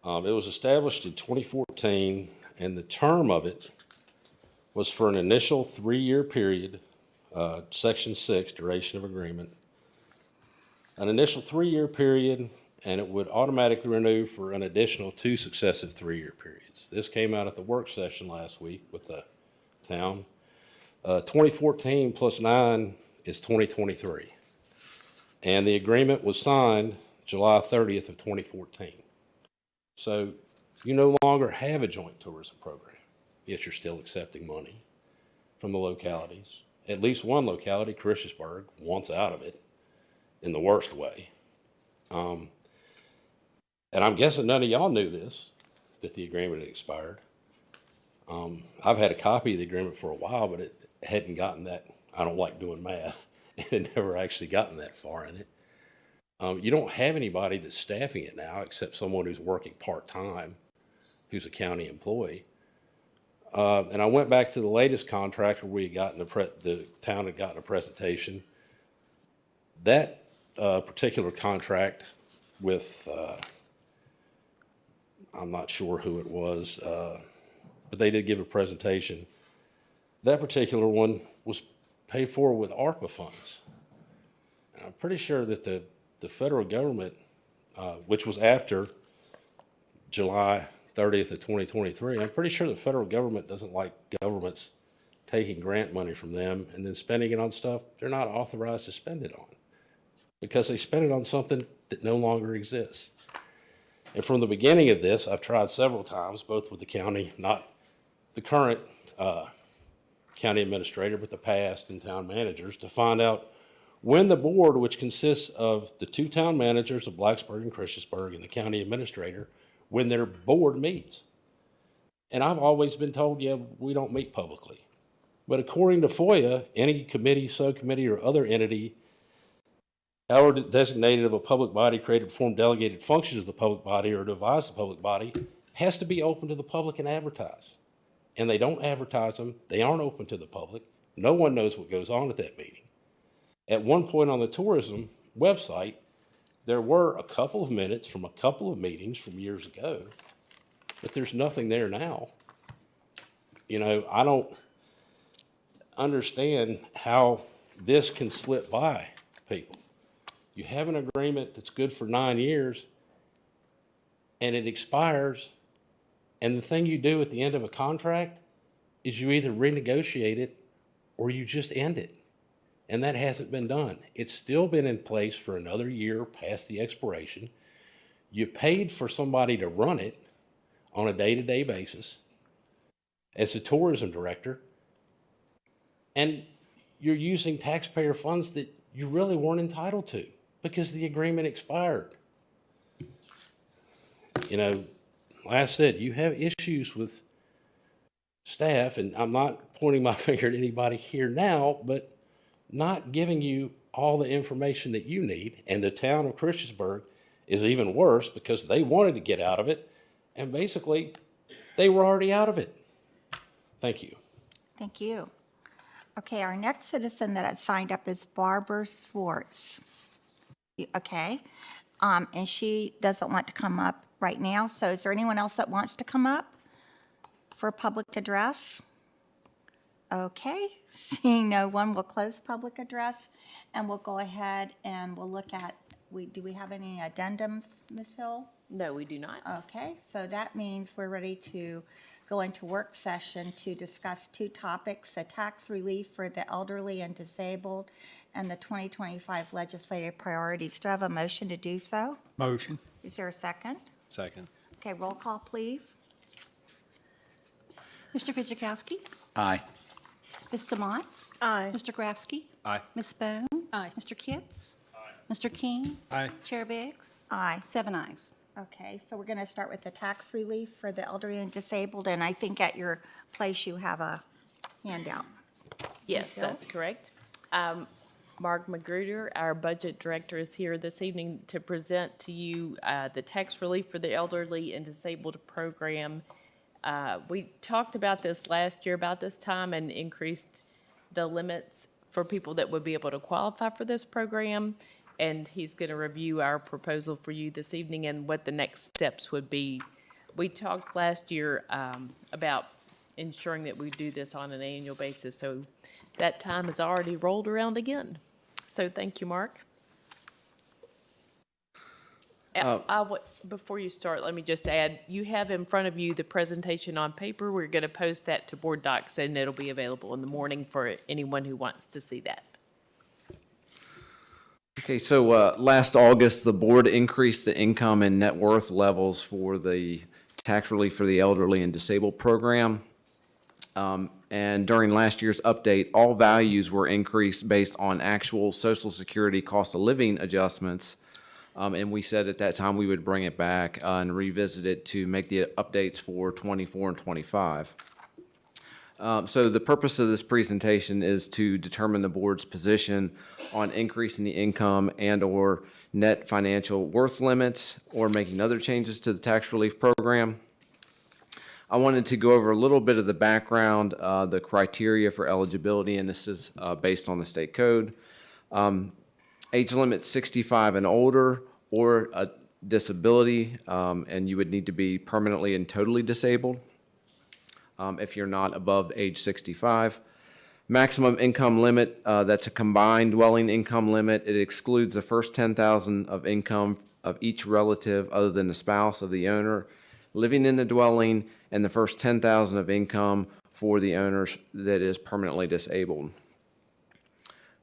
It was established in 2014, and the term of it was for an initial 3-year period, Section 6, duration of agreement, an initial 3-year period, and it would automatically renew for an additional 2 successive 3-year periods. This came out at the work session last week with the town. 2014 plus 9 is 2023. And the agreement was signed July 30th of 2014. So you no longer have a joint tourism program, yet you're still accepting money from the localities. At least one locality, Christiansburg, wants out of it in the worst way. And I'm guessing none of y'all knew this, that the agreement had expired. I've had a copy of the agreement for a while, but it hadn't gotten that. I don't like doing math, and it never actually gotten that far in it. You don't have anybody that's staffing it now except someone who's working part-time, who's a county employee. And I went back to the latest contract where we had gotten the town had gotten a presentation. That particular contract with, I'm not sure who it was, but they did give a presentation. That particular one was paid for with ARPA funds. And I'm pretty sure that the federal government, which was after July 30th of 2023, I'm pretty sure the federal government doesn't like governments taking grant money from them and then spending it on stuff they're not authorized to spend it on, because they spend it on something that no longer exists. And from the beginning of this, I've tried several times, both with the county, not the current county administrator, but the past and town managers, to find out when the board, which consists of the 2 town managers of Blacksburg and Christiansburg and the county administrator, when their board meets. And I've always been told, yeah, we don't meet publicly. But according to FOIA, any committee, subcommittee, or other entity, however designated of a public body created to perform delegated functions of the public body or to advise the public body, has to be open to the public and advertised. And they don't advertise them. They aren't open to the public. No one knows what goes on at that meeting. At one point on the tourism website, there were a couple of minutes from a couple of meetings from years ago, but there's nothing there now. You know, I don't understand how this can slip by people. You have an agreement that's good for 9 years, and it expires, and the thing you do at the end of a contract is you either renegotiate it or you just end it. And that hasn't been done. It's still been in place for another year past the expiration. You paid for somebody to run it on a day-to-day basis as the tourism director, and you're using taxpayer funds that you really weren't entitled to because the agreement expired. You know, like I said, you have issues with staff, and I'm not pointing my finger at anybody here now, but not giving you all the information that you need. And the town of Christiansburg is even worse because they wanted to get out of it, and basically they were already out of it. Thank you. Thank you. Okay, our next citizen that had signed up is Barbara Swartz. Okay, and she doesn't want to come up right now. So is there anyone else that wants to come up for a public address? Okay, seeing no one, we'll close public address, and we'll go ahead and we'll look at, do we have any addendums, Ms. Hill? No, we do not. Okay, so that means we're ready to go into work session to discuss two topics, the tax relief for the elderly and disabled and the 2025 legislative priorities. Do I have a motion to do so? Motion. Is there a second? Second. Okay, roll call, please. Mr. Fitchukowski? Aye. Ms. Demotz? Aye. Mr. Grafsky? Aye. Ms. Bone? Aye. Mr. Kitts? Aye. Mr. King? Aye. Chair Biggs? Aye. 7 ayes. Okay, so we're going to start with the tax relief for the elderly and disabled, and I think at your place you have a handout. Yes, Hill? that's correct. Mark Magruder, our budget director, is here this evening to present to you the tax relief for the elderly and disabled program. We talked about this last year about this time and increased the limits for people that would be able to qualify for this program. And he's going to review our proposal for you this evening and what the next steps would be. We talked last year about ensuring that we do this on an annual basis. So that time has already rolled around again. So thank you, Mark. Before you start, let me just add, you have in front of you the presentation on paper. We're going to post that to Board Docs, and it'll be available in the morning for anyone who wants to see that. Okay, so last August, the board increased the income and net worth levels for the tax relief for the elderly and disabled program. And during last year's update, all values were increased based on actual Social Security cost of living adjustments. And we said at that time we would bring it back and revisit it to make the updates for 24 and 25. So the purpose of this presentation is to determine the board's position on increasing the income and/or net financial worth limits or making other changes to the tax relief program. I wanted to go over a little bit of the background, the criteria for eligibility, and this is based on the state code. Age limit 65 and older or a disability, and you would need to be permanently and totally disabled if you're not above age 65. Maximum income limit, that's a combined dwelling income limit. It excludes the first $10,000 of income of each relative other than the spouse of the owner living in the dwelling, and the first $10,000 of income for the owners that is permanently disabled.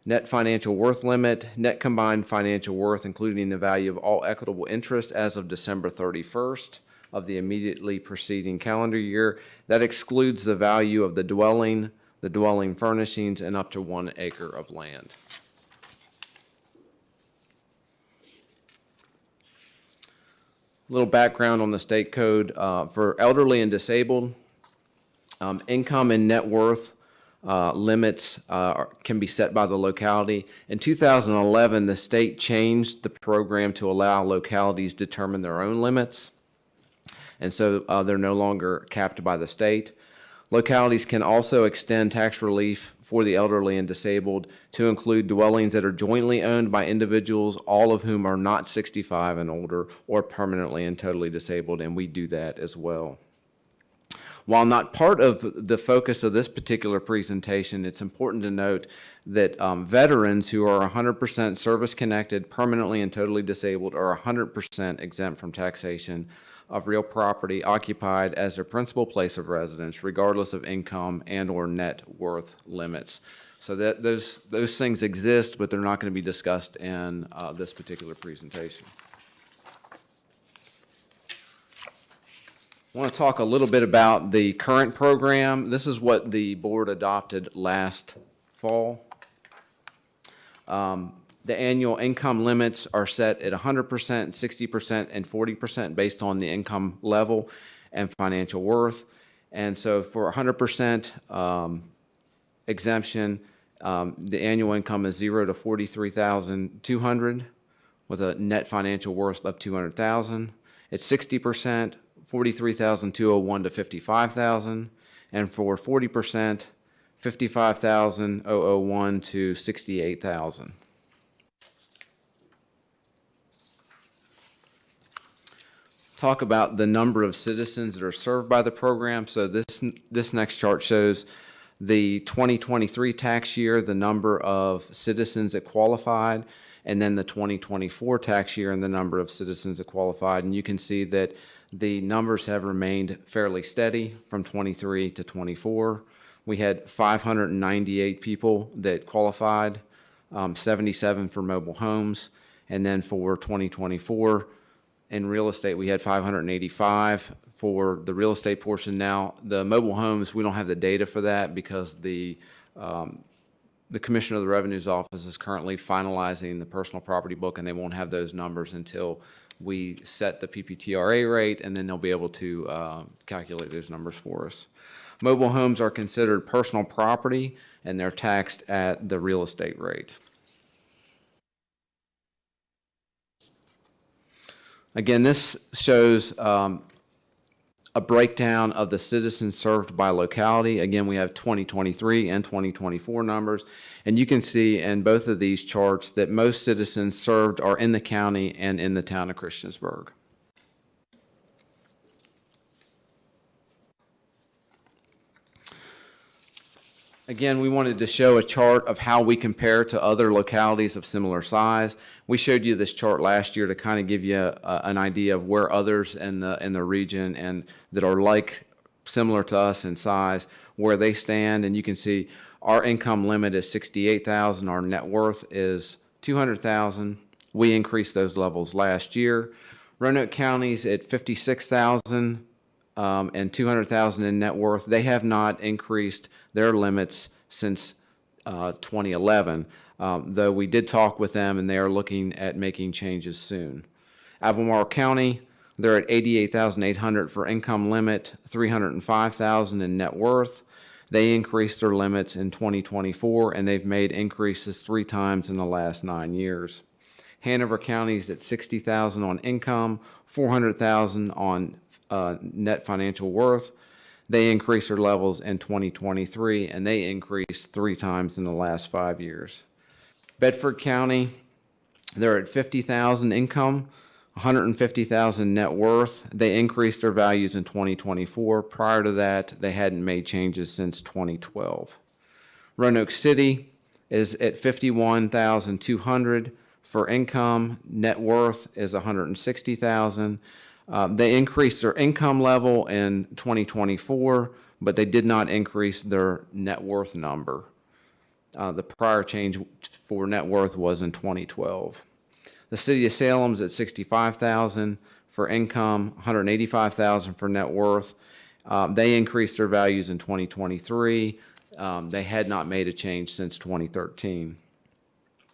Net financial worth limit, net combined financial worth, including the value of all equitable interest as of December 31st of the immediately preceding calendar year. That excludes the value of the dwelling furnishings, and up to 1 acre of land. A little background on the state code. For elderly and disabled, income and net worth limits can be set by the locality. In 2011, the state changed the program to allow localities to determine their own limits, and so they're no longer capped by the state. Localities can also extend tax relief for the elderly and disabled to include dwellings that are jointly owned by individuals, all of whom are not 65 and older or permanently and totally disabled, and we do that as well. While not part of the focus of this particular presentation, it's important to note that veterans who are 100% service-connected, permanently and totally disabled, are 100% exempt from taxation of real property occupied as their principal place of residence, regardless of income and or net worth limits. So that those things exist, but they're not going to be discussed in this particular presentation. I want to talk a little bit about the current program. This is what the board adopted last fall. The annual income limits are set at 100%, 60%, and 40% based on the income level and financial worth. And so for 100% exemption, the annual income is $0 to $43,200 with a net financial worth of $200,000. It's 60%, $43,201 to $55,000, and for 40%, $55,001 to $68,000. Talk about the number of citizens that are served by the program. So this next chart shows the 2023 tax year, the number of citizens that qualified, and then the 2024 tax year and the number of citizens that qualified. And you can see that the numbers have remained fairly steady from 23 to 24. We had 598 people that qualified, 77 for mobile homes. And then for 2024, in real estate, we had 585 for the real estate portion. Now, the mobile homes, we don't have the data for that because the Commissioner of the Revenue's Office is currently finalizing the personal property book, and they won't have those numbers until we set the PPTRA rate, and then they'll be able to calculate those numbers for us. Mobile homes are considered personal property, and they're taxed at the real estate rate. Again, this shows a breakdown of the citizens served by locality. Again, we have 2023 and 2024 numbers, and you can see in both of these charts that most citizens served are in the county and in the town of Christiansburg. Again, we wanted to show a chart of how we compare to other localities of similar size. We showed you this chart last year to kind of give you an idea of where others in the region and that are similar to us in size, where they stand. And you can see our income limit is $68,000. Our net worth is $200,000. We increased those levels last year. Roanoke County's at $56,000 and $200,000 in net worth. They have not increased their limits since 2011, though we did talk with them and they are looking at making changes soon. Albemarle County, they're at $88,800 for income limit, $305,000 in net worth. They increased their limits in 2024, and they've made increases 3 times in the last 9 years. Hanover County's at $60,000 on income, $400,000 on net financial worth. They increased their levels in 2023, and they increased 3 times in the last 5 years. Bedford County, they're at $50,000 income, $150,000 net worth. They increased their values in 2024. Prior to that, they hadn't made changes since 2012. Roanoke City is at $51,200 for income. Net worth is $160,000. They increased their income level in 2024, but they did not increase their net worth number. The prior change for net worth was in 2012. The city of Salem's at $65,000 for income, $185,000 for net worth. They increased their values in 2023. They had not made a change since 2013.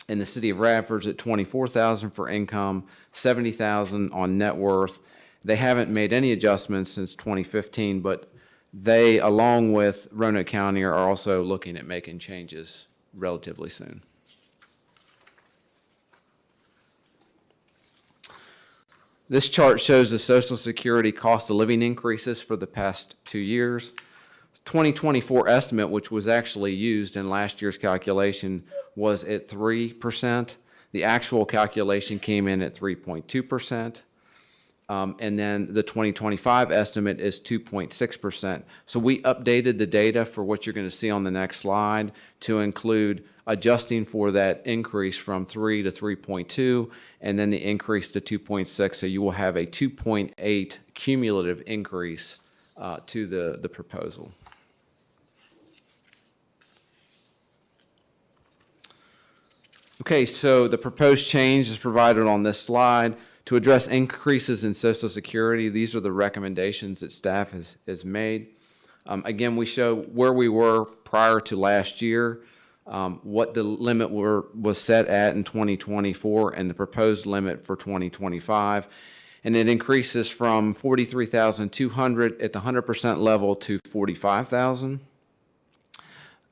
In the city of Radford's at $24,000 for income, $70,000 on net worth. They haven't made any adjustments since 2015, but they, along with Roanoke County, are also looking at making changes relatively soon. This chart shows the Social Security cost of living increases for the past 2 years. 2024 estimate, which was actually used in last year's calculation, was at 3%. The actual calculation came in at 3.2%. And then the 2025 estimate is 2.6%. So we updated the data for what you're going to see on the next slide to include adjusting for that increase from 3 to 3.2, and then the increase to 2.6. So you will have a 2.8 cumulative increase to the proposal. Okay, so the proposed change is provided on this slide. To address increases in Social Security, these are the recommendations that staff has made. Again, we show where we were prior to last year, what the limit was set at in 2024, and the proposed limit for 2025. And it increases from $43,200 at the 100% level to $45,000.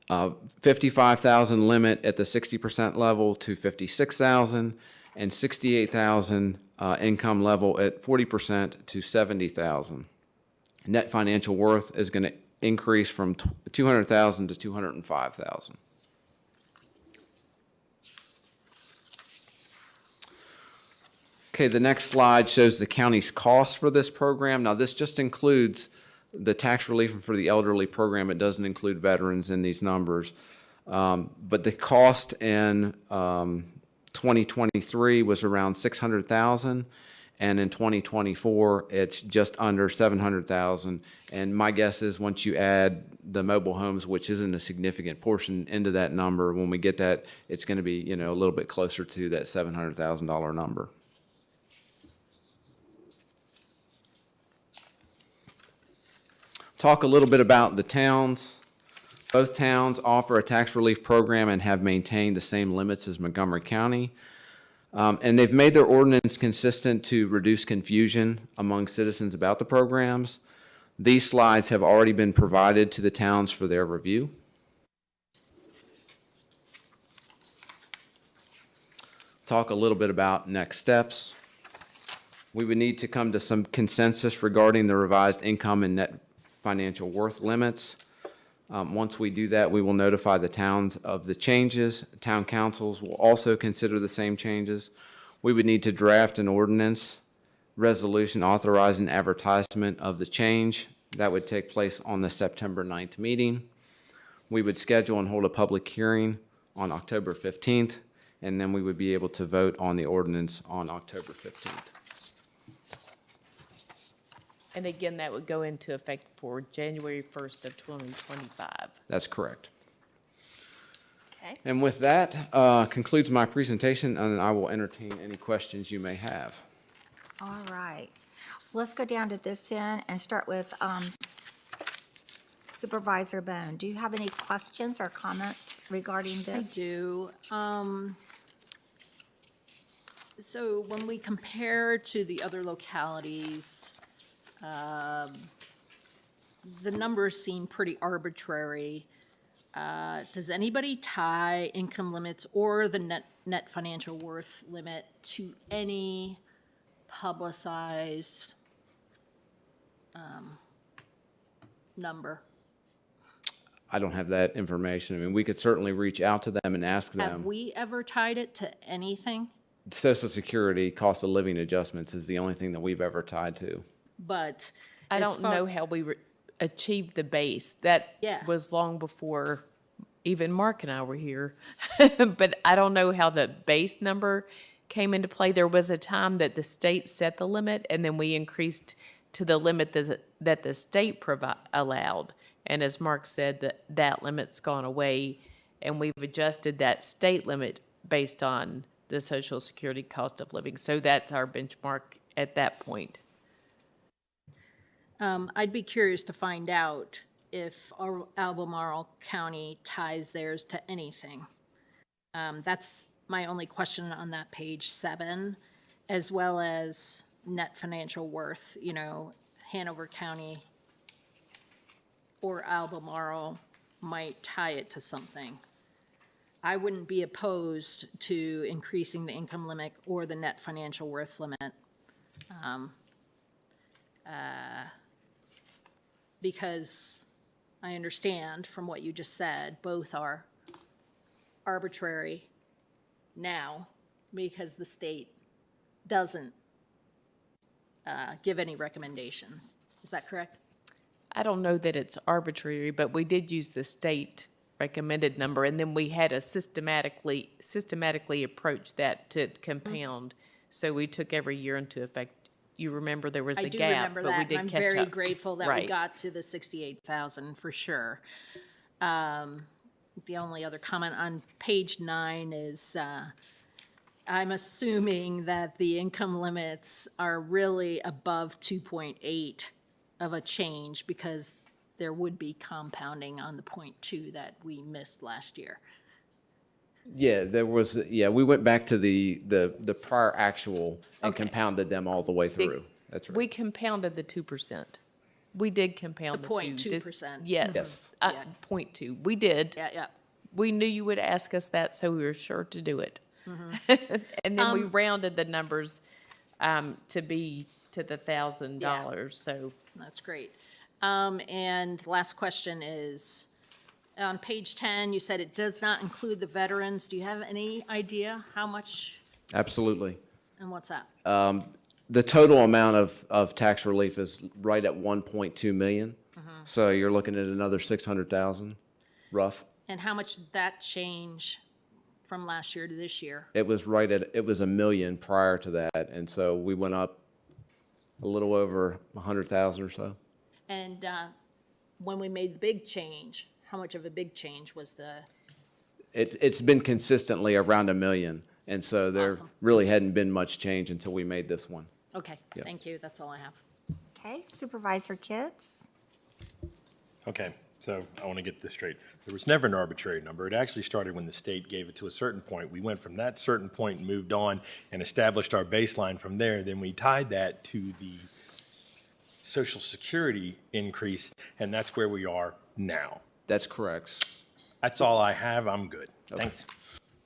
$55,000 limit at the 60% level to $56,000, and $68,000 income level at 40% to $70,000. Net financial worth is going to increase from $200,000 to $205,000. Okay, the next slide shows the county's cost for this program. Now, this just includes the tax relief for the elderly program, it doesn't include veterans in these numbers. But the cost in 2023 was around $600,000, and in 2024 it's just under $700,000. And my guess is once you add the mobile homes, which isn't a significant portion, into that number, when we get that, it's going to be, you know, a little bit closer to that $700,000 number. Talk a little bit about the towns. Both towns offer a tax relief program and have maintained the same limits as Montgomery County. And they've made their ordinance consistent to reduce confusion among citizens about the programs. These slides have already been provided to the towns for their review. Talk a little bit about next steps. We would need to come to some consensus regarding the revised income and net financial worth limits. Once we do that, we will notify the towns of the changes. Town councils will also consider the same changes. We would need to draft an ordinance resolution authorizing advertisement of the change. That would take place on the September 9th meeting. We would schedule and hold a public hearing on October 15th, and then we would be able to vote on the ordinance on October 15th. And again, that would go into effect for January 1st of 2025. That's correct. Okay. And with that, concludes my presentation, and I will entertain any questions you may have. All right. Let's go down to this end and start with Supervisor Bone. Do you have any questions or comments regarding this? I do. So when we compare to the other localities, the numbers seem pretty arbitrary. Does anybody tie income limits or the net financial worth limit to any publicized number? I don't have that information. I mean, we could certainly reach out to them and ask them. Have we ever tied it to anything? Social Security cost of living adjustments is the only thing that we've ever tied to. But I don't know how we achieved the base. That Yeah. was long before even Mark and I were here. But I don't know how the base number came into play. There was a time that the state set the limit, and then we increased to the limit that the state allowed. And as Mark said, that limit's gone away, and we've adjusted that state limit based on the Social Security cost of living. So that's our benchmark at that point. I'd be curious to find out if Albemarle County ties theirs to anything. That's my only question on that page 7, as well as net financial worth. You know, Hanover County or Albemarle might tie it to something. I wouldn't be opposed to increasing the income limit or the net financial worth limit. Because I understand from what you just said, both are arbitrary now because the state doesn't give any recommendations. Is that correct? I don't know that it's arbitrary, but we did use the state recommended number, and then we had to systematically approach that to compound. So we took every year into effect. You remember there was a do gap, remember but that, we and did I'm catch very up. grateful that we Right. got to the 68,000 for sure. The only other comment on page 9 is I'm assuming that the income limits are really above 2.8 of a change because there would be compounding on the 0.2 that we missed last year. Yeah, there was, we went back to the prior actual and Okay. compounded them all the way through. That's right. We compounded the 2%. We did compound The the 0.2%. Yes, Yes. 0.2. We did. Yeah. We knew you would ask us that, so we were sure to do it. Mm-hmm. And then we rounded the numbers to be to the $1,000. So That's great. And last question is, on page 10, you said it does not include the veterans. Do you have any idea how much, Absolutely. and what's that? The total amount of tax relief is right at 1.2 million. So you're looking at another 600,000, rough. And how much did that change from last year to this year? It was it was $1 million prior to that, and so we went up a little over 100,000 or so. And when we made the big change, how much of a big change was the? It's been consistently around $1 million, and so there Awesome. really hadn't been much change until we made this one. Okay, Yeah. thank you. That's all I have. Okay, Supervisor Kitts? Okay, so I want to get this straight. There was never an arbitrary number. It actually started when the state gave it to a certain point. We went from that certain point and moved on and established our baseline from there. Then we tied that to the Social Security increase, and that's where we are now. That's correct. That's all I have. I'm good. Thanks.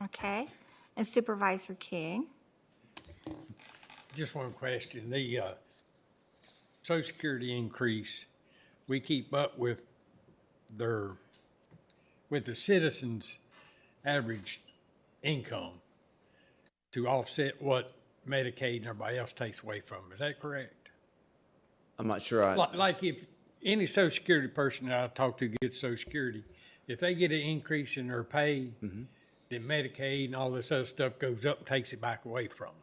Okay, and Supervisor King? Just one question. The Social Security increase, we keep up with the citizens' average income to offset what Medicaid and everybody else takes away from them. Is that correct? I'm not sure. Like if any Social Security person that I talk to gets Social Security, if they get an increase in their pay, then Medicaid and all this other stuff goes up and takes it back away from them.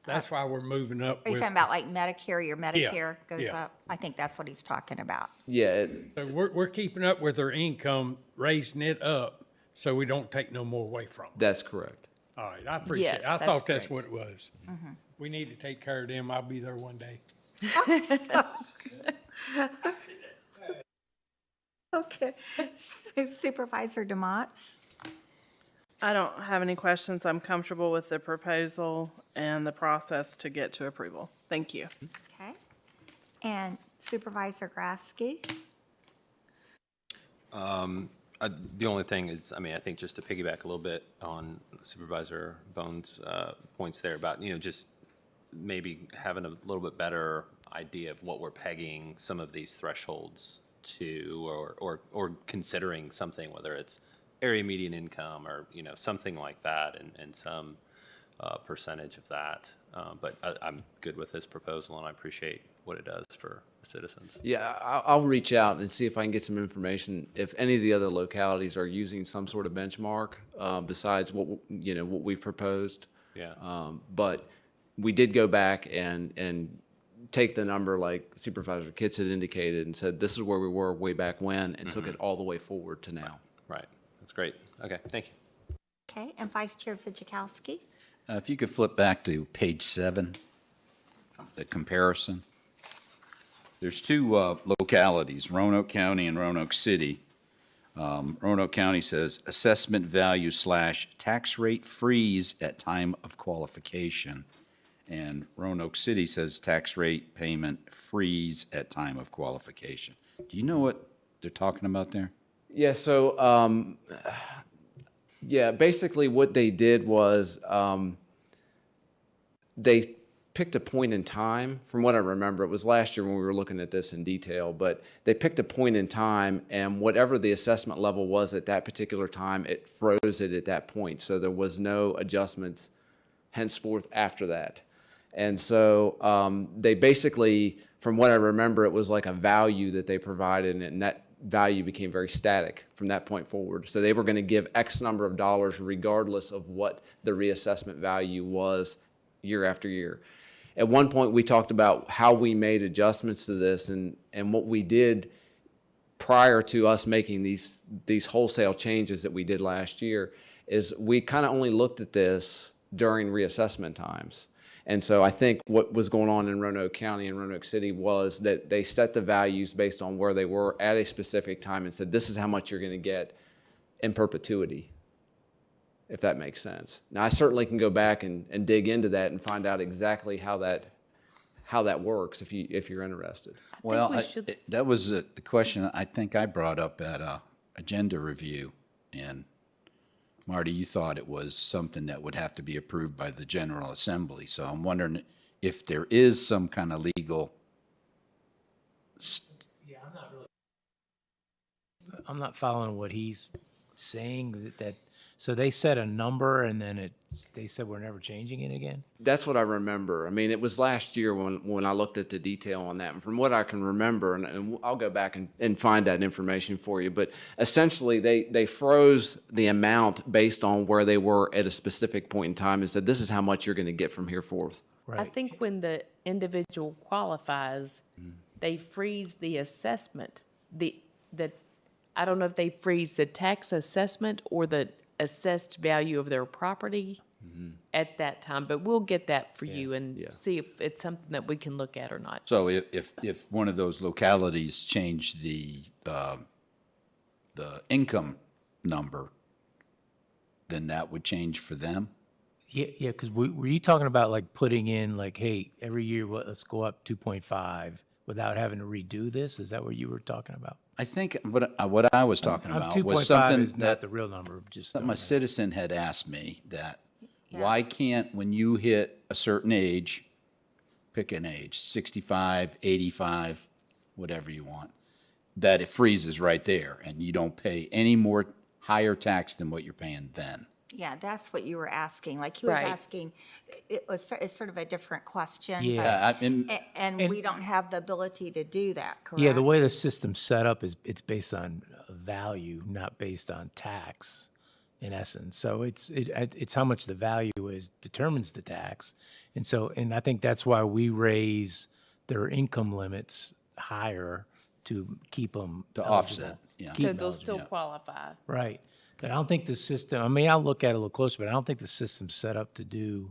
That's why we're moving up. Are you talking about like Medicare, your Medicare goes yeah. up? I think that's what he's talking about. Yeah. So we're keeping up with their income, raising it up, so we don't take no more away from them. That's correct. All right, I appreciate it. Yes, I that's thought that's correct. what it was. We need to take care of them. I'll be there one day. Okay. Supervisor DeMott? I don't have any questions. I'm comfortable with the proposal and the process to get to approval. Thank you. Okay. And Supervisor Grafsky? The only thing is, I think just to piggyback a little bit on Supervisor Bones' points there about, just maybe having a little bit better idea of what we're pegging some of these thresholds to, or considering something, whether it's area median income or, something like that, and some percentage of that. But I'm good with this proposal, and I appreciate what it does for the citizens. Yeah, I'll reach out and see if I can get some information if any of the other localities are using some sort of benchmark besides what we've proposed. Yeah. But we did go back and take the number like Supervisor Kitts had indicated and said this is where we were way back when, and took it all the way forward to now. Right. That's great. Okay. Thank you. Okay, and Vice Chair Fidzikowski? If you could flip back to page 7, the comparison. There's two localities, Roanoke County and Roanoke City. Roanoke County says assessment value / tax rate freeze at time of qualification. And Roanoke City says tax rate payment freeze at time of qualification. Do you know what they're talking about there? Yeah, so, basically what they did was they picked a point in time. From what I remember, it was last year when we were looking at this in detail, but they picked a point in time, and whatever the assessment level was at that particular time, it froze it at that point. So there was no adjustments henceforth after that. And so they basically, from what I remember, it was like a value that they provided, and that value became very static from that point forward. So they were going to give X number of dollars regardless of what the reassessment value was year after year. At one point, we talked about how we made adjustments to this, and what we did prior to us making these wholesale changes that we did last year is we kind of only looked at this during reassessment times. And so I think what was going on in Roanoke County and Roanoke City was that they set the values based on where they were at a specific time and said, this is how much you're going to get in perpetuity, if that makes sense. Now, I certainly can go back and dig into that and find out exactly how that works if you're interested. Well, that was a question I think I brought up at agenda review, and Marty, you thought it was something that would have to be approved by the General Assembly. So I'm wondering if there is some kind of legal. Yeah, I'm not following what he's saying. That So they set a number and then they said we're never changing it again? That's what I remember. I mean, it was last year when I looked at the detail on that. And from what I can remember, and I'll go back and find that information for you, but essentially they froze the amount based on where they were at a specific point in time and said, this is how much you're going to get from here forth. I think when the individual qualifies, they freeze the assessment. I don't know if they freeze the tax assessment or the assessed value of their property at that time, but we'll get that for you and see if it's something that we can look at or not. So if one of those localities changed the income number, then that would change for them? Yeah, because were you talking about like putting in like, hey, every year, let's go up 2.5 without having to redo this? Is that what you were talking about? I think what I was talking about was 2.5 something is not the real number. Just something a citizen had asked me that why can't, when you hit a certain age, pick an age, 65, 85, whatever you want, that it freezes right there and you don't pay any more higher tax than what you're paying then. Yeah, that's what you were asking. Like he was asking, it's sort of a different question. Yeah. But, and we don't have the ability to do that, correct? Yeah, the way the system's set up is it's based on value, not based on tax, in essence. So it's how much the value is determines the tax, and I think that's why we raise their income limits higher to keep them to offset. Yeah, so they'll still qualify. Right. But I don't think the system. I mean, I'll look at it a little closer, but I don't think the system's set up to do,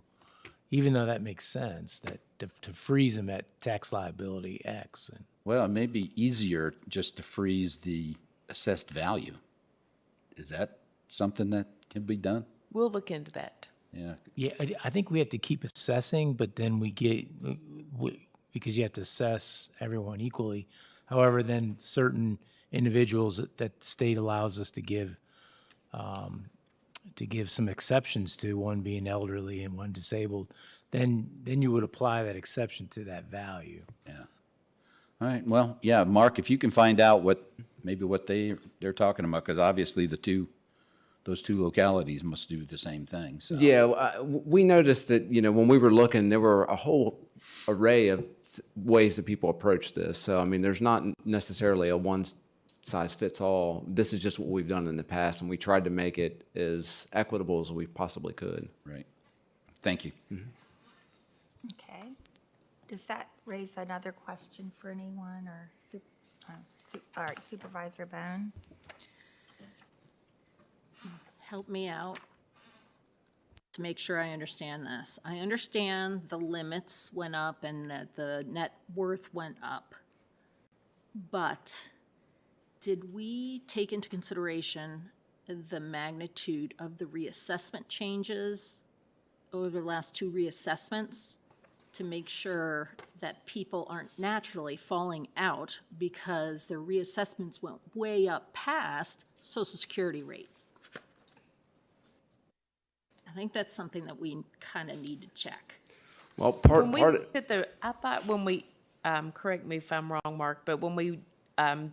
even though that makes sense, that to freeze them at tax liability X. And well, it may be easier just to freeze the assessed value. Is that something that can be done? We'll look into that. Yeah. Yeah, I think we have to keep assessing, but then because you have to assess everyone equally. However, then certain individuals that state allows us to give some exceptions to, one being elderly and one disabled, then you would apply that exception to that value. Yeah. All right. Well, yeah, Mark, if you can find out what they're talking about, because obviously those two localities must do the same thing. So. Yeah, we noticed that, when we were looking, there were a whole array of ways that people approach this. So, I mean, there's not necessarily a one-size-fits-all. This is just what we've done in the past, and we tried to make it as equitable as we possibly could. Right. Thank you. Okay. Does that raise another question for anyone or all right, Supervisor Bone? Help me out to make sure I understand this. I understand the limits went up and that the net worth went up. But did we take into consideration the magnitude of the reassessment changes over the last two reassessments to make sure that people aren't naturally falling out because their reassessments went way up past Social Security rate? I think that's something that we kind of need to check. Well, I thought when we, correct me if I'm wrong, Mark, but when we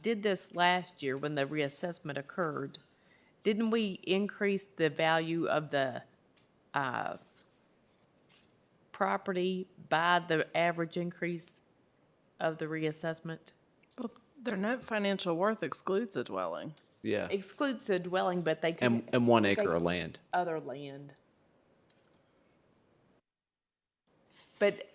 did this last year, when the reassessment occurred, didn't we increase the value of the property by the average increase of the reassessment? Well, their net financial worth excludes a dwelling. Yeah. Excludes the dwelling, but they can. And 1 acre of land. Other land. But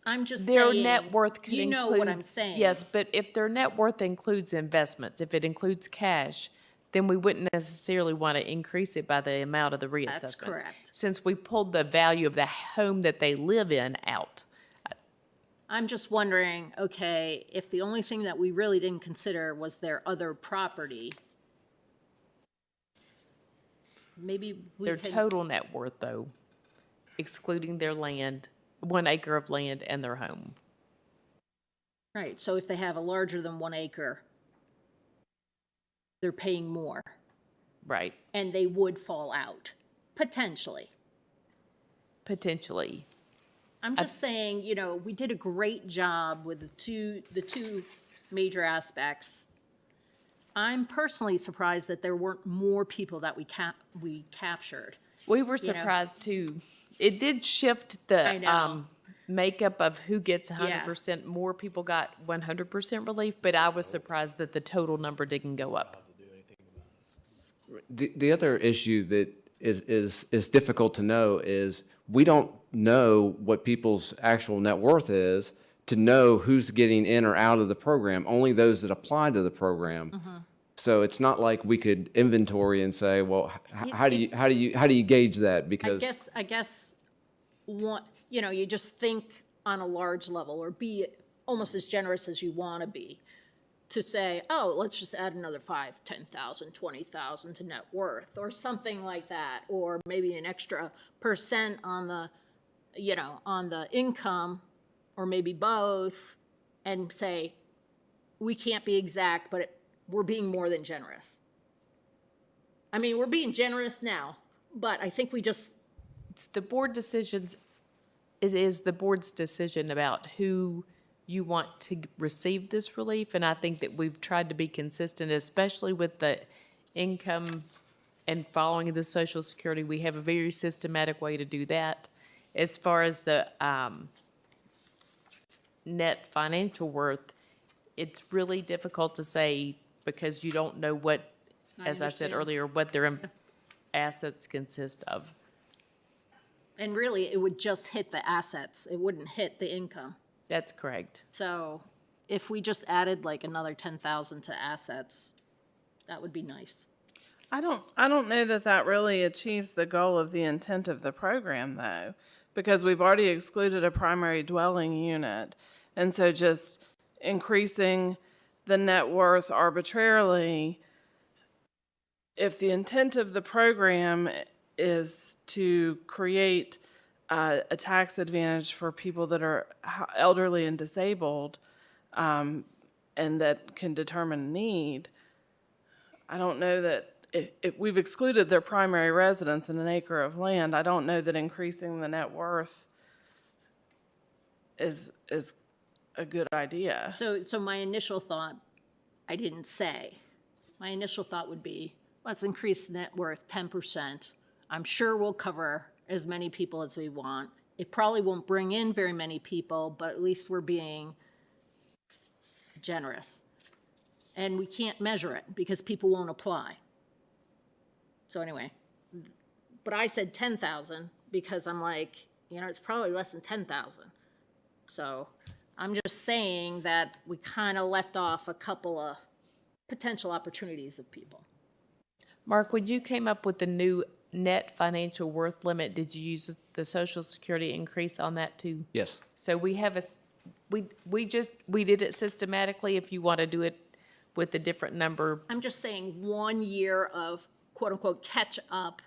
I'm just their saying, net worth could you include. know what I'm saying. Yes, but if their net worth includes investments, if it includes cash, then we wouldn't necessarily want to increase it by the amount of the reassessment. That's correct. Since we pulled the value of the home that they live in out. I'm just wondering, okay, if the only thing that we really didn't consider was their other property, maybe we Their could. total net worth, though, excluding their land, 1 acre of land and their home. Right, so if they have a larger than 1 acre, they're paying more. Right. And they would fall out, potentially. Potentially. I'm just saying, we did a great job with the two major aspects. I'm personally surprised that there weren't more people that we captured. We were You know. surprised too. It did shift I the know. makeup of who gets 100%. More people got 100% relief, but I was surprised that the total number didn't go up. The other issue that is difficult to know is we don't know what people's actual net worth is to know who's getting in or out of the program, only those that apply to the program. So it's not like we could inventory and say, well, how do you gauge that? Because I guess one, you know, you just think on a large level or be almost as generous as you want to be to say, oh, let's just add another 5, 10,000, 20,000 to net worth or something like that, or maybe an extra % on the, you know, on the income, or maybe both, and say, we can't be exact, but we're being more than generous. I mean, we're being generous now, but I think we just. It's the board decisions. It is the board's decision about who you want to receive this relief, and I think that we've tried to be consistent, especially with the income and following the Social Security. We have a very systematic way to do that. As far as the net financial worth, it's really difficult to say because you don't know what, as I said earlier, what their assets consist of. And really, it would just hit the assets. It wouldn't hit the income. That's correct. So if we just added like another 10,000 to assets, that would be nice. I don't know that that really achieves the goal of the intent of the program, though, because we've already excluded a primary dwelling unit. And so just increasing the net worth arbitrarily, if the intent of the program is to create a tax advantage for people that are elderly and disabled, and that can determine need, I don't know that if we've excluded their primary residence in an acre of land, I don't know that increasing the net worth is a good idea. So my initial thought, I didn't say. My initial thought would be, let's increase net worth 10%. I'm sure we'll cover as many people as we want. It probably won't bring in very many people, but at least we're being generous. And we can't measure it because people won't apply. So anyway, but I said 10,000 because I'm like, you know, it's probably less than 10,000. So I'm just saying that we kind of left off a couple of potential opportunities of people. Mark, when you came up with the new net financial worth limit, did you use the Social Security increase on that too? yes. So we have we did it systematically. If you want to do it with a different number, I'm just saying 1 year of quote unquote catch up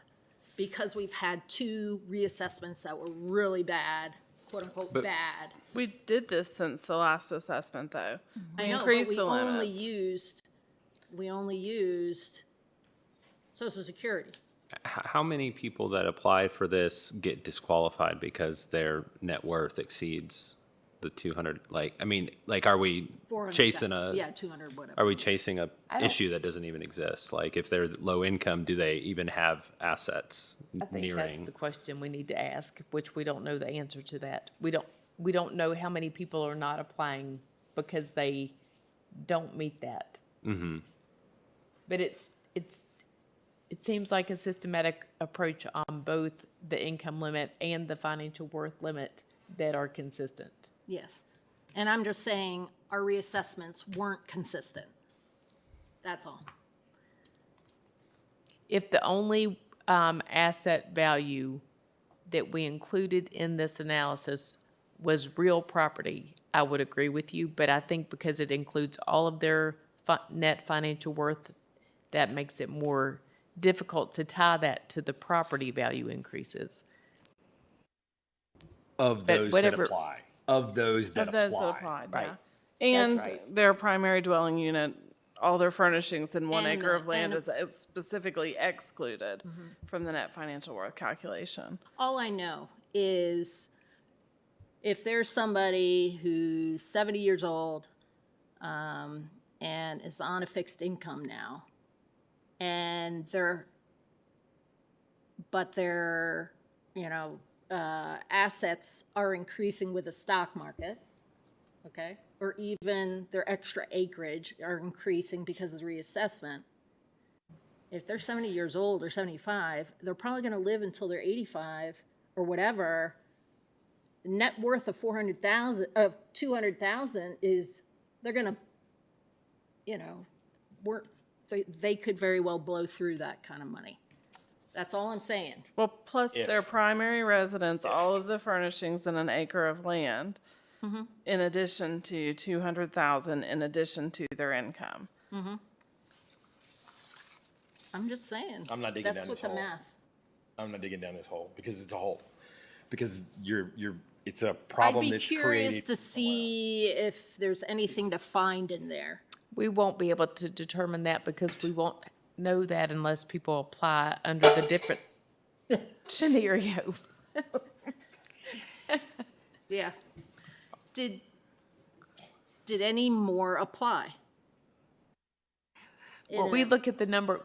because we've had 2 reassessments that were really bad, quote unquote bad. We did this since the last assessment, though. We I know, increased but the we limits. only used Social Security. How many people that apply for this get disqualified because their net worth exceeds the 200? Like, I mean, like, are we 400, chasing yeah, 200, whatever. are we chasing a don't- issue that doesn't even exist? Like, if they're low income, do they even have assets I think that's nearing? the question we need to ask, which we don't know the answer to that. We don't know how many people are not applying because they don't meet that. Mm-hmm. But it seems like a systematic approach on both the income limit and the financial worth limit that are consistent. Yes. And I'm just saying our reassessments weren't consistent. That's all. If the only asset value that we included in this analysis was real property, I would agree with you, but I think because it includes all of their net financial worth, that makes it more difficult to tie that to the property value increases. Of But those whatever- that apply. Of those that Of those apply. that applied, Right. yeah. And That's right. their primary dwelling unit, all their furnishings in 1 And acre of land and- is specifically excluded from the net financial worth calculation. All I know is if there's somebody who's 70 years old, and is on a fixed income now. And their assets are increasing with the stock market, okay? Or even their extra acreage are increasing because of the reassessment. If they're 70 years old or 75, they're probably going to live until they're 85 or whatever. Net worth of 200,000 is, they're going to, they could very well blow through that kind of money. That's all I'm saying. Well, plus their primary residence, all of the furnishings and an acre of land, in addition to 200,000, in addition to their income. I'm just saying. I'm not digging That's down what this the hole. math. I'm not digging down this hole because it's a hole. Because it's a problem I'd be that's curious created. to see if there's anything to find in there. We won't be able to determine that because we won't know that unless people apply under the different scenario. Yeah. Did any more apply? Well, we look at the number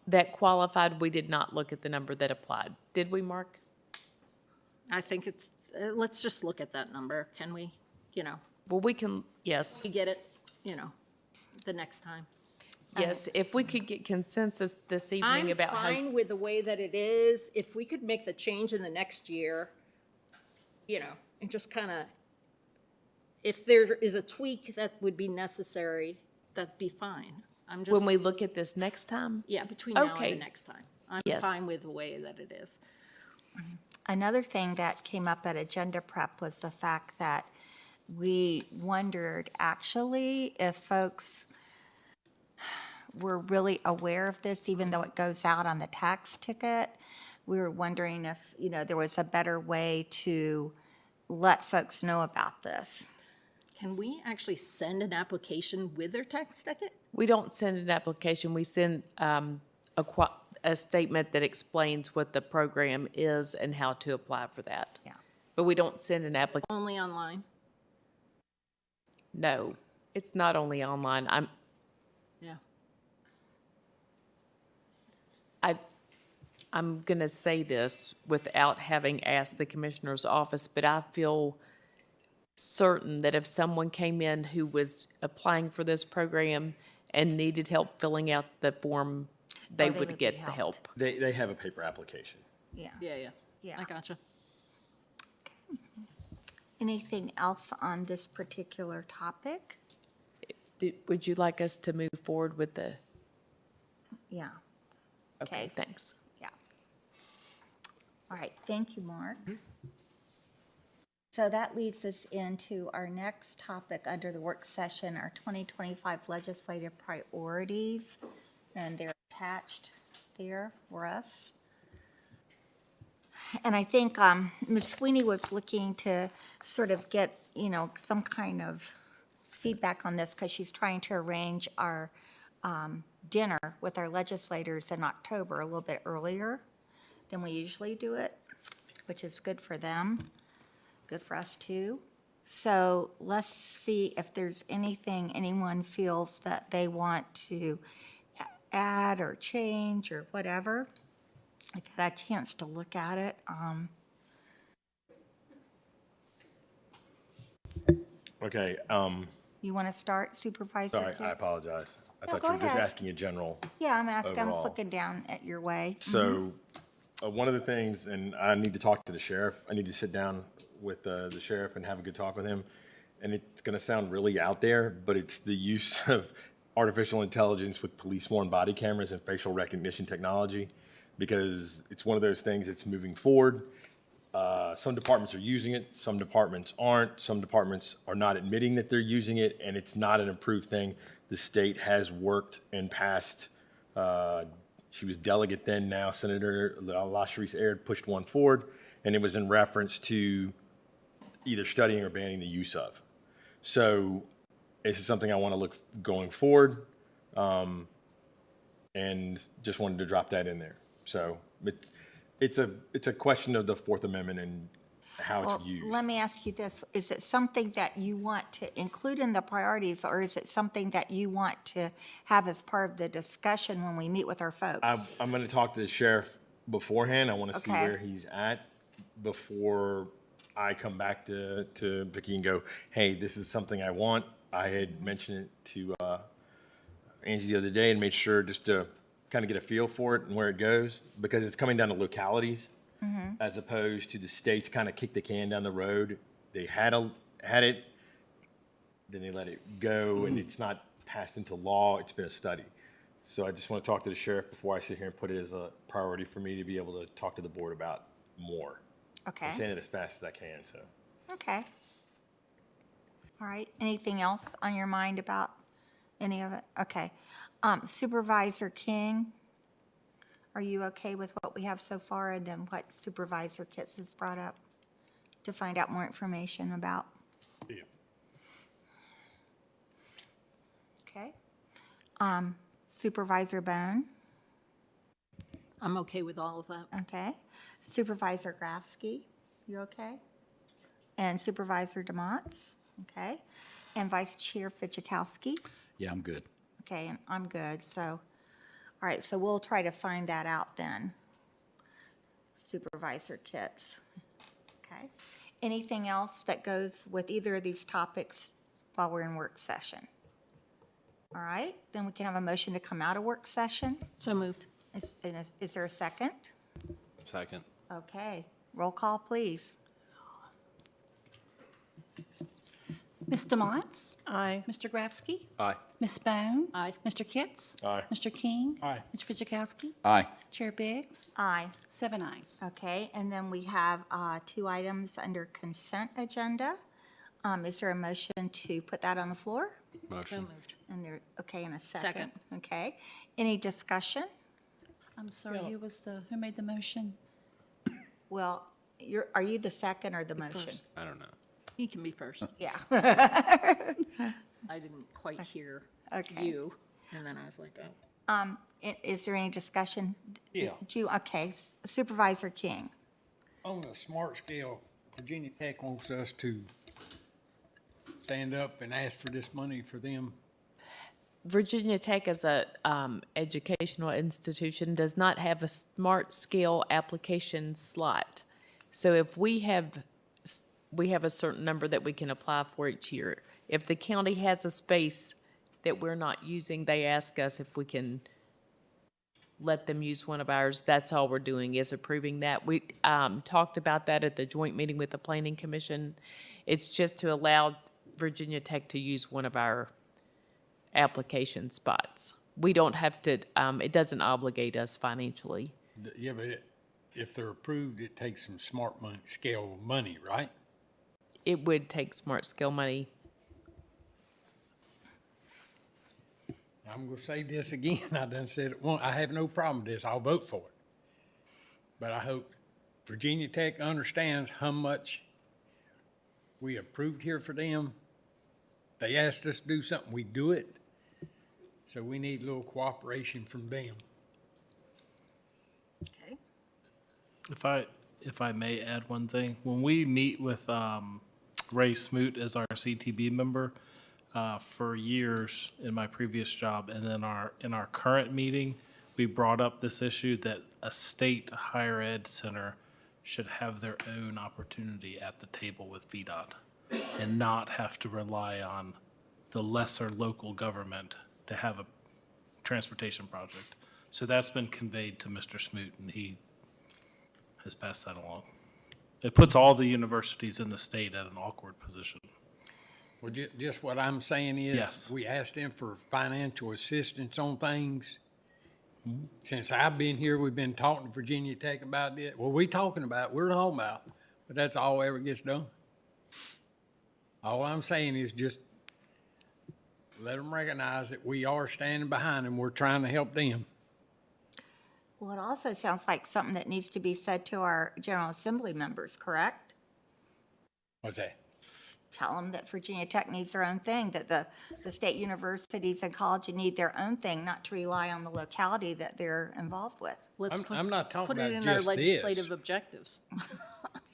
that qualified. We did not look at the number that applied. Did we, Mark? I think it's, let's just look at that number. Can we, Well, we can, yes. we get it, the next time. Yes, if we could get consensus this evening about how. I'm fine with the way that it is. If we could make the change in the next year, and just kind of, if there is a tweak that would be necessary, that'd be fine. I'm just. When we look at this next time? Yeah, between now and Okay. the next time. I'm Yes. fine with the way that it is. Another thing that came up at agenda prep was the fact that we wondered actually if folks were really aware of this, even though it goes out on the tax ticket. We were wondering if, there was a better way to let folks know about this. Can we actually send an application with their tax ticket? We don't send an application. We send a statement that explains what the program is and how to apply for that. Yeah. But we don't send an application. Only online? No, it's not only online. Yeah. I'm going to say this without having asked the commissioner's office, but I feel certain that if someone came in who was applying for this program and needed help filling out the form, they they would would get be the help. They have a paper application. Yeah. Yeah. I gotcha. Anything else on this particular topic? Would you like us to move forward with the? Yeah. Okay, thanks. Yeah. All right, thank you, Mark. So that leads us into our next topic under the work session, our 2025 legislative priorities, and they're attached there for us. And I think Ms. Sweeney was looking to sort of get, some kind of feedback on this because she's trying to arrange our dinner with our legislators in October a little bit earlier than we usually do it, which is good for them, good for us too. So let's see if there's anything anyone feels that they want to add or change or whatever. If you had a chance to look at it. Okay. You want to start, Supervisor? Sorry, I Pitts? apologize. I No, thought go you were just ahead. asking a general. Yeah, I'm asking, I'm just overall. looking down at your way. So, one of the things, and I need to talk to the sheriff. I need to sit down with the sheriff and have a good talk with him. And it's going to sound really out there, but it's the use of artificial intelligence with police-worn body cameras and facial recognition technology, because it's one of those things that's moving forward. Some departments are using it, some departments aren't, some departments are not admitting that they're using it, and it's not an approved thing. The state has worked and passed, she was delegate then, now Senator LaSharice Aird pushed one forward, and it was in reference to either studying or banning the use of. So this is something I want to look going forward, and just wanted to drop that in there. So it's a question of the Fourth Amendment and how Well, it's used. let me ask you this. Is it something that you want to include in the priorities, or is it something that you want to have as part of the discussion when we meet with our folks? I'm going to talk to the sheriff beforehand. I want to see Okay. where he's at before I come back to Vicky and go, hey, this is something I want. I had mentioned it to Angie the other day and made sure just to kind of get a feel for it and where it goes, because it's coming down to localities as opposed to the states kind of kick the can down the road. They had it, then they let it go, and it's not passed into law. It's been a study. So I just want to talk to the sheriff before I sit here and put it as a priority for me to be able to talk to the board about more. Okay. I'm saying it as fast as I can, so. Okay. All right. Anything else on your mind about any of it? Okay. Supervisor King, are you okay with what we have so far and then what Supervisor Kitts has brought up to find out more information about? Yeah. Okay. Supervisor Bone, I'm okay with all of that. okay. Supervisor Grafsky, you okay? And Supervisor DeMotts, okay. And Vice Chair Fidzikowski. Yeah, I'm good. Okay, and I'm good, so, all right, so we'll try to find that out then. Supervisor Kitts, okay. Anything else that goes with either of these topics while we're in work session? All right, then we can have a motion to come out of work session. So moved. Is there a second? Second. Okay, roll call, please. Ms. DeMotts? Aye. Mr. Grafsky? Aye. Ms. Bone? Aye. Mr. Kitts? Aye. Mr. King? Aye. Mr. Fidzikowski? Aye. Chair Biggs? Aye. 7 ayes. Okay, and then we have 2 items under consent agenda. Is there a motion to put that on the floor? So Motion. moved. And there, okay, in a second. Second. Okay, any discussion? I'm sorry, who made the motion? Well, are you the second or the motion? First. I don't know. He can be first. Yeah. I didn't quite hear Okay. you, and then I was like, oh. Is there any discussion? Yeah. Okay, Supervisor King. On a smart scale, Virginia Tech wants us to stand up and ask for this money for them. Virginia Tech as a educational institution does not have a smart scale application slot. So if we have a certain number that we can apply for each year. If the county has a space that we're not using, they ask us if we can let them use one of ours. That's all we're doing is approving that. We talked about that at the joint meeting with the Planning Commission. It's just to allow Virginia Tech to use one of our application spots. We don't have to, it doesn't obligate us financially. Yeah, but if they're approved, it takes some smart money, scale money, right? It would take smart scale money. I'm gonna say this again. I done said it once. I have no problem with this. I'll vote for it. But I hope Virginia Tech understands how much we approved here for them. They asked us to do something, we do it. So we need a little cooperation from them. Okay. If I may add one thing, when we meet with Ray Smoot as our CTB member for years in my previous job, and then in our current meeting, we brought up this issue that a state higher ed center should have their own opportunity at the table with VDOT and not have to rely on the lesser local government to have a transportation project. So that's been conveyed to Mr. Smoot, and he has passed that along. It puts all the universities in the state at an awkward position. Well, just what I'm saying is, Yes. we asked them for financial assistance on things. Since I've been here, we've been talking to Virginia Tech about it. Well, we're talking about, but that's all ever gets done. All I'm saying is just let them recognize that we are standing behind them. We're trying to help them. Well, it also sounds like something that needs to be said to our General Assembly members, correct? What's that? Tell them that Virginia Tech needs their own thing, that the state universities and colleges need their own thing, not to rely on the locality that they're involved with. Let's I'm not talking put about it in our just legislative this. objectives.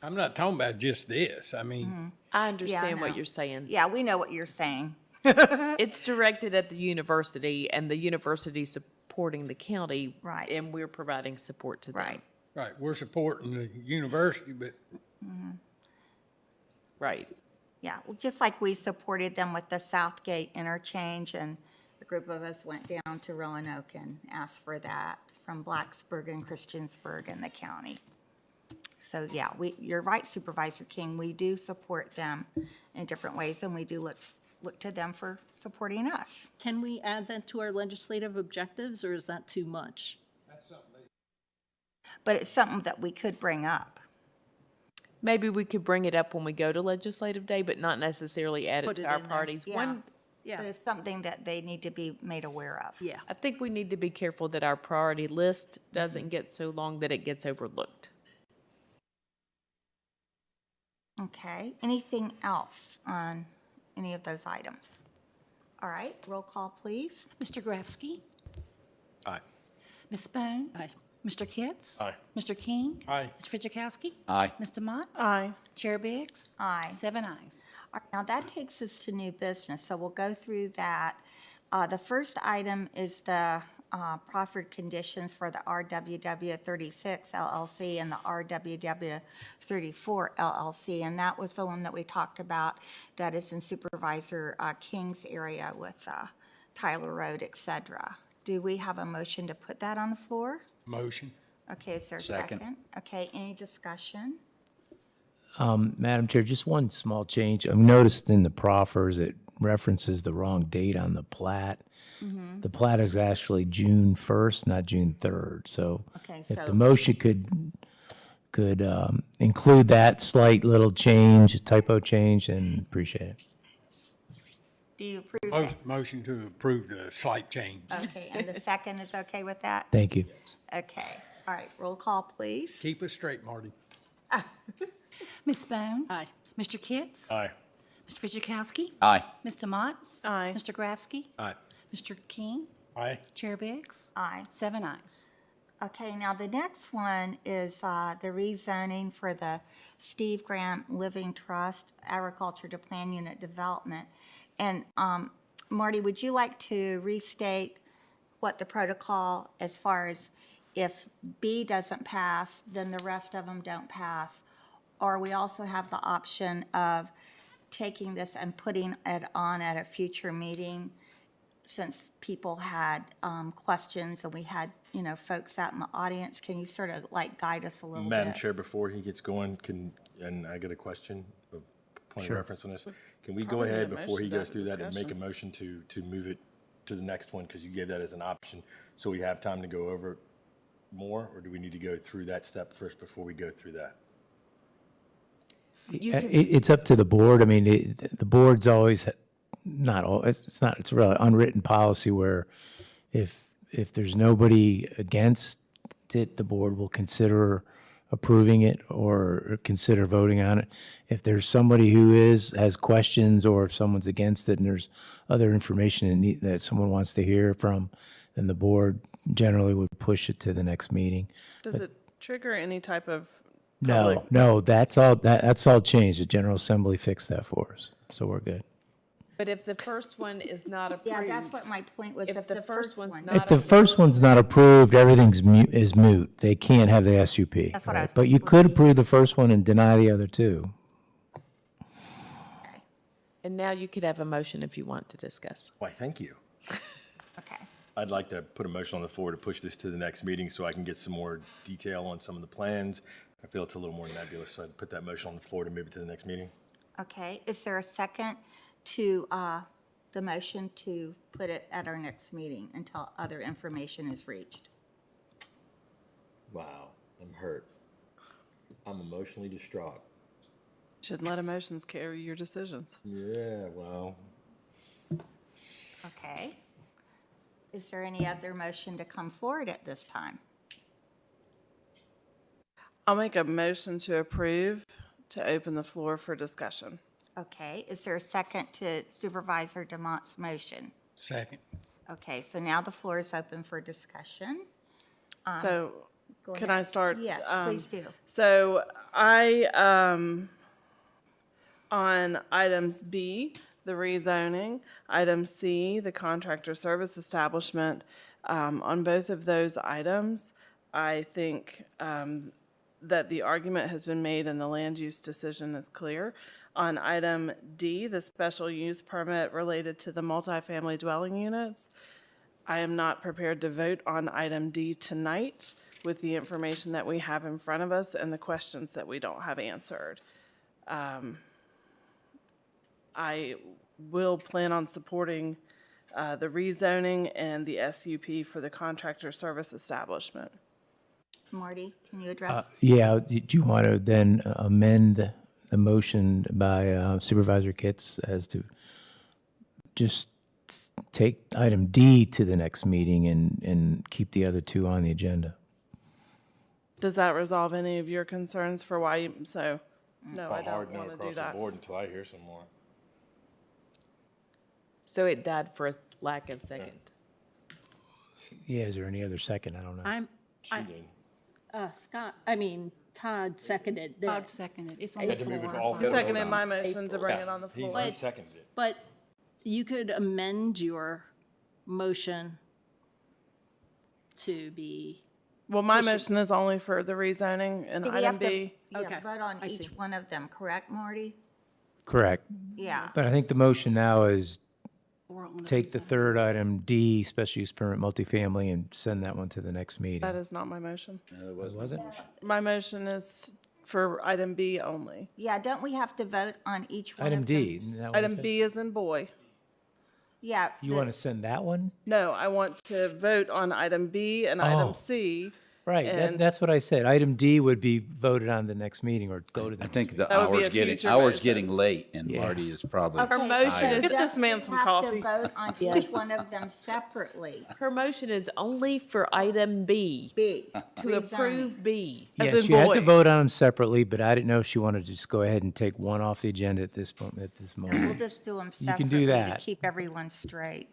I'm not talking about just this. I mean, I understand know. what you're saying. Yeah, we know what you're saying. It's directed at the university, and the university supporting the county. Right. And we're providing support to them. Right. right, we're supporting the university, but Right. Yeah, well, just like we supported them with the Southgate interchange, and a group of us went down to Roanoke and asked for that from Blacksburg and Christiansburg in the county. So, yeah, you're right, Supervisor King, we do support them in different ways, and we do look to them for supporting us. Can we add that to our legislative objectives, or is that too much? But it's something that we could bring up. Maybe we could bring it up when we go to legislative day, but not necessarily add it Put to it our in there. priorities. Yeah. One, But it's something that they need to be made aware of. Yeah. I think we need to be careful that our priority list doesn't get so long that it gets overlooked. Okay, anything else on any of those items? All right, roll call, please. Mr. Grafsky? Aye. Ms. Bone? Aye. Mr. Kitts? Aye. Mr. King? Aye. Mr. Fitchukowski? Aye. Mr. Motts? Aye. Chair Biggs? Aye. 7 ayes. All right, now that takes us to new business, so we'll go through that. The first item is the proffered conditions for the RWW 36 LLC and the RWW 34 LLC, and that was the one that we talked about that is in Supervisor King's area with Tyler Road, et cetera. Do we have a motion to put that on the floor? motion. Okay, is there a Second. second? Okay, any discussion? Madam Chair, just one small change. I've noticed in the proffers, it references the wrong date on the plat. The plat is actually June 1st, not June 3rd. So Okay, if so- the motion could include that slight little change, typo change, then appreciate it. Do you approve that? Motion to approve the slight change. Okay, and the second is okay with that? Thank you. Okay, all right, roll call, please. Keep us straight, Marty. Ms. Bone? Aye. Mr. Kitts? Aye. Mr. Fitchukowski? Aye. Mr. Motts? Aye. Mr. Grafsky? Aye. Mr. King? Aye. Chair Biggs? Aye. 7 ayes. Okay, now the next one is the rezoning for the Steve Grant Living Trust Agriculture to Plan Unit Development. And Marty, would you like to restate what the protocol as far as if B doesn't pass, then the rest of them don't pass? Or we also have the option of taking this and putting it on at a future meeting, since people had questions and we had, folks out in the audience. Can you sort of like guide us a little bit? Madam Chair, before he gets going, and I get a question of point of Sure. reference on this. Can we go Probably ahead need a before he motion to goes have through that and make a discussion. motion to move it to the next one, because you gave that as an option, so we have time to go over it more, or do we need to go through that step first before we go through that? It's up to the board. I mean, the board's always, not all, it's not, it's really unwritten policy where if there's nobody against it, the board will consider approving it or consider voting on it. If there's somebody who has questions, or if someone's against it and there's other information that someone wants to hear from, then the board generally would push it to the next meeting. Does it trigger any type of No, that's all changed. The General Assembly fixed that for us, so we're good. But if the first one is not approved. Yeah, that's what my point was. If the first one's one- not If the first one's not approved, everything's is moot. They can't have the SUP. That's what I was- But you could approve the first one and deny the other two. And now you could have a motion if you want to discuss. Why, thank you. Okay. I'd like to put a motion on the floor to push this to the next meeting so I can get some more detail on some of the plans. I feel it's a little more nebulous, so I'd put that motion on the floor to move it to the next meeting. Okay, is there a second to the motion to put it at our next meeting until other information is reached? Wow, I'm hurt. I'm emotionally distraught. Shouldn't let emotions carry your decisions. Yeah, well, Okay. Is there any other motion to come forward at this time? I'll make a motion to approve to open the floor for discussion. Okay, is there a second to Supervisor DeMont's motion? Second. Okay, so now the floor is open for discussion. So Go Can ahead. I start? Yes, please do. So on items B, the rezoning, item C, the contractor service establishment, on both of those items, I think that the argument has been made and the land use decision is clear. On item D, the special use permit related to the multifamily dwelling units, I am not prepared to vote on item D tonight with the information that we have in front of us and the questions that we don't have answered. I will plan on supporting the rezoning and the SUP for the contractor service establishment. Marty, can you address? Yeah, do you want to then amend the motion by Supervisor Kitts as to just take item D to the next meeting and keep the other two on the agenda? Does that resolve any of your concerns for why you, so, no, I Hard don't no want to do across the that. board until I hear some more. So it died for a lack of second. Yeah, is there any other second? I don't know. She did. Todd seconded this. Todd seconded. It's on Had the to move it floor. all He forward. seconded my motion to bring it on the floor. He seconded it. But you could amend your motion to be, Well, my motion is only for the rezoning and We item have to B. Okay, vote on I see. each one of them, correct, Marty? Correct. Yeah. But I think the motion now is We're on the take the third item, D, special use permit multifamily, and send that one to the next meeting. That is not my motion. Was it? My motion is for item B only. Yeah, don't we have to vote on each one Item of them? D. isn't that what Item it said? B is in boy. Yeah. You want to send that one? No, I want to vote on item B and item Oh. C. Right, And- that's what I said. Item D would be voted on the next meeting or go to the. I think the That would be hour's a getting, future hour's motion. getting late, and Yeah. Marty is probably Her motion tired. is, Get this man some We coffee. have to vote on Yes. each one of them separately. her motion is only for item B, B. to rezoning. approve B. As Yes, in you had to boy. vote on them separately, but I didn't know if she wanted to just go ahead and take one off the agenda at this point, at this We'll moment. just do them You separately can do to that. keep everyone straight.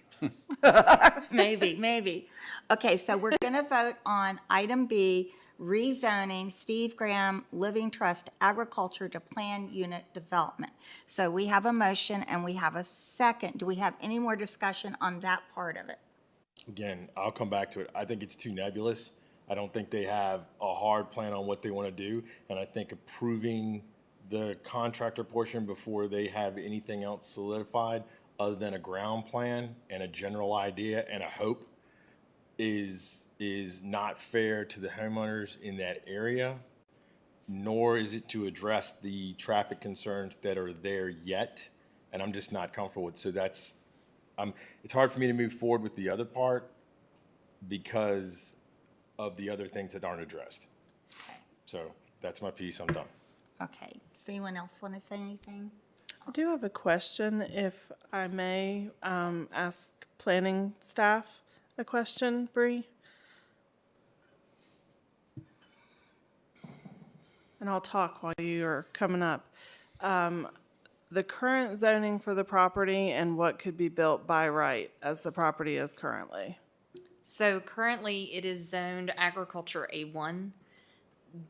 Maybe. Okay, so we're going to vote on item B, rezoning Steve Graham Living Trust Agriculture to Planned Unit Development. So we have a motion and we have a second. Do we have any more discussion on that part of it? Again, I'll come back to it. I think it's too nebulous. I don't think they have a hard plan on what they want to do. And I think approving the contractor portion before they have anything else solidified other than a ground plan and a general idea and a hope is not fair to the homeowners in that area, nor is it to address the traffic concerns that are there yet. And I'm just not comfortable with. So that's, it's hard for me to move forward with the other part because of the other things that aren't addressed. So that's my piece. I'm done. Okay, does anyone else want to say anything? I do have a question, if I may ask planning staff a question, Bree? And I'll talk while you are coming up. The current zoning for the property and what could be built by right as the property is currently. So currently it is zoned agriculture A1.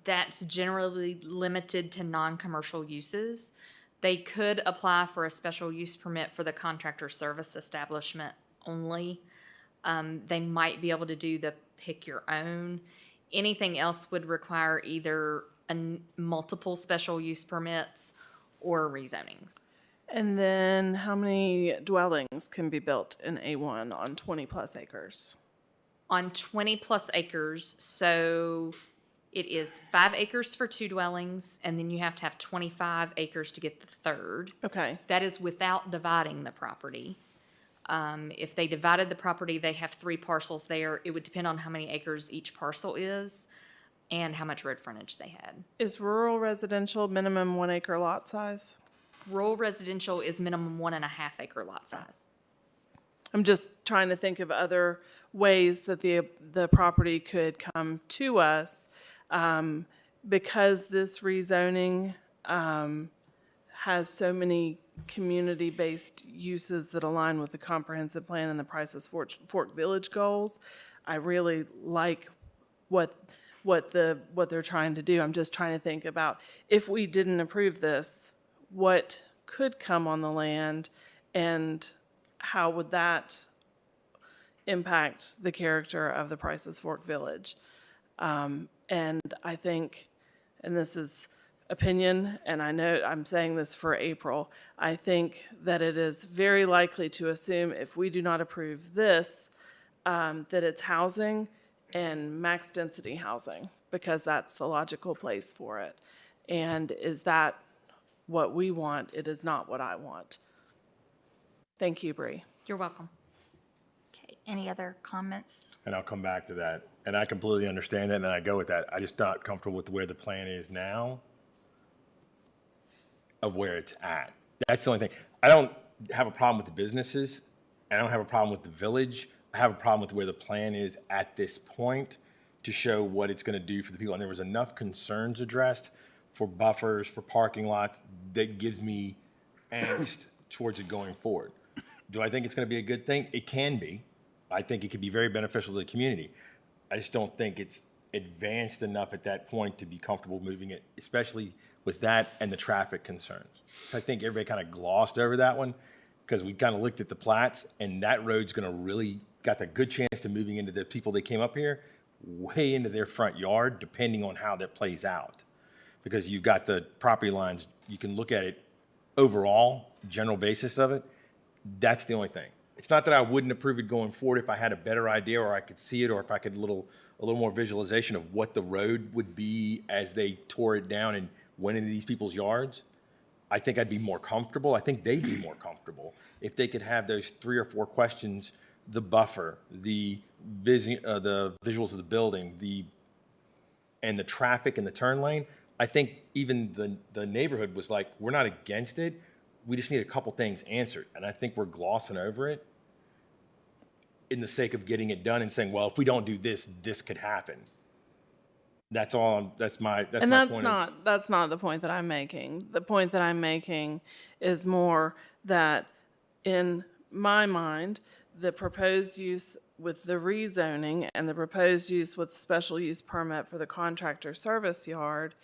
That's generally limited to non-commercial uses. They could apply for a special use permit for the contractor service establishment only. They might be able to do the pick your own. Anything else would require either multiple special use permits or rezonings. And then how many dwellings can be built in A1 on 20 plus acres? On 20 plus acres, so it is 5 acres for 2 dwellings, and then you have to have 25 acres to get the third. Okay. That is without dividing the property. If they divided the property, they have 3 parcels there. It would depend on how many acres each parcel is and how much road frontage they had. Is rural residential minimum 1 acre lot size? Rural residential is minimum 1.5 acre lot size. I'm just trying to think of other ways that the property could come to us, because this rezoning has so many community-based uses that align with the comprehensive plan and the Price's Fork Village goals. I really like what what they're trying to do. I'm just trying to think about, if we didn't approve this, what could come on the land, and how would that impact the character of the Prices Fork Village? And I think, and this is opinion, and I know I'm saying this for April, I think that it is very likely to assume, if we do not approve this, that it's housing and max density housing, because that's the logical place for it. And is that what we want? It is not what I want. Thank you, Bree. You're welcome. Okay, any other comments? And I'll come back to that. And I completely understand that, and I go with that. I just not comfortable with where the plan is now of where it's at. That's the only thing. I don't have a problem with the businesses. I don't have a problem with the village. I have a problem with where the plan is at this point to show what it's going to do for the people. And there was enough concerns addressed for buffers, for parking lots, that gives me angst towards it going forward. Do I think it's going to be a good thing? It can be. I think it could be very beneficial to the community. I just don't think it's advanced enough at that point to be comfortable moving it, especially with that and the traffic concerns. So I think everybody kind of glossed over that one because we kind of looked at the plats, and that road's going to really got a good chance to moving into the people that came up here way into their front yard, depending on how that plays out. Because you've got the property lines, you can look at it overall, general basis of it. That's the only thing. It's not that I wouldn't approve it going forward if I had a better idea, or I could see it, or if I could a little more visualization of what the road would be as they tore it down and went into these people's yards. I think I'd be more comfortable. I think they'd be more comfortable if they could have those 3 or 4 questions: the buffer, the visuals of the building, and the traffic and the turn lane. I think even the neighborhood was like, we're not against it. We just need a couple things answered. And I think we're glossing over it in the sake of getting it done and saying, well, if we don't do this, this could happen. That's all. That's my point. And that's not the point that I'm making. The point that I'm making is more that, in my mind, the proposed use with the rezoning and the proposed use with special use permit for the contractor service yard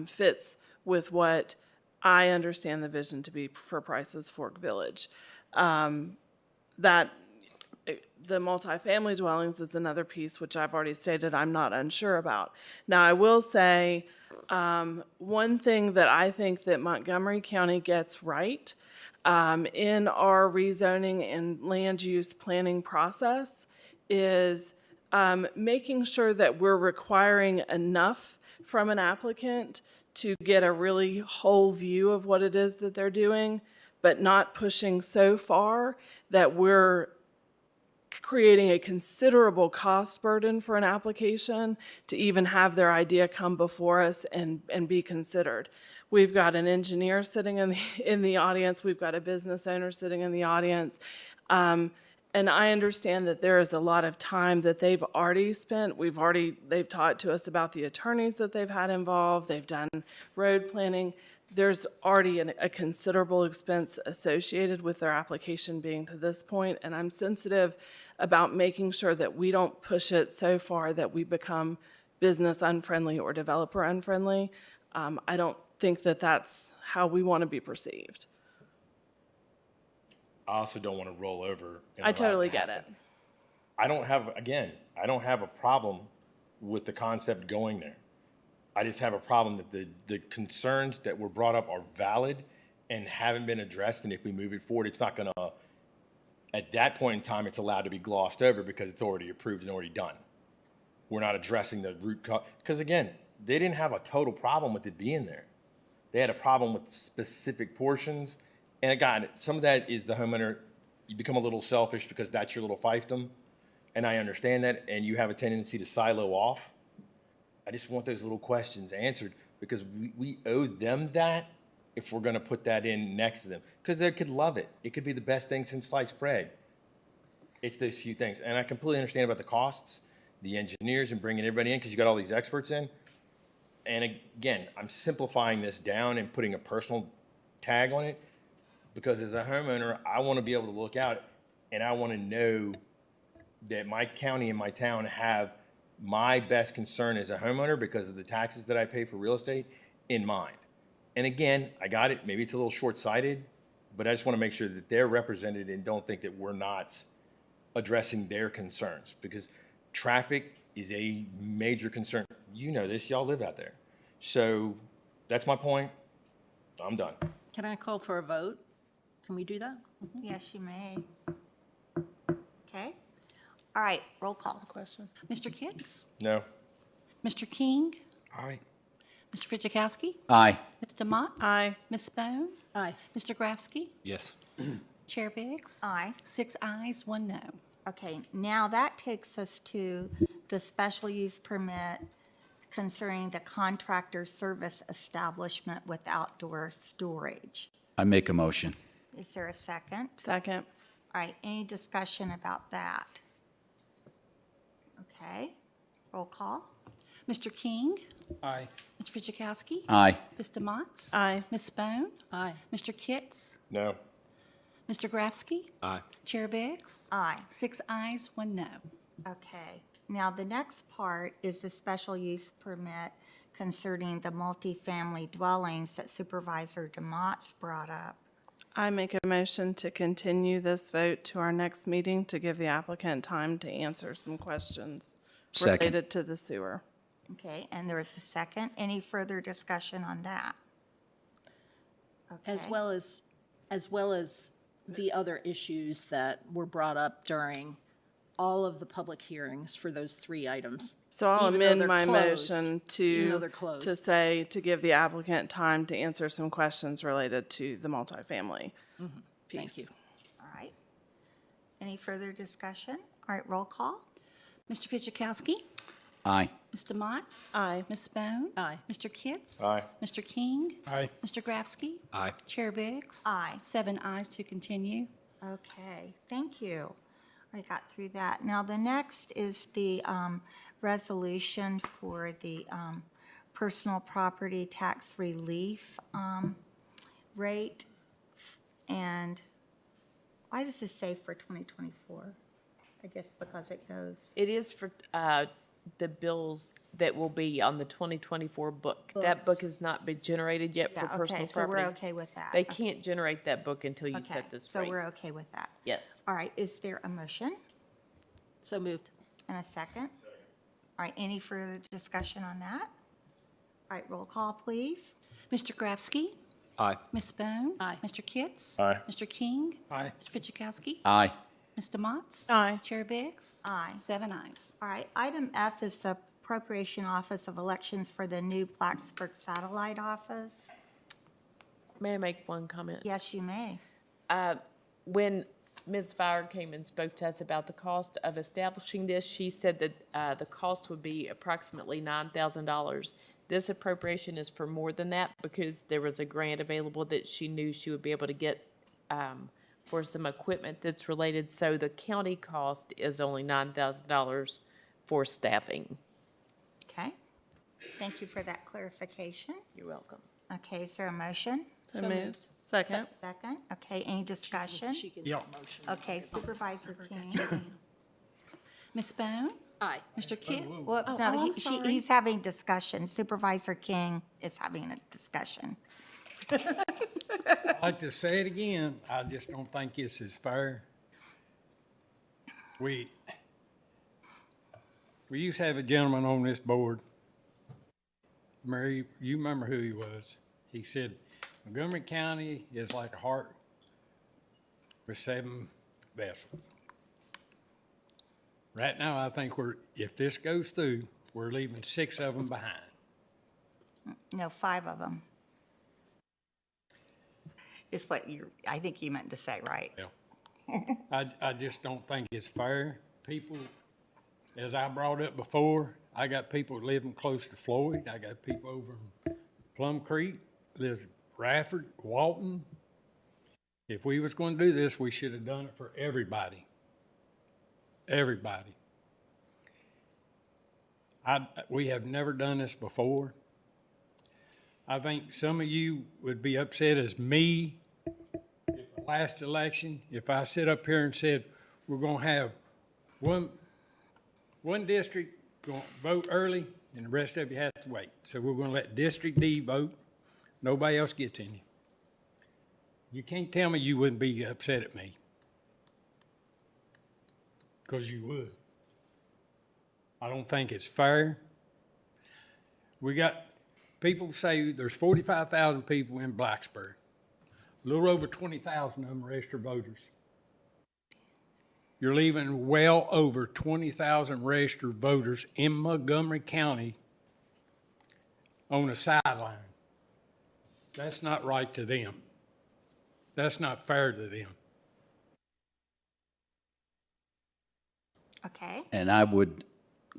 fits with what I understand the vision to be for Prices Fork Village. That the multifamily dwellings is another piece, which I've already stated I'm not unsure about. Now, I will say one thing that I think that Montgomery County gets right in our rezoning and land use planning process is making sure that we're requiring enough from an applicant to get a really whole view of what it is that they're doing, but not pushing so far that we're creating a considerable cost burden for an application to even have their idea come before us and be considered. We've got an engineer sitting in the audience. We've got a business owner sitting in the audience. And I understand that there is a lot of time that they've already spent. They've talked to us about the attorneys that they've had involved. They've done road planning. There's already a considerable expense associated with their application being to this point, and I'm sensitive about making sure that we don't push it so far that we become business unfriendly or developer unfriendly. I don't think that that's how we want to be perceived. I also don't want to roll over. I totally get it. I don't have a problem with the concept going there. I just have a problem that the concerns that were brought up are valid and haven't been addressed. And if we move it forward, it's not going to, at that point in time, it's allowed to be glossed over because it's already approved and already done. We're not addressing the root cause. Because again, they didn't have a total problem with it being there. They had a problem with specific portions. And again, some of that is the homeowner, you become a little selfish because that's your little fiefdom. And I understand that. And you have a tendency to silo off. I just want those little questions answered because we owe them that if we're going to put that in next to them. Because they could love it. It could be the best thing since sliced bread. It's those few things. And I completely understand about the costs, the engineers, and bringing everybody in because you got all these experts in. And again, I'm simplifying this down and putting a personal tag on it because as a homeowner, I want to be able to look out and I want to know that my county and my town have my best concern as a homeowner because of the taxes that I pay for real estate in mind. And again, I got it, maybe it's a little short-sighted, but I just want to make sure that they're represented and don't think that we're not addressing their concerns, because traffic is a major concern. You know this, y'all live out there. So that's my point. I'm done. Can I call for a vote? Can we do that? Yes, you may. Okay. All right, roll call. Question. Mr. Kitts? No. Mr. King? Aye. Mr. Fidzikowski? Aye. Ms. Demotz? Aye. Ms. Bone? Aye. Mr. Grafsky? Yes. Chair Biggs? Aye. 6 ayes, 1 no. Okay, now that takes us to the special use permit concerning the contractor service establishment with outdoor storage. I make a motion. Is there a second? Second. All right, any discussion about that? Okay, roll call. Mr. King? Aye. Mr. Fidzikowski? Aye. Ms. Demotz? Aye. Ms. Bone? Aye. Mr. Kitts? No. Mr. Grafsky? Aye. Chair Biggs? Aye. 6 ayes, 1 no. Okay, now the next part is the special use permit concerning the multifamily dwellings that Supervisor Demotz brought up. I make a motion to continue this vote to our next meeting to give the applicant time to answer some questions Second. related to the sewer. Okay, and there is a second. Any further discussion on that? As Okay. well as the other issues that were brought up during all of the public hearings for those 3 items. So I'll Even though amend they're my closed, motion even though to, they're closed. to say, to give the applicant time to answer some questions related to the multifamily piece. Thank you. All right. Any further discussion? All right, roll call. Mr. Fidzikowski? Aye. Ms. Demotz? Aye. Ms. Bone? Aye. Mr. Kitts? Aye. Mr. King? Aye. Mr. Grafsky? Aye. Chair Biggs? Aye. 7 ayes to continue. Okay, thank you. I got through that. Now, the next is the resolution for the personal property tax relief rate. And why does this say for 2024? I guess because it goes, It is for the bills that will be on the 2024 book. That book has not been generated yet for yeah, personal okay, so property. we're okay with that. They can't generate that book until you Okay, set this so rate. we're okay with that. Yes. All right, is there a motion So moved. and a second? All right, any further discussion on that? All right, roll call, please. Mr. Grafsky? Aye. Ms. Bone? Aye. Mr. Kitts? Aye. Mr. King? Aye. Mr. Fidzikowski? Aye. Ms. Demotz? Aye. Chair Biggs? Aye. 7 ayes. All right, item F is the Appropriation Office of Elections for the new Blacksburg Satellite Office. May I make one comment? Yes, you may. When Ms. Fire came and spoke to us about the cost of establishing this, she said that the cost would be approximately $9,000. This appropriation is for more than that because there was a grant available that she knew she would be able to get for some equipment that's related. So the county cost is only $9,000 for staffing. Okay, thank you for that clarification. You're welcome. Okay, is there a motion? So moved. Second. Second, okay, any discussion? She can Yeah. make a motion. Okay, Supervisor King. Ms. Bone? Aye. Mr. Kitts? Whoops, Oh, no, I'm sorry. he's having discussion. Supervisor King is having a discussion. I'd like to say it again, I just don't think this is fair. We used to have a gentleman on this board. Mary, you remember who he was. He said, Montgomery County is like a heart with 7 vessels. Right now, I think if this goes through, we're leaving 6 of them behind. No, 5 of them. Is what I think you meant to say, right? Yeah. I just don't think it's fair. People, as I brought up before, I got people living close to Floyd. I got people over in Plum Creek, there's Rafford, Walton. If we was going to do this, we should have done it for everybody. Everybody. We have never done this before. I think some of you would be upset as me if the last election, if I sit up here and said, we're going to have one district going to vote early, and the rest of you have to wait. So we're going to let District D vote. Nobody else gets any. You can't tell me you wouldn't be upset at me. Because you would. I don't think it's fair. We got, people say there's 45,000 people in Blacksburg. A little over 20,000 of them are registered voters. You're leaving well over 20,000 registered voters in Montgomery County on the sideline. That's not right to them. That's not fair to them. Okay. And I would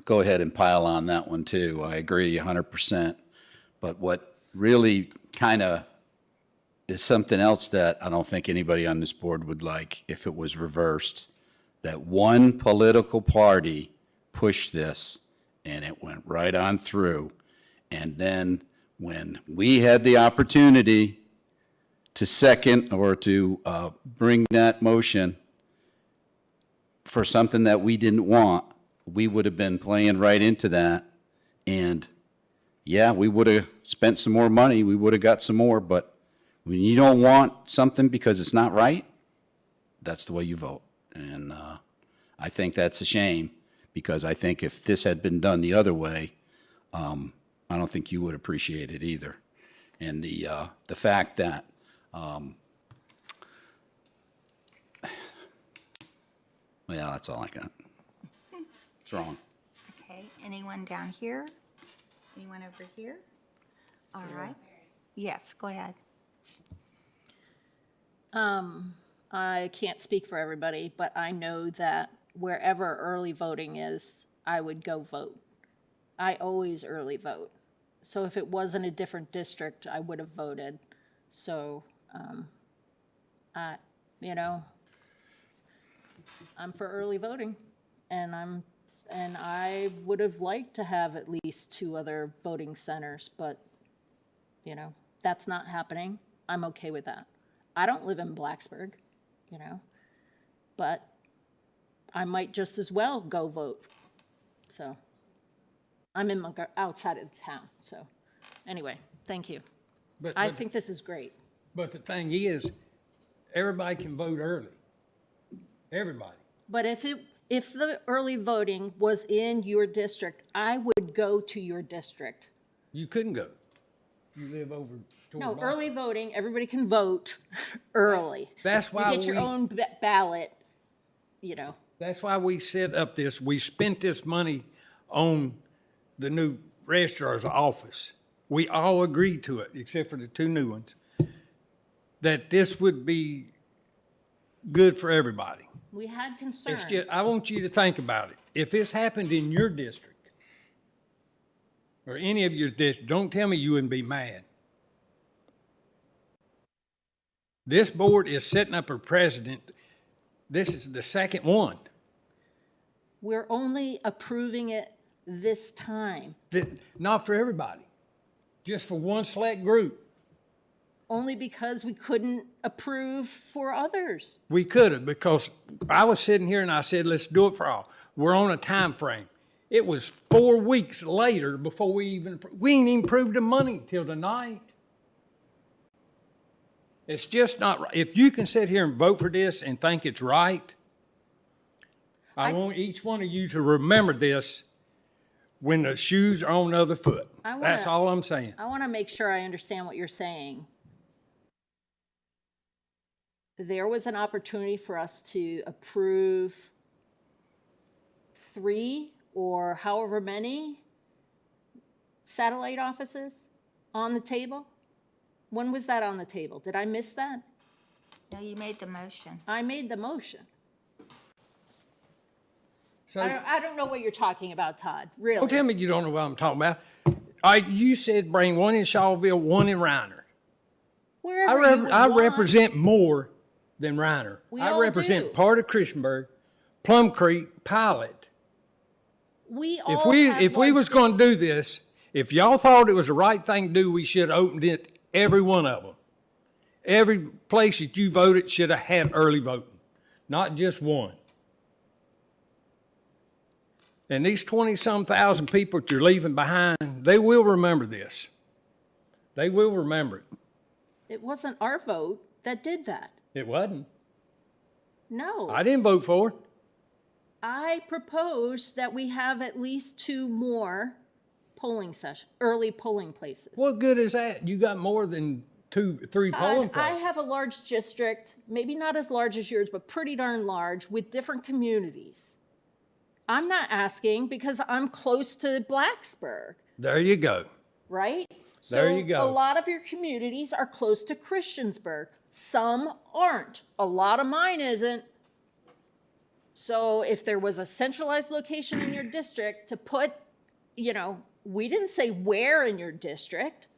go ahead and pile on that one too. I agree 100%. But what really kind of is something else that I don't think anybody on this board would like if it was reversed, that one political party pushed this and it went right on through. And then when we had the opportunity to second or to bring that motion for something that we didn't want, we would have been playing right into that. And yeah, we would have spent some more money. We would have got some more. But when you don't want something because it's not right, that's the way you vote. And I think that's a shame, because I think if this had been done the other way, I don't think you would appreciate it either. And the fact that yeah, that's all I got. It's wrong. Okay, anyone down here? Anyone over here? All right. Yes, go ahead. I can't speak for everybody, but I know that wherever early voting is, I would go vote. I always early vote. So if it wasn't a different district, I would have voted. So, you know, I'm for early voting, and I would have liked to have at least 2 other voting centers, but, you know, that's not happening. I'm okay with that. I don't live in Blacksburg, you know, but I might just as well go vote. So I'm in outside of town. So anyway, thank you. I think this is great. But the thing is, everybody can vote early. Everybody. But if the early voting was in your district, I would go to your district. You couldn't go. You live over. No, early voting, everybody can vote early. That's why you get your own ballot, you know. That's why we set up this. We spent this money on the new registrar's office. We all agreed to it, except for the 2 new ones, that this would be good for everybody. We had concerns. It's just, I want you to think about it. If this happened in your district or any of your districts, don't tell me you wouldn't be mad. This board is setting up a precedent. This is the second one. We're only approving it this time. Not for everybody, just for one select group. Only because we couldn't approve for others. We could have, because I was sitting here and I said, let's do it for all. We're on a time frame. It was 4 weeks later before we ain't even approved the money till tonight. It's just not right. If you can sit here and vote for this and think it's right, I want each one of you to remember this when the shoes are on the other foot. That's all I'm saying. I want to make sure I understand what you're saying. There was an opportunity for us to approve 3 or however many satellite offices on the table. When was that on the table? Did I miss that? No, you made the motion. I made the motion. So, I don't know what you're talking about, Todd, really. Don't tell me you don't know what I'm talking about. You said bring 1 in Shawville, 1 in Reiner. I represent more than Reiner. I represent part of Christiansburg, Plum Creek, Pilot. If we was going to do this, if y'all thought it was the right thing to do, we should have opened it, every one of them. Every place that you voted should have had early voting, not just one. And these 20-some thousand people that you're leaving behind, they will remember this. They will remember it. It wasn't our vote that did that. It wasn't. No. I didn't vote for it. I propose that we have at least 2 more early polling places. What good is that? You got more than 2, 3 polling I places. have a large district, maybe not as large as yours, but pretty darn large, with different communities. I'm not asking because I'm close to Blacksburg, There you go. right? There So you go. a lot of your communities are close to Christiansburg. Some aren't. A lot of mine isn't. So if there was a centralized location in your district to put, we didn't say where in your district.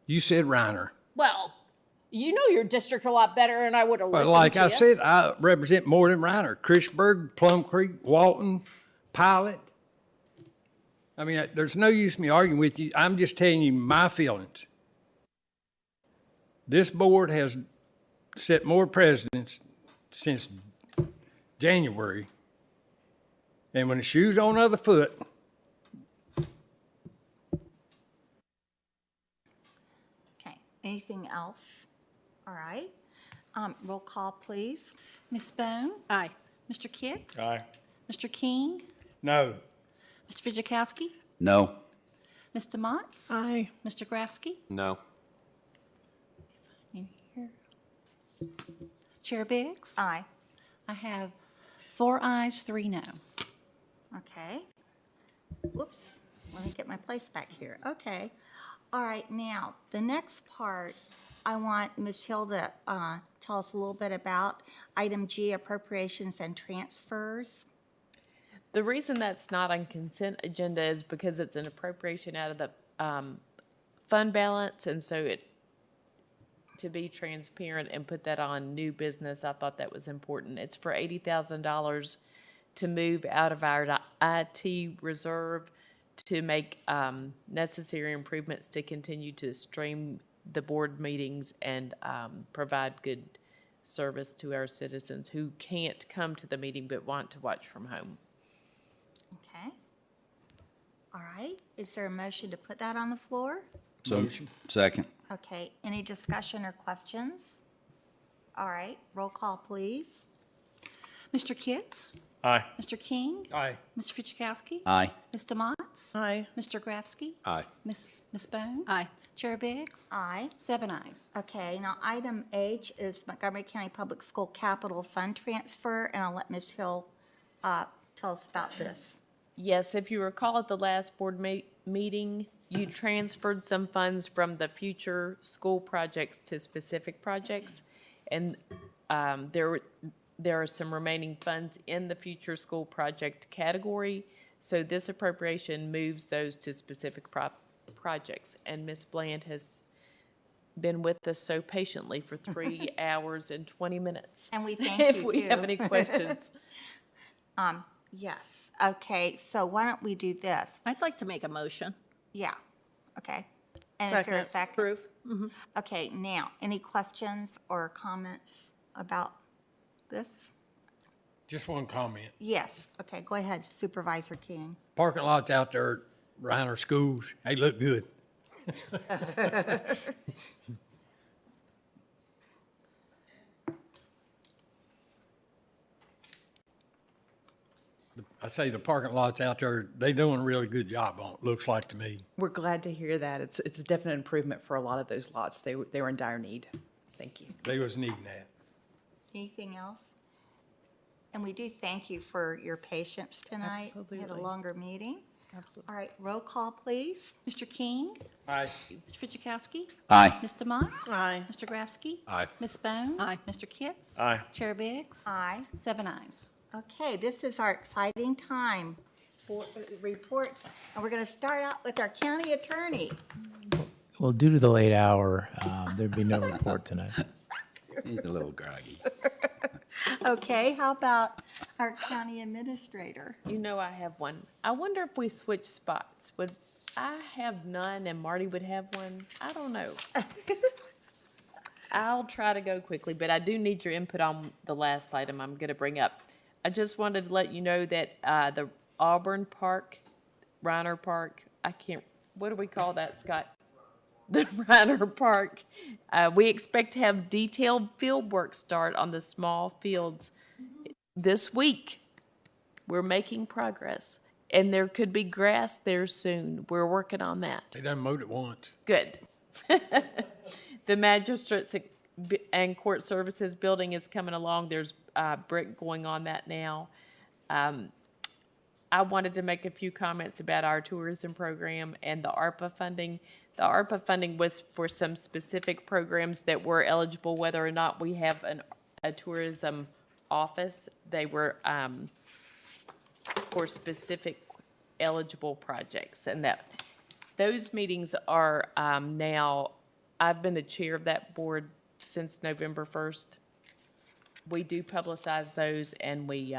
You said Reiner. Well, you know your district a lot better, and I would have listened But like to I you. said, I represent more than Reiner. Christiansburg, Plum Creek, Walton, Pilot. I mean, there's no use me arguing with you. I'm just telling you my feelings. This board has set more precedents since January. And when the shoe's on the other foot, Okay, anything else? All right. Roll call, please. Ms. Bone? Aye. Mr. Kitts? Aye. Mr. King? no. Mr. Fitchukowski? No. Ms. Demotz? Aye. Mr. Grafsky? No. In here. Chair Biggs? Aye. I have 4 ayes, 3 no. Okay. Whoops, let me get my place back here. Okay. All right, now, the next part, I want Ms. Hill to tell us a little bit about item G, appropriations and transfers. The reason that's not on consent agenda is because it's an appropriation out of the fund balance, and so to be transparent and put that on new business, I thought that was important. It's for $80,000 to move out of our IT reserve to make necessary improvements to continue to stream the board meetings and provide good service to our citizens who can't come to the meeting but want to watch from home. Okay. All right, is there a motion to put that on the floor? So, second. Okay, any discussion or questions? All right, roll call, please. Mr. Kitts? Aye. Mr. King? Aye. Mr. Fitchukowski? Aye. Ms. Demotz? Aye. Mr. Grafsky? Aye. Ms. Bone? Aye. Chair Biggs? Aye. 7 ayes. Okay, now item H is Montgomery County Public School Capital Fund Transfer, and I'll let Ms. Hill tell us about this. Yes, if you recall at the last board meeting, you transferred some funds from the future school projects to specific projects. And there are some remaining funds in the future school project category. So this appropriation moves those to specific projects. And Ms. Bland has been with us so patiently for 3 hours and 20 minutes. And we thank If you, we have too. any questions. Yes, okay, so why don't we do this? I'd like to make a motion. Yeah, okay. And is there a second? Proof. Okay, now, any questions or comments about this? Just one comment. Yes, okay, go ahead, Supervisor King. Parking lots out there at Reiner schools, they look good. I say the parking lots out there, they doing a really good job on it, looks like to me. We're glad to hear that. It's a definite improvement for a lot of those lots. They were in dire need. Thank you. They was needing that. Anything else? And we do thank you for your patience tonight. We had a Absolutely. longer meeting. Absolutely. All right, roll call, please. Mr. King? Aye. Mr. Fitchukowski? Aye. Ms. Demotz? Aye. Mr. Grafsky? Aye. Ms. Bone? Aye. Mr. Kitts? Aye. Chair Biggs? Aye. 7 ayes. Okay, this is our exciting time for reports, and we're going to start out with our county attorney. Well, due to the late hour, there'd be no report tonight. He's a little groggy. Okay, how about our county administrator? You know I have one. I wonder if we switch spots. Would I have none and Marty would have one? I don't know. I'll try to go quickly, but I do need your input on the last item I'm going to bring up. I just wanted to let you know that the Auburn Park, Reiner Park. I can't, what do we call that, Scott? The Reiner Park. We expect to have detailed field work start on the small fields this week. We're making progress, and there could be grass there soon. We're working on that. They done mowed it once. Good. The Magistrates and Court Services building is coming along. There's brick going on that now. I wanted to make a few comments about our tourism program and the ARPA funding. The ARPA funding was for some specific programs that were eligible, whether or not we have a tourism office. They were for specific eligible projects, and that those meetings are now, I've been the chair of that board since November 1st. We do publicize those, and we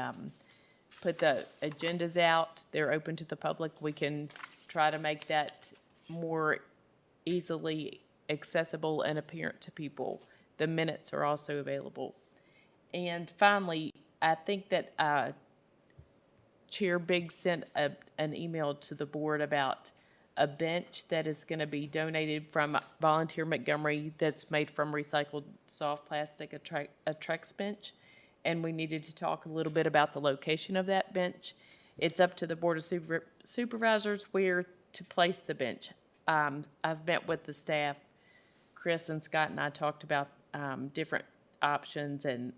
put the agendas out. They're open to the public. We can try to make that more easily accessible and apparent to people. The minutes are also available. And finally, I think that Chair Biggs sent an email to the board about a bench that is going to be donated from Volunteer Montgomery that's made from recycled soft plastic, a Trex bench. And we needed to talk a little bit about the location of that bench. It's up to the Board of Supervisors where to place the bench. I've met with the staff. Chris and Scott and I talked about different options, and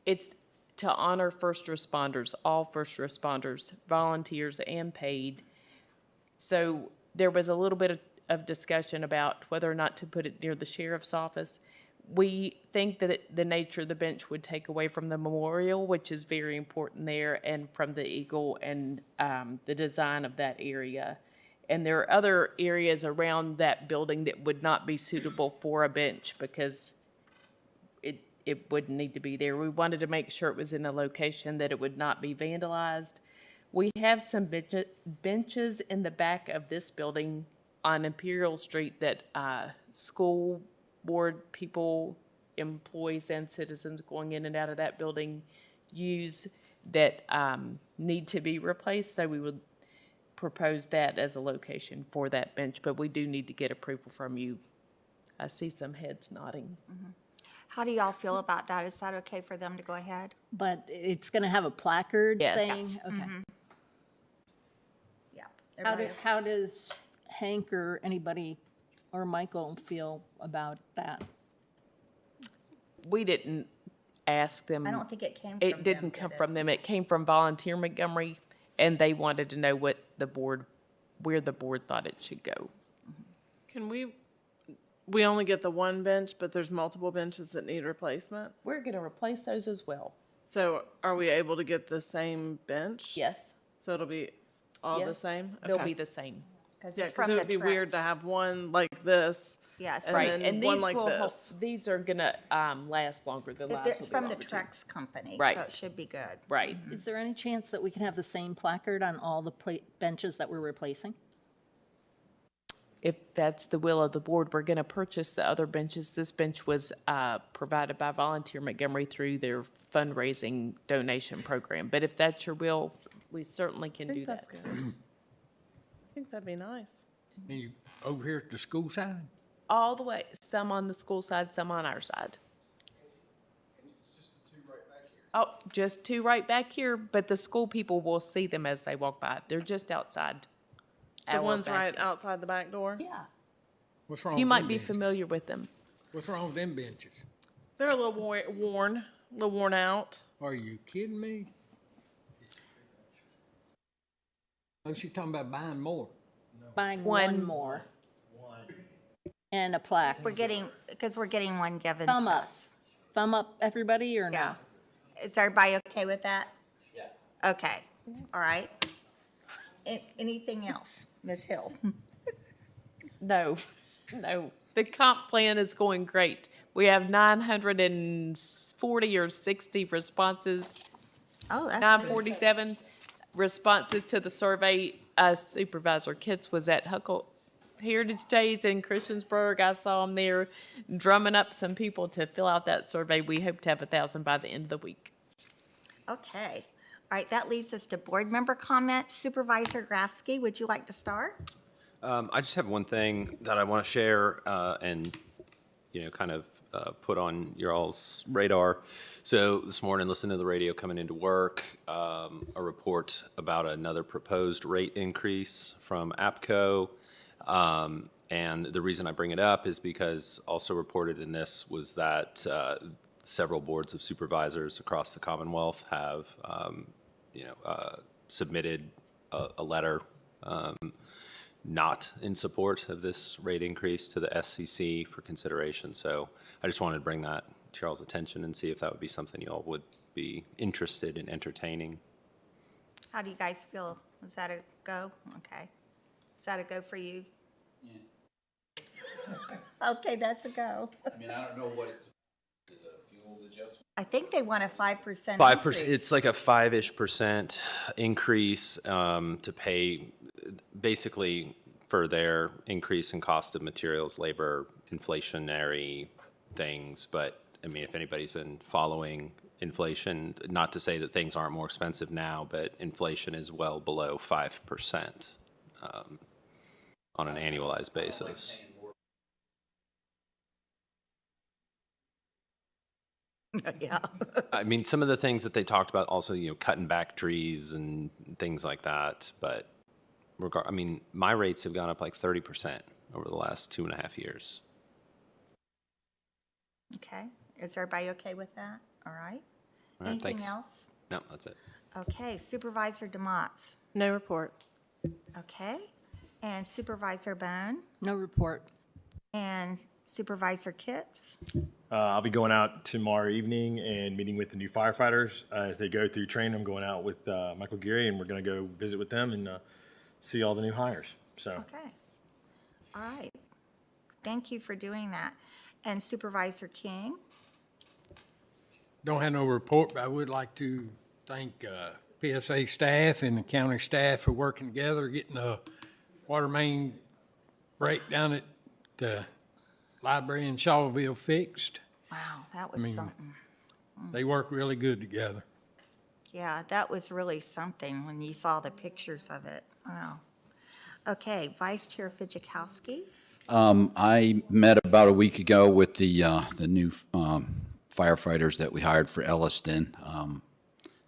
it's to honor first responders, all first responders, volunteers and paid. So there was a little bit of discussion about whether or not to put it near the sheriff's office. We think that the nature of the bench would take away from the memorial, which is very important there, and from the Eagle and the design of that area. And there are other areas around that building that would not be suitable for a bench because it wouldn't need to be there. We wanted to make sure it was in a location that it would not be vandalized. We have some benches in the back of this building on Imperial Street that school board people, employees, and citizens going in and out of that building use that need to be replaced. So we would propose that as a location for that bench, but we do need to get approval from you. I see some heads nodding. Mm-hmm. How do y'all feel about that? Is that okay for them to go ahead? But it's going to have a placard Yes. saying, Yes. okay. Mhm. Yeah. How does Hank or anybody or Michael feel about that? We didn't ask them. I don't think it came from It didn't come from them. It came from Volunteer Montgomery, and they wanted to know what the board, where the board thought it should go. Can we only get the one bench, but there's multiple benches that need replacement? We're going to replace those as well. So are we able to get the same bench? Yes. So it'll be all the Yes, same? they'll Okay. be the same. Yeah, it's because from it the would be weird to Trex. have one like this. Yes. And Right, then and one these like will this. these are going to last longer. The lives It's will be from the longer, too. Trex company, Right. so it should be good. Right. Is there any chance that we can have the same placard on all the benches that we're replacing? If that's the will of the board, we're going to purchase the other benches. This bench was provided by Volunteer Montgomery through their fundraising donation program. But if that's your will, we certainly can I do think that. that's good. I think that'd be nice. And you over here at the school side? All the way, some on the school side, some on our side. Oh, just two right back here, but the school people will see them as they walk by. They're just outside. The our ones back right end. outside the back door? Yeah. What's wrong You with might them be benches? familiar with them. What's wrong with them benches? They're a little worn, a little worn out. Are you kidding me? Oh, she's talking about buying more. Buying One. one more. And a plaque. We're getting one given Thumb to up. us. Thumb up, everybody, or no? Yeah. Is everybody okay with that? Yeah. Okay, all right. Anything else, Ms. Hill? No, no. The comp plan is going great. We have 940 or 60 responses. Oh, that's 947 responses to the survey. Supervisor Kitts was at Huckle Heritage Days in Christiansburg. I saw him there drumming up some people to fill out that survey. We hope to have 1,000 by the end of the week. Okay. All right, that leads us to board member comments. Supervisor Grafsky, would you like to start? I just have one thing that I want to share and, kind of put on your all's radar. So this morning, listening to the radio coming into work, a report about another proposed rate increase from APCO. And the reason I bring it up is because also reported in this was that several boards of supervisors across the Commonwealth have, submitted a letter not in support of this rate increase to the SCC for consideration. So I just wanted to bring that to y'all's attention and see if that would be something y'all would be interested in entertaining. How do you guys feel? Is that a go? Okay. Is that a go for you? Yeah. Okay, that's a go. I mean, I don't know what it's, is it a fuel adjustment? I think they want a 5% 5%, it's like a 5-ish% increase to pay basically for their increase in cost of materials, labor, inflationary things. But I mean, if anybody's been following inflation, not to say that things aren't more expensive now, but inflation is well below 5% on an annualized basis. Yeah. I mean, some of the things that they talked about also, cutting back trees and things like that. But I mean, my rates have gone up like 30% over the last 2.5 years. Okay. Is everybody okay with that? All right. All right, Anything thanks. else? No, that's it. Okay. Supervisor DeMotts. No report. Okay. And Supervisor Bone. No report. And Supervisor Kitts. I'll be going out tomorrow evening and meeting with the new firefighters as they go through training. I'm going out with Michael Geary, and we're going to go visit with them and see all the new hires. So. Okay. All right. Thank you for doing that. And Supervisor King. Don't have no report, but I would like to thank PSA staff and the county staff for working together, getting the water main break down at the library in Shawville fixed. Wow, that was something. They work really good together. Yeah, that was really something when you saw the pictures of it. Wow. Okay, Vice Chair Fidzikowski. I met about a week ago with the new firefighters that we hired for Elliston.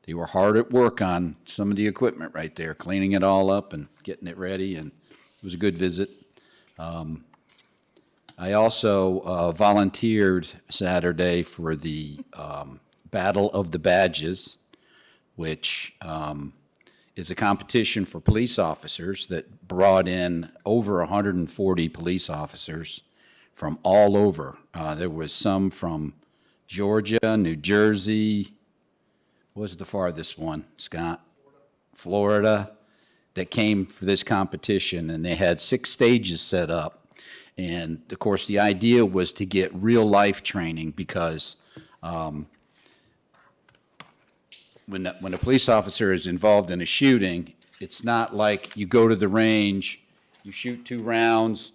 They were hard at work on some of the equipment right there, cleaning it all up and getting it ready, and it was a good visit. I also volunteered Saturday for the Battle of the Badges, which is a competition for police officers that brought in over 140 police officers from all over. There was some from Georgia, New Jersey. What was the farthest one, Scott? Florida, that came for this competition, and they had 6 stages set up. And of course, the idea was to get real life training because when a police officer is involved in a shooting, it's not like you go to the range, you shoot 2 rounds,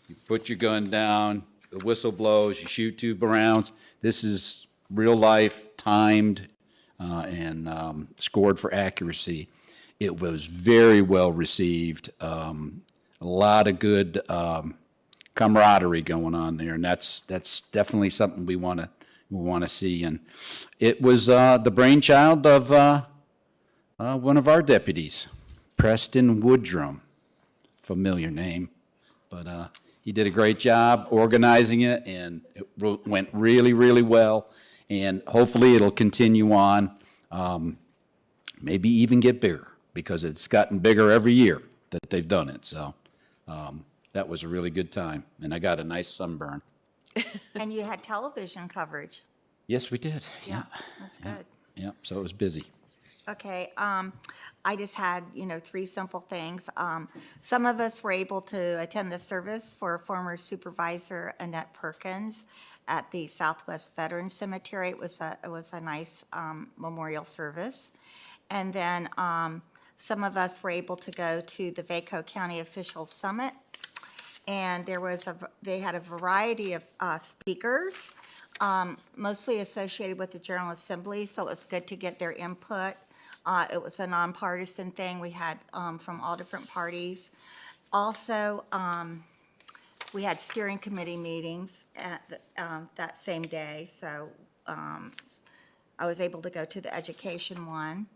you put your gun down, the whistle blows, you shoot 2 rounds. This is real life, timed, and scored for accuracy. It was very well received. A lot of good camaraderie going on there, and that's definitely something we want to see. And it was the brainchild of one of our deputies, Preston Woodrum, familiar name, but he did a great job organizing it, and it went really, really well. And hopefully it'll continue on, maybe even get bigger, because it's gotten bigger every year that they've done it. So that was a really good time, and I got a nice sunburn. And you had television coverage. Yes, we did. Yeah. That's good. Yeah, so it was busy. Okay, I just had, 3 simple things. Some of us were able to attend the service for former Supervisor Annette Perkins at the Southwest Veterans Cemetery. It was a nice memorial service. And then some of us were able to go to the Vaco County Officials Summit. And they had a variety of speakers, mostly associated with the General Assembly, so it was good to get their input It was a nonpartisan thing. We had from all different parties. Also, we had steering committee meetings at that same day, so I was able to go to the education one.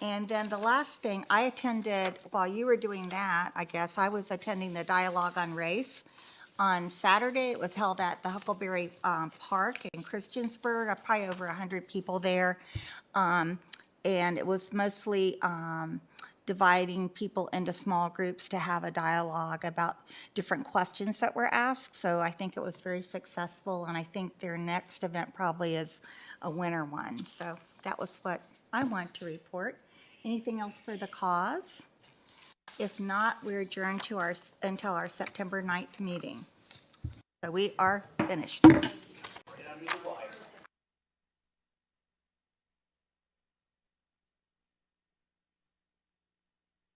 And then the last thing, I attended, while you were doing that, I guess, I was attending the Dialogue on Race. On Saturday, it was held at the Huckleberry Park in Christiansburg, probably over 100 people there. And it was mostly dividing people into small groups to have a dialogue about different questions that were asked. So I think it was very successful, and I think their next event probably is a winter one. So that was what I want to report. Anything else for the cause? If not, we're adjourned to until our September 9th meeting. So we are finished.